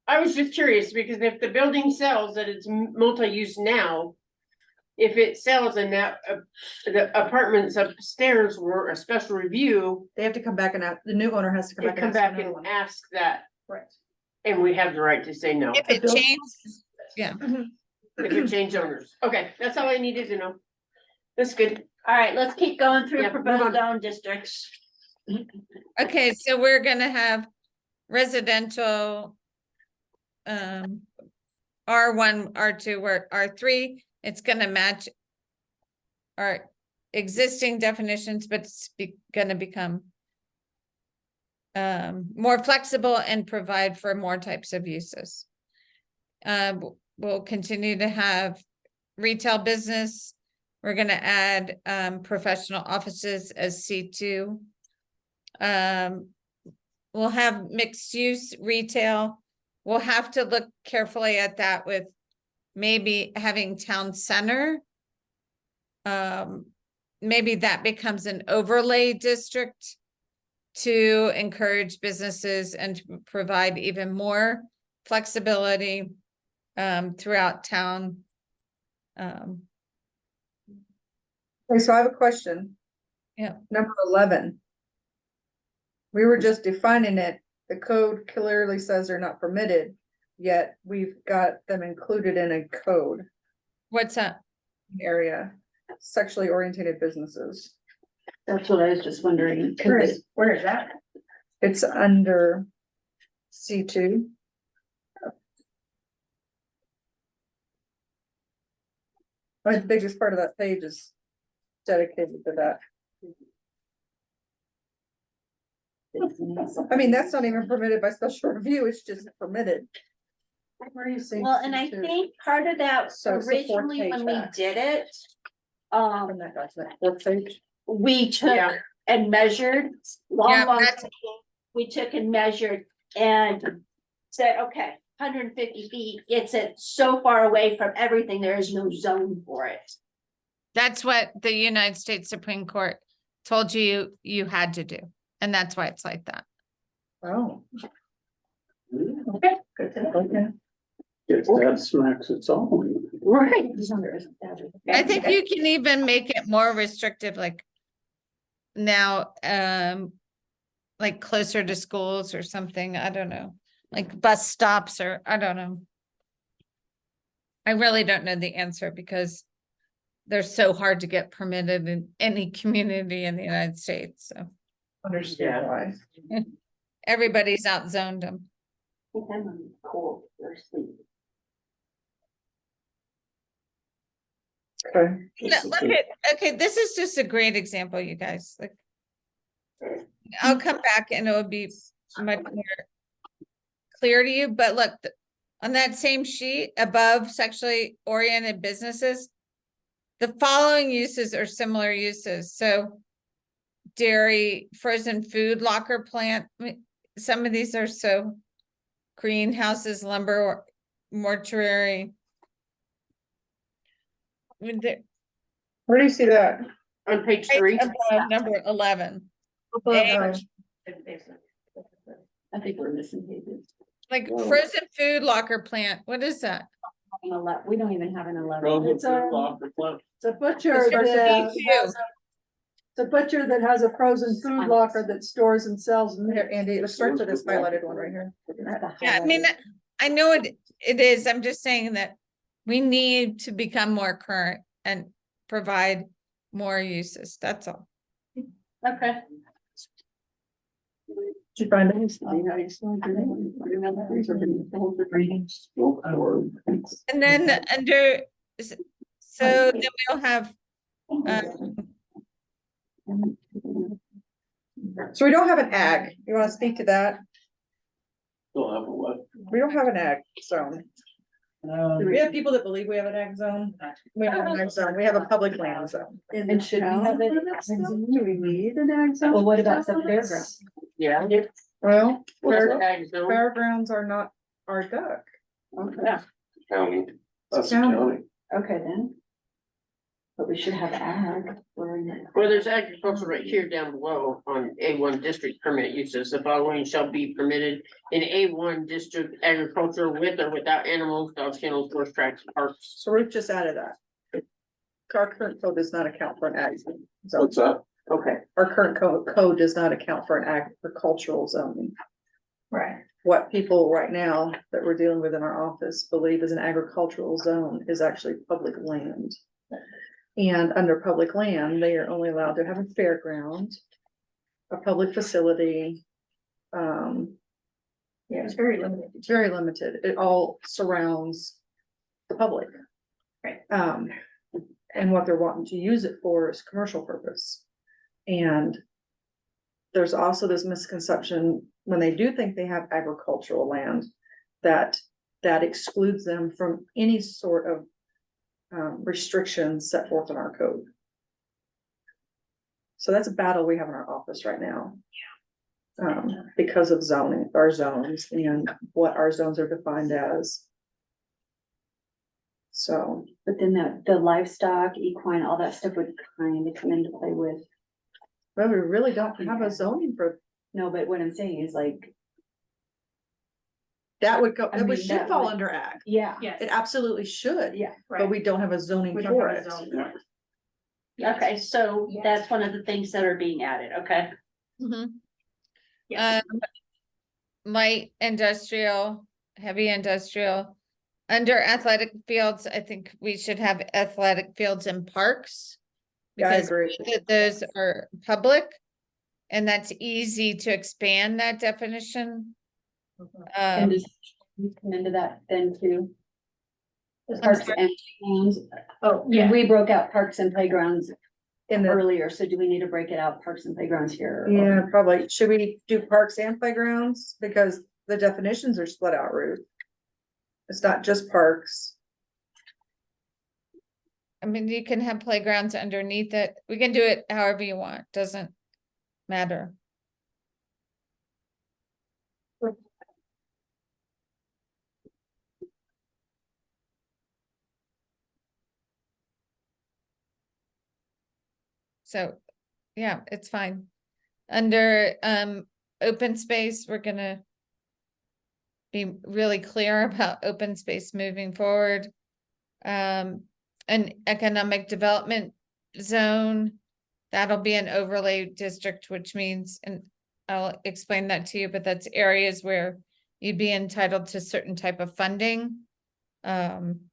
I was just curious, because if the building sells that it's multi-use now, if it sells and that, the apartments upstairs were a special review, They have to come back and the new owner has to come they back. come and ask back for another and one. ask that, Correct. and we have the right to say no. If it changes, If we change owners. Okay, that's all I needed to know. That's good. All right, let's keep going through Yeah, move proposed on. zone districts. okay, so we're gonna have residential. R1, R2, or R3, it's gonna match. Our existing definitions, but it's gonna become. More flexible and provide for more types of uses. We'll continue to have retail business. We're gonna add professional offices as C2. We'll have mixed use retail. We'll have to look carefully at that with maybe having town center. Maybe that becomes an overlay district to encourage businesses and to provide even more flexibility throughout town. Okay, so I have a question. Yeah. Number 11. We were just defining it. The code clearly says they're not permitted, yet we've got them included in a code What's that? area, sexually oriented businesses. That's what I was just wondering. 'cause Where it- is- Where is that? It's under C2. The biggest part of that page is dedicated to that. I mean, that's not even permitted by special review, it's just permitted. Where are you seeing? Well, and I C2? think part of that So it's the fourth originally when page we back. did it, From that document, fourth page. we took Yeah. and measured, Yeah, long that's- time ago, we took and measured and said, okay, 150 feet gets it so far away from everything, there is no zone for it. That's what the United States Supreme Court told you you had to do. And that's why it's like that. Oh. Okay, good to know. Okay. That smacks its own. Right. I think you can even make it more restrictive, like now, like closer to schools or something, I don't know, like bus stops or, I don't know. I really don't know the answer because they're so hard to get permitted in any community in the United States, so Understand why. everybody's outzoned them. Cool, they're asleep. Okay. Look at, okay, this is just a great example, you guys, like. I'll come back and it will be much more clear to you, but look, on that same sheet above sexually oriented businesses, the following uses are similar uses, so dairy, frozen food locker plant. Some of these are so greenhouses, lumber, mortuary. I mean, they're Where do you see that? On page right 3. above number 11, Oh, A. I think we're missing pages. like frozen food locker plant. What is that? We don't even have an 11. Frozen It's a- food locker plant. It's a butcher It starts with that B2. has it's a butcher that has a frozen food locker that stores and sells meat. Here, Andy, it starts with this highlighted one right here. Yeah, I mean, I know it is. I'm just saying that we need to become more current and provide more uses. That's all. Okay. Did you find it? And then under, so then we'll have, So we don't have an ag. You wanna speak to that? Don't have a what? We don't have an ag zone. We have people that believe we have an ag zone. We don't have an ag zone. We have a public land zone. And should we have it? Do we need an ag zone? Well, what about the fairground? Yeah. Well, What's fair- the ag zone? fairgrounds are not our duck. Okay, County. That's the County. county. okay then. But we should have ag. Well, there's agriculture right here down below on A1 district permit uses. The following shall be permitted in A1 district agriculture with or without animals, dogs, kennels, horse tracks, parks. So Ruth just added that. Our current code does not account for an ag zone. So What's that? Okay. our current code does not account for an agricultural zoning. Right. What people right now that we're dealing with in our office believe is an agricultural zone is actually public land. And under public land, they are only allowed to have a fairground, a public facility. Yeah, it's very limited. It's very limited. It all surrounds the public. Right. And what they're wanting to use it for is commercial purpose. And there's also this misconception when they do think they have agricultural land, that excludes them from any sort of restrictions set forth in our code. So that's a battle we have in our office right now. Because of zoning, our zones and what our zones are defined as. So, But then the livestock, equine, all that stuff would kind of come into play with, well, we really don't have a zoning for, no, but what I'm saying is like, that would go, I it mean, should that fall would- under ag. yeah. Yes. It absolutely should, Yeah. but we don't have a zoning We don't for have a it. zone for it. Okay, so Yes. that's one of the things that are being added, okay? Yes. Light industrial, heavy industrial. Under athletic fields, I think we should have athletic fields and parks. Yeah, I Because agree. those are public. And that's easy to expand that definition. And Um, does you come into that then too? I'm Parks sorry? and playgrounds, Oh, yeah. we broke out parks and playgrounds In the, earlier, so do we need to break it out, parks and playgrounds here? or- yeah, probably, should we do parks and playgrounds? Because the definitions are split out, Ruth. It's not just parks. I mean, you can have playgrounds underneath it. We can do it however you want, doesn't matter. So, yeah, it's fine. Under open space, we're gonna be really clear about open space moving forward. An economic development zone, that'll be an overlay district, which means, and I'll explain that to you, but that's areas where you'd be entitled to certain type of funding. And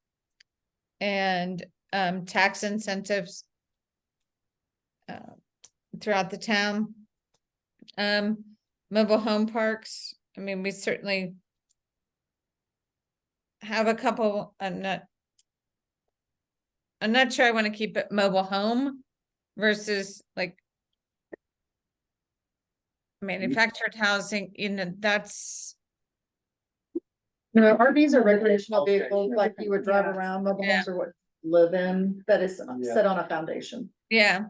tax incentives throughout the town. Mobile home parks, I mean, we certainly have a couple. I'm not sure I want to keep it mobile home versus like manufactured housing, you know, that's, No, RVs are recreational vehicles, like you would drive Yeah. around, mobile Yeah. homes are what you live in, that is Yeah. set on a foundation. yeah.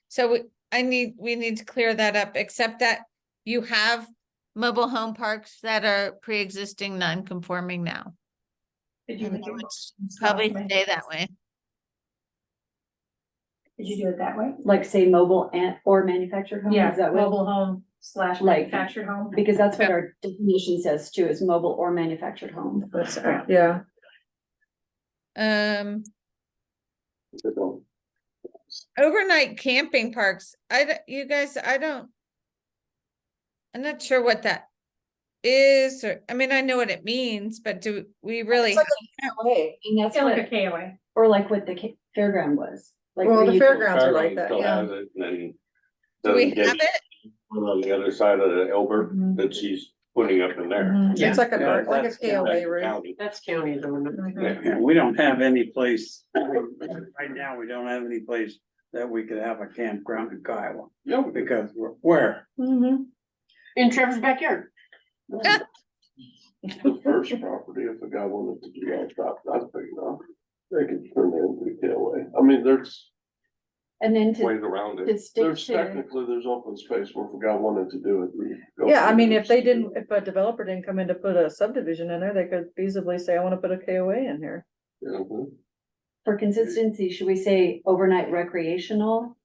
So we need to clear that up, except that you have mobile home parks that are pre-existing non-conforming now. Did you, And do it would it? probably stay that way. Did you do it that way? Like say mobile and or manufactured home? Yeah, Is that what? mobile home / Like- manufactured home. Because that's what our definition says too, is mobile or manufactured home. That's, yeah. Overnight camping parks, I'm not sure what that is, or, I mean, I know what it means, but do we really? It's like a KOA. And that's Yeah, like a what, KOA. or like what the fairground was. Like Well, where the you- fairgrounds are like Fairground that, still yeah. has it, and then Do we doesn't have get it? one on the other side of the Elbert Mhm. that she's putting up in there. Mhm. Yeah. It's like a, Yeah, like a that's- KOA That's roof. county. That's county though. Mhm. Yeah, we don't have any place, right now, we don't have any place that we could have a campground in Kiowa. Yeah, Because where? Mhm. In Trevor's backyard. the first property, if a guy wanted to do that's big enough. They could turn it into a KOA. I mean, there's And then to, ways around to it. stick There's to, technically, there's open space where if a guy wanted to do it. we go Yeah, I through mean, the if they to do didn't, if a developer didn't come in to put a subdivision in there, they could feasibly say, I wanna put a KOA in here. it. Mhm. for consistency, should we say overnight recreational?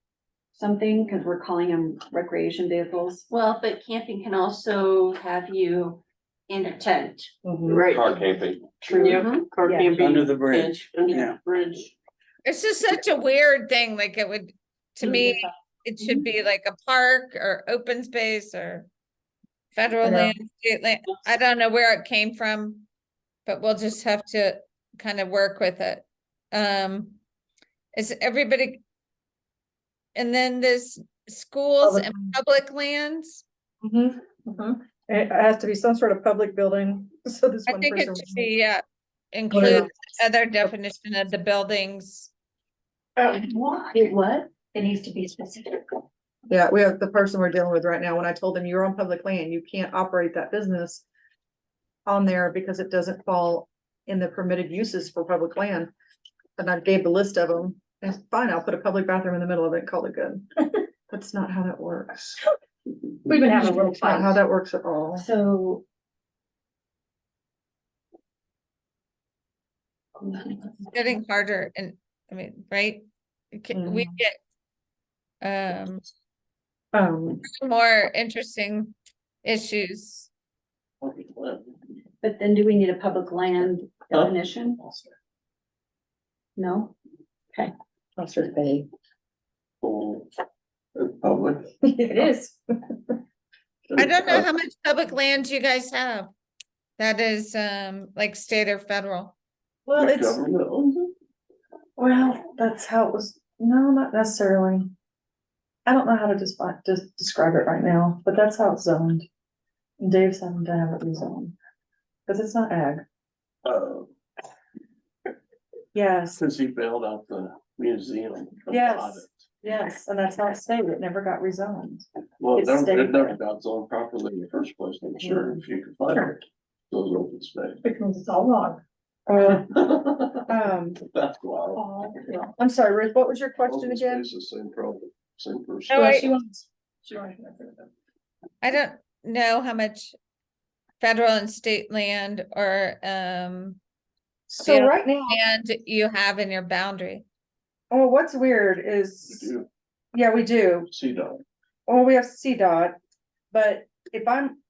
Something, cause we're calling them recreation vehicles. Well, but camping can also have you in a tent. Right. Car camping. Yep, car Yeah. camping. Under the bridge, Under yeah. the bridge. It's just such a weird thing, like it would, to me, it should be like a park or open space or federal I know. land, state land, I don't know where it came from, but we'll just have to kind of work with it. Is everybody? And then this schools Public and public lands, Mhm. Mhm. It has to be some sort of public building, so this I one think it person. should be, include other definition of the buildings. What? What? It needs to be specific. Yeah, we have the person we're dealing with right now. When I told them you're on public land, you can't operate that business on there because it doesn't fall in the permitted uses for public land. And I gave the list of them. And fine, I'll put a public bathroom in the middle of it and call it good. That's not how that works. We've been having a little That's not how fun. that works at all. So. It's getting harder and, I mean, right? We get more interesting issues. But then do we need a public land definition? No? Officers pay. So, it's public. It is. I don't know how much public land you guys have. That is, like state or federal. Well, The it's, government owns it? well, that's how it was. No, not necessarily. I don't know how to describe it right now, but that's how it's zoned. And Dave's having to have it rezoned. Cause it's not ag. Yes, Since he bailed out the museum. from Yes. audit. yes, and that's how it stayed. It never got rezoned. Well, It it stayed never there. got zoned properly in the first place, I'm sure, if you could find Sure. it. Those open space. Which means it's all wrong. That's wild. I'm sorry, Ruth, what was your question Open again? space is the same problem, same person. Oh, Well, I- she wants. She wants. I don't know how much federal and state land or, So Yeah. right now, land you have in your boundary. oh, what's weird You is, do, yeah, we do. CDOT. Well, we have CDOT, but if I'm,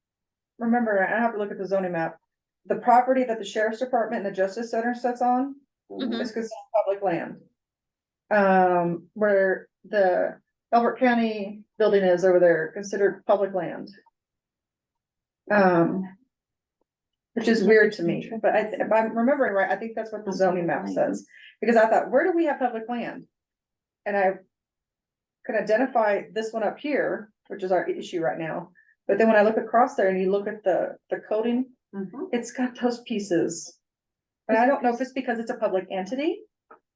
remember, I have to look at the zoning map. The property that the sheriff's department and the justice center sits on Mhm. is considered public land. Where the Elbert County building is over there, considered public land. Which is weird to me, but if I'm remembering right, I think that's what the zoning map says, because I thought, where do we have public land? And I could identify this one up here, which is our issue right now, but then when I look across there and you look at the coding, it's got those pieces. And I don't know if it's because it's a public entity,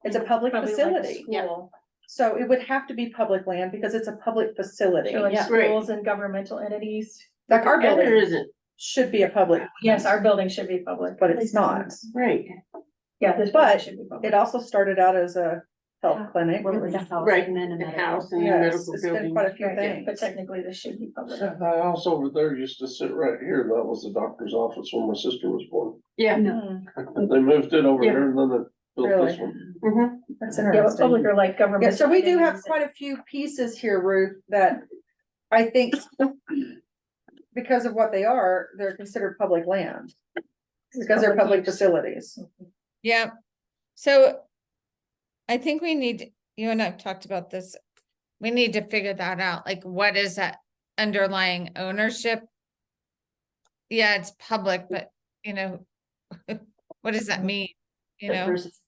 it's a public Probably like a facility, school. so it would have to be public land because it's a public facility. So like Yeah. schools and governmental entities. Like our And it building isn't, should be a public, Yes, our building should be public. but it's not. right. Yeah, this But building should be public. It also started out as a health clinic. Well, it was a house Right, and then a the medical. house and the Yes, medical it's been building. quite a few Right, things. but technically this should be public. That house over there used to sit right here. That was the doctor's office when my sister was born. Yeah. Hmm, They moved it over Yeah. here and then they built this Really? one. Mhm. That's Yeah, but interesting. public or like government. Yeah, so we do have quite a few pieces here, Ruth, that I think because of what they are, they're considered public land. Because they're public facilities. Yeah, so I think we need, you and I've talked about this. We need to figure that out, like what is that underlying ownership? Yeah, it's public, but you know, what does that mean? You know, Versus-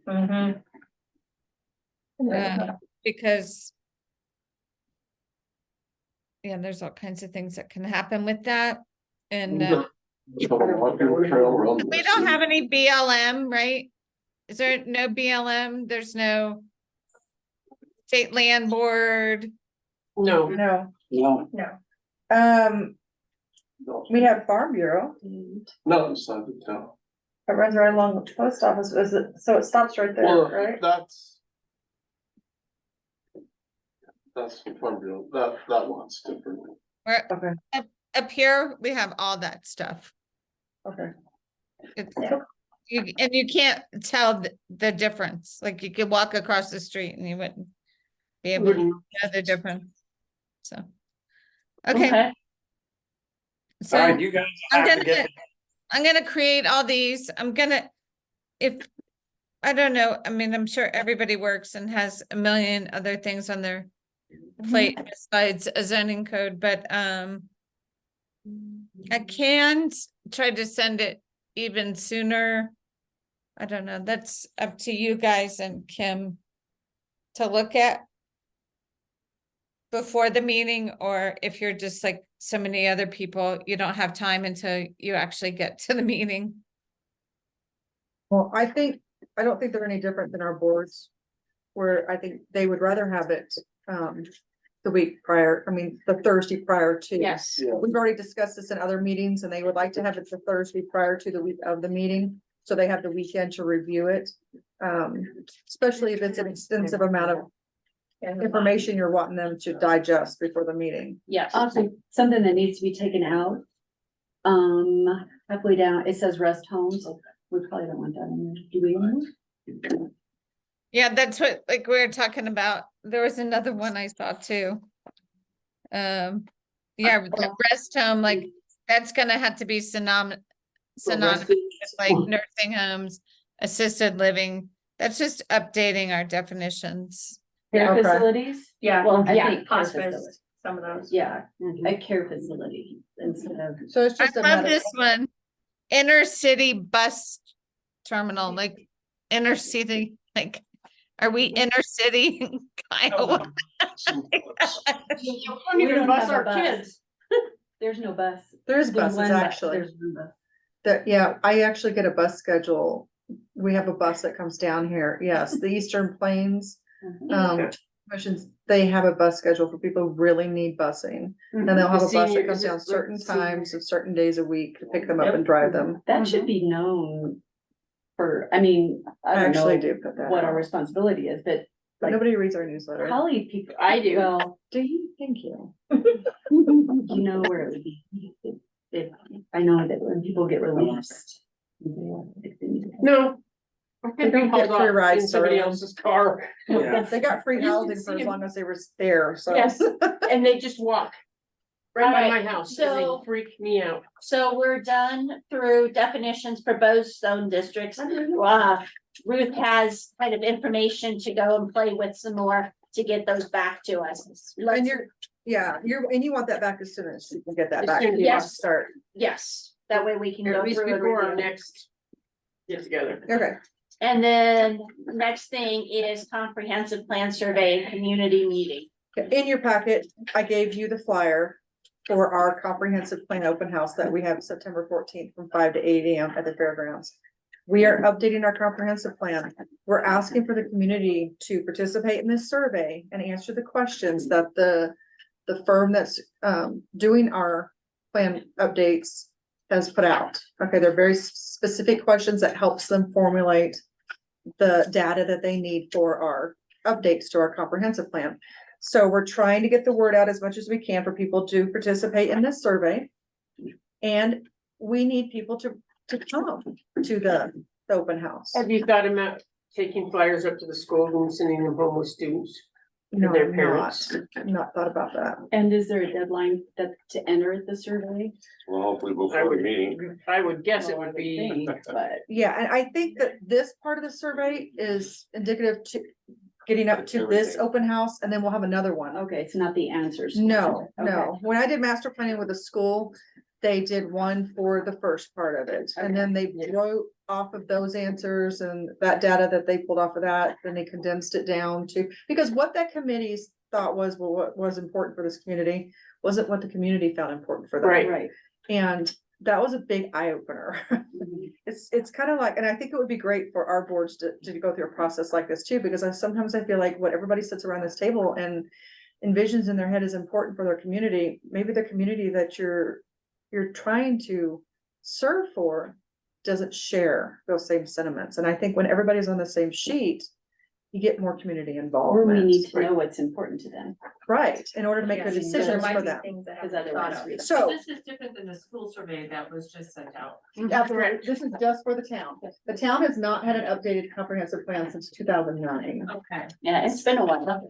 Mhm. because yeah, there's all kinds of things that can happen with that. And So, walking trail around we the don't city. have any BLM, right? Is there no BLM? There's no state land board. No, No, No, we have Farm Bureau. No, it's not the town. It runs right along the post office. Is it, so it stops right there, Well, right? that's Farm Bureau. That one's different. Where Okay, up here, we have all that stuff. okay. It's, and you can't tell the difference. Like you could walk across the street and you wouldn't be able to know the difference. So. Okay, all right, so you guys I'm have to gonna, get, I'm gonna create all these. I'm gonna, if, I don't know, I mean, I'm sure everybody works and has a million other things on their plate besides a zoning code, but, I can try to send it even sooner. I don't know, that's up to you guys and Kim to look at before the meeting, or if you're just like so many other people, you don't have time until you actually get to the meeting. Well, I don't think they're any different than our boards. Where I think they would rather have it, the week prior, I mean, the Thursday prior to. yes. Yeah. We've already discussed this in other meetings and they would like to have it the Thursday prior to the week of the meeting. So they have the weekend to review it. Especially if it's an extensive amount of information you're wanting them to digest before the meeting. Yes. Also, something that needs to be taken out. Halfway down, it says rest homes. We probably don't want that in there. Do we? Yeah, that's what, like, we were talking about. There was another one I saw too. Yeah, the rest home, like, that's gonna have to be synonymous with like nursing homes, assisted living. That's just updating our definitions. Care Okay. facilities? Yeah, Well, I yeah, think care hospice, facility. some of those. Yeah, Mhm. a care facility instead of. So it's I just a love matter. this one. Inner city bus terminal, like inner city, like, are we inner city in Kiowa? We don't even don't bus have a our bus. kids. There's no bus. There's There's buses one bus. actually. There's one bus. That, yeah, I actually get a bus schedule. We have a bus that comes down here. Yes, the Eastern Plains. Commissions, they have a bus schedule for people who really need busing. And they'll have a The bus that senior- comes is it down like certain senior? times and certain days a week to pick them up Yep. and drive them. That should be known for, I mean, I I don't actually know do put that. what our out. responsibility is, but But like, nobody reads our newsletter. probably people. I do. Well, Do you? Thank you. you know where it would be. I know that when people get released. No. I They could be don't get hauled free off rides in somebody to- else's car. Yeah. They got free You can housing for see as 'em. long as they were there, so. Yes, and they just walk right by Alright, my house and so- they freak me out. So we're done through definitions for both zone districts. Ruth has kind of information to go and play with some more to get those back to us. And you're, yeah, and you want that back as soon as you can get that As back. soon as You want to possible. Start. Yes, that way we can Or go at least through and before our review. next get together. Okay, And then next thing is comprehensive plan survey and community meeting. in your packet, I gave you the flyer for our comprehensive plan open house that we have September 14th from 5 to 8 AM at the fairgrounds. We are updating our comprehensive plan. We're asking for the community to participate in this survey and answer the questions that the firm that's doing our plan updates has put out. Okay, they're very specific questions that helps them formulate the data that they need for our updates to our comprehensive plan. So we're trying to get the word out as much as we can for people to participate in this survey. And we need people to come to the open house. Have you thought about taking flyers up to the schools and sending them home with students? No, their I'm parents? not thought about that. And is there a deadline that to enter the survey? Well, hopefully I before the would, meeting. I would guess it Well, I would be. think, But Yeah, and I think that this part of the survey is indicative to getting up to this Everything. open house, and then we'll have another one. okay, it's not the answers. No, Okay. no. When I did master planning with the school, they did one for the first part of it. And then they wrote off of those answers and that data that they pulled off of that, then they condensed it down to, because what that committee's thought was, well, what was important for this community wasn't what the community found important for them. Right. Right. And that was a big eye opener. It's kind of like, and I think it would be great for our boards to go through a process like this too, because sometimes I feel like what everybody sits around this table and envisions in their head is important for their community, maybe the community that you're trying to serve for doesn't share those same sentiments. And I think when everybody's on the same sheet, you get more community Or we involvement. need to know what's important to them, Right, in order to make Yeah, good so there decisions might for be them. things that because haven't been thought otherwise. of. So, This is different than the school survey that was just sent out. after, this is just for the town. The town has not had an updated comprehensive plan since 2009. Okay. Yeah, it's been a while.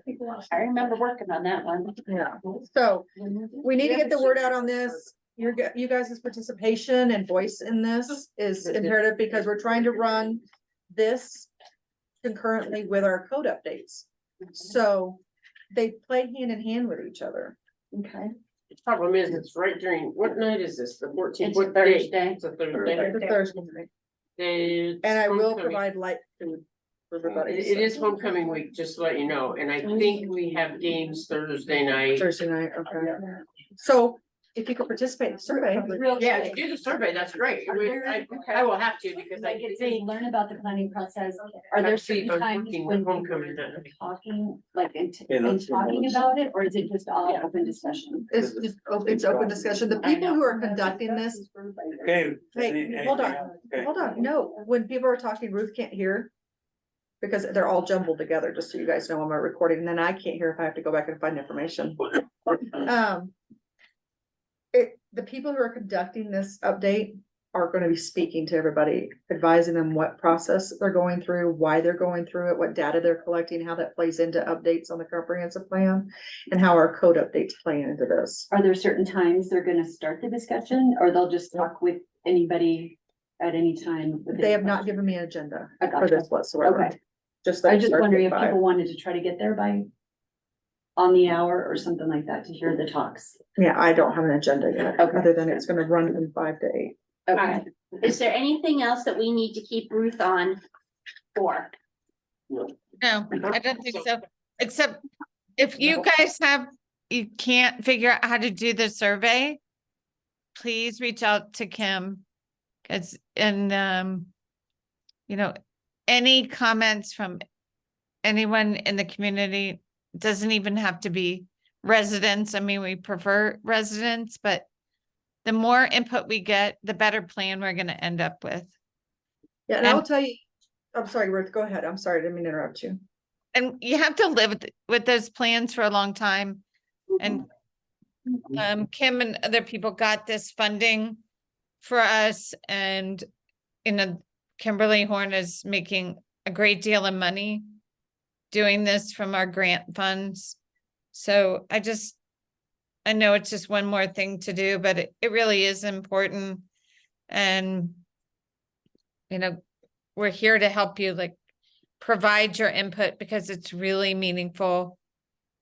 I remember working on that one. Yeah, so we need to get the word out on this. You guys' participation and voice in this is imperative because we're trying to run this concurrently with our code updates. So they play hand in hand with each other. okay? Problem is, it's right during, what night is this? The 14th? It's a What day? Thursday. It's a Thursday. It's a Thursday night. It's And I will homecoming. provide light food for everybody. It is homecoming week, just to let you know, and I think we have games Thursday night. Thursday night, okay. So if you could participate in the survey. Yeah, if you do the survey, that's great. I will have to because I Like can it says, see. learn about the planning process. Are there Actually, certain I'm times working when with homecoming you're that night. talking, like in Yeah, in that's what talking it was. about it, or is it just all open discussion? It's just, it's open discussion. The people who are conducting this, Okay. hey, hold on, Okay. hold on, no, when people are talking, Ruth can't hear. Because they're all jumbled together, just so you guys know, I'm recording, and then I can't hear if I have to go back and find information. The people who are conducting this update are gonna be speaking to everybody, advising them what process they're going through, why they're going through it, what data they're collecting, how that plays into updates on the comprehensive plan, and how our code updates play into this. Are there certain times they're gonna start the discussion, or they'll just talk with anybody at any time? with They have any not question? given me an agenda I for gotcha. this whatsoever. Okay, Just I that was just start wondering if at 5. people wanted to try to get there by on the hour or something like that to hear the talks. Yeah, I don't have an agenda yet, Okay. other than it's gonna run from 5 to 8. Okay, Is there anything else that we need to keep Ruth on for? No, I don't think so, except if you guys you can't figure out how to do the survey, please reach out to Kim. Cause, you know, any comments from anyone in the community, doesn't even have to be residents. I mean, we prefer residents, but the more input we get, the better plan we're gonna end up with. Yeah, and I will And- tell you, I'm sorry, Ruth, go ahead. I'm sorry, I didn't mean to interrupt you. And you have to live with those plans for a long time. And Kim and other people got this funding for us, and Kimberly Horn is making a great deal of money doing this from our grant funds. So I know it's just one more thing to do, but it really is important. And, we're here to help you, like, provide your input because it's really meaningful.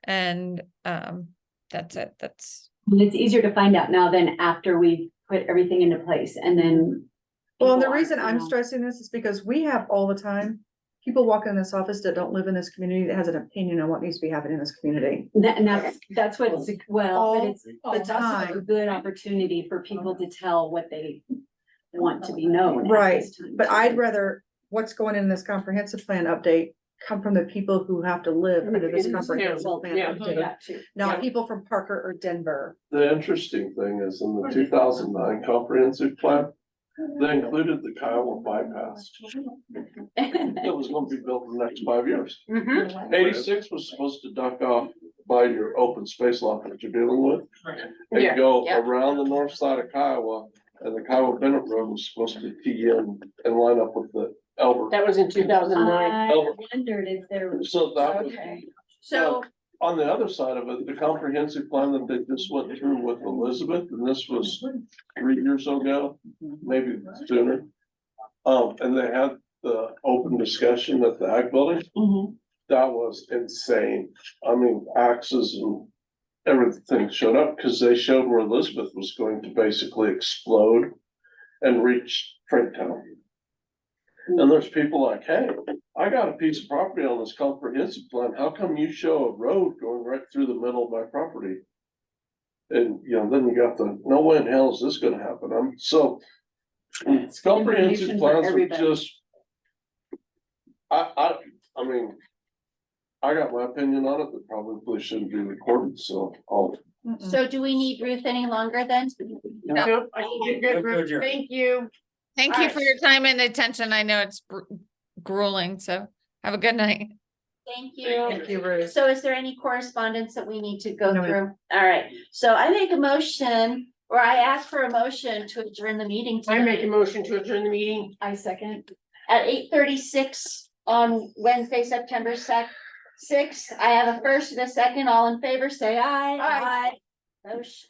And that's it. and it's easier to find out now than after we put everything into place and then. Well, and the people reason aren't, I'm you know. stressing this is because we have all the time, people walk in this office that don't live in this community that has an opinion on what needs to be happening in this community. And that's what it's, well, but it's the also a time. good opportunity for people to tell what they want to be known. at Right, this time, but too. I'd rather what's going in this comprehensive plan update come from the people who have to live under this Yeah, comprehensive Well, plan yeah. update, that too. not people from Parker or Denver. The interesting thing is in the 2009 comprehensive plan, they included the Kiowa bypass. It was gonna be built in the next 5 years. Mhm. 86 was supposed to duck off by your open space lot that you're dealing with. Yeah. And go Yeah. around the north side of Kiowa, and the Kiowa Bennett Road was supposed to tee in and line up with the Elbert. That was in 2009. I wondered if there was, So that was, okay. So, on the other side of it, the comprehensive plan that they just went through with Elizabeth, and this was 3 years ago, maybe sooner. And they had the open discussion at the Ag Building. That was insane. I mean, axes and everything showed up because they showed where Elizabeth was going to basically explode and reach Franktown. And there's people like, hey, I got a piece of property on this comprehensive plan. How come you show a road going right through the middle of my property? And, you know, then you got the, no way in hell is this gonna happen. So comprehensive Information for plans are everybody. just. I mean, I got my opinion on it, that probably shouldn't be recorded, so I'll. so do we need Ruth any longer then? Nope, I think you're good, Ruth. Good. Thank you. Thank you Alright. for your time and attention. I know it's grueling, so have a good night. Thank you. Thank you, Ruth. So is there any correspondence that we need to go No. through? All right, so I make a motion, or I ask for a motion to adjourn the meeting I make a tonight motion to adjourn the meeting. I second. at 8:36 on Wednesday, September 6th. I have a first and a second. All in favor, say aye. Aye. Motion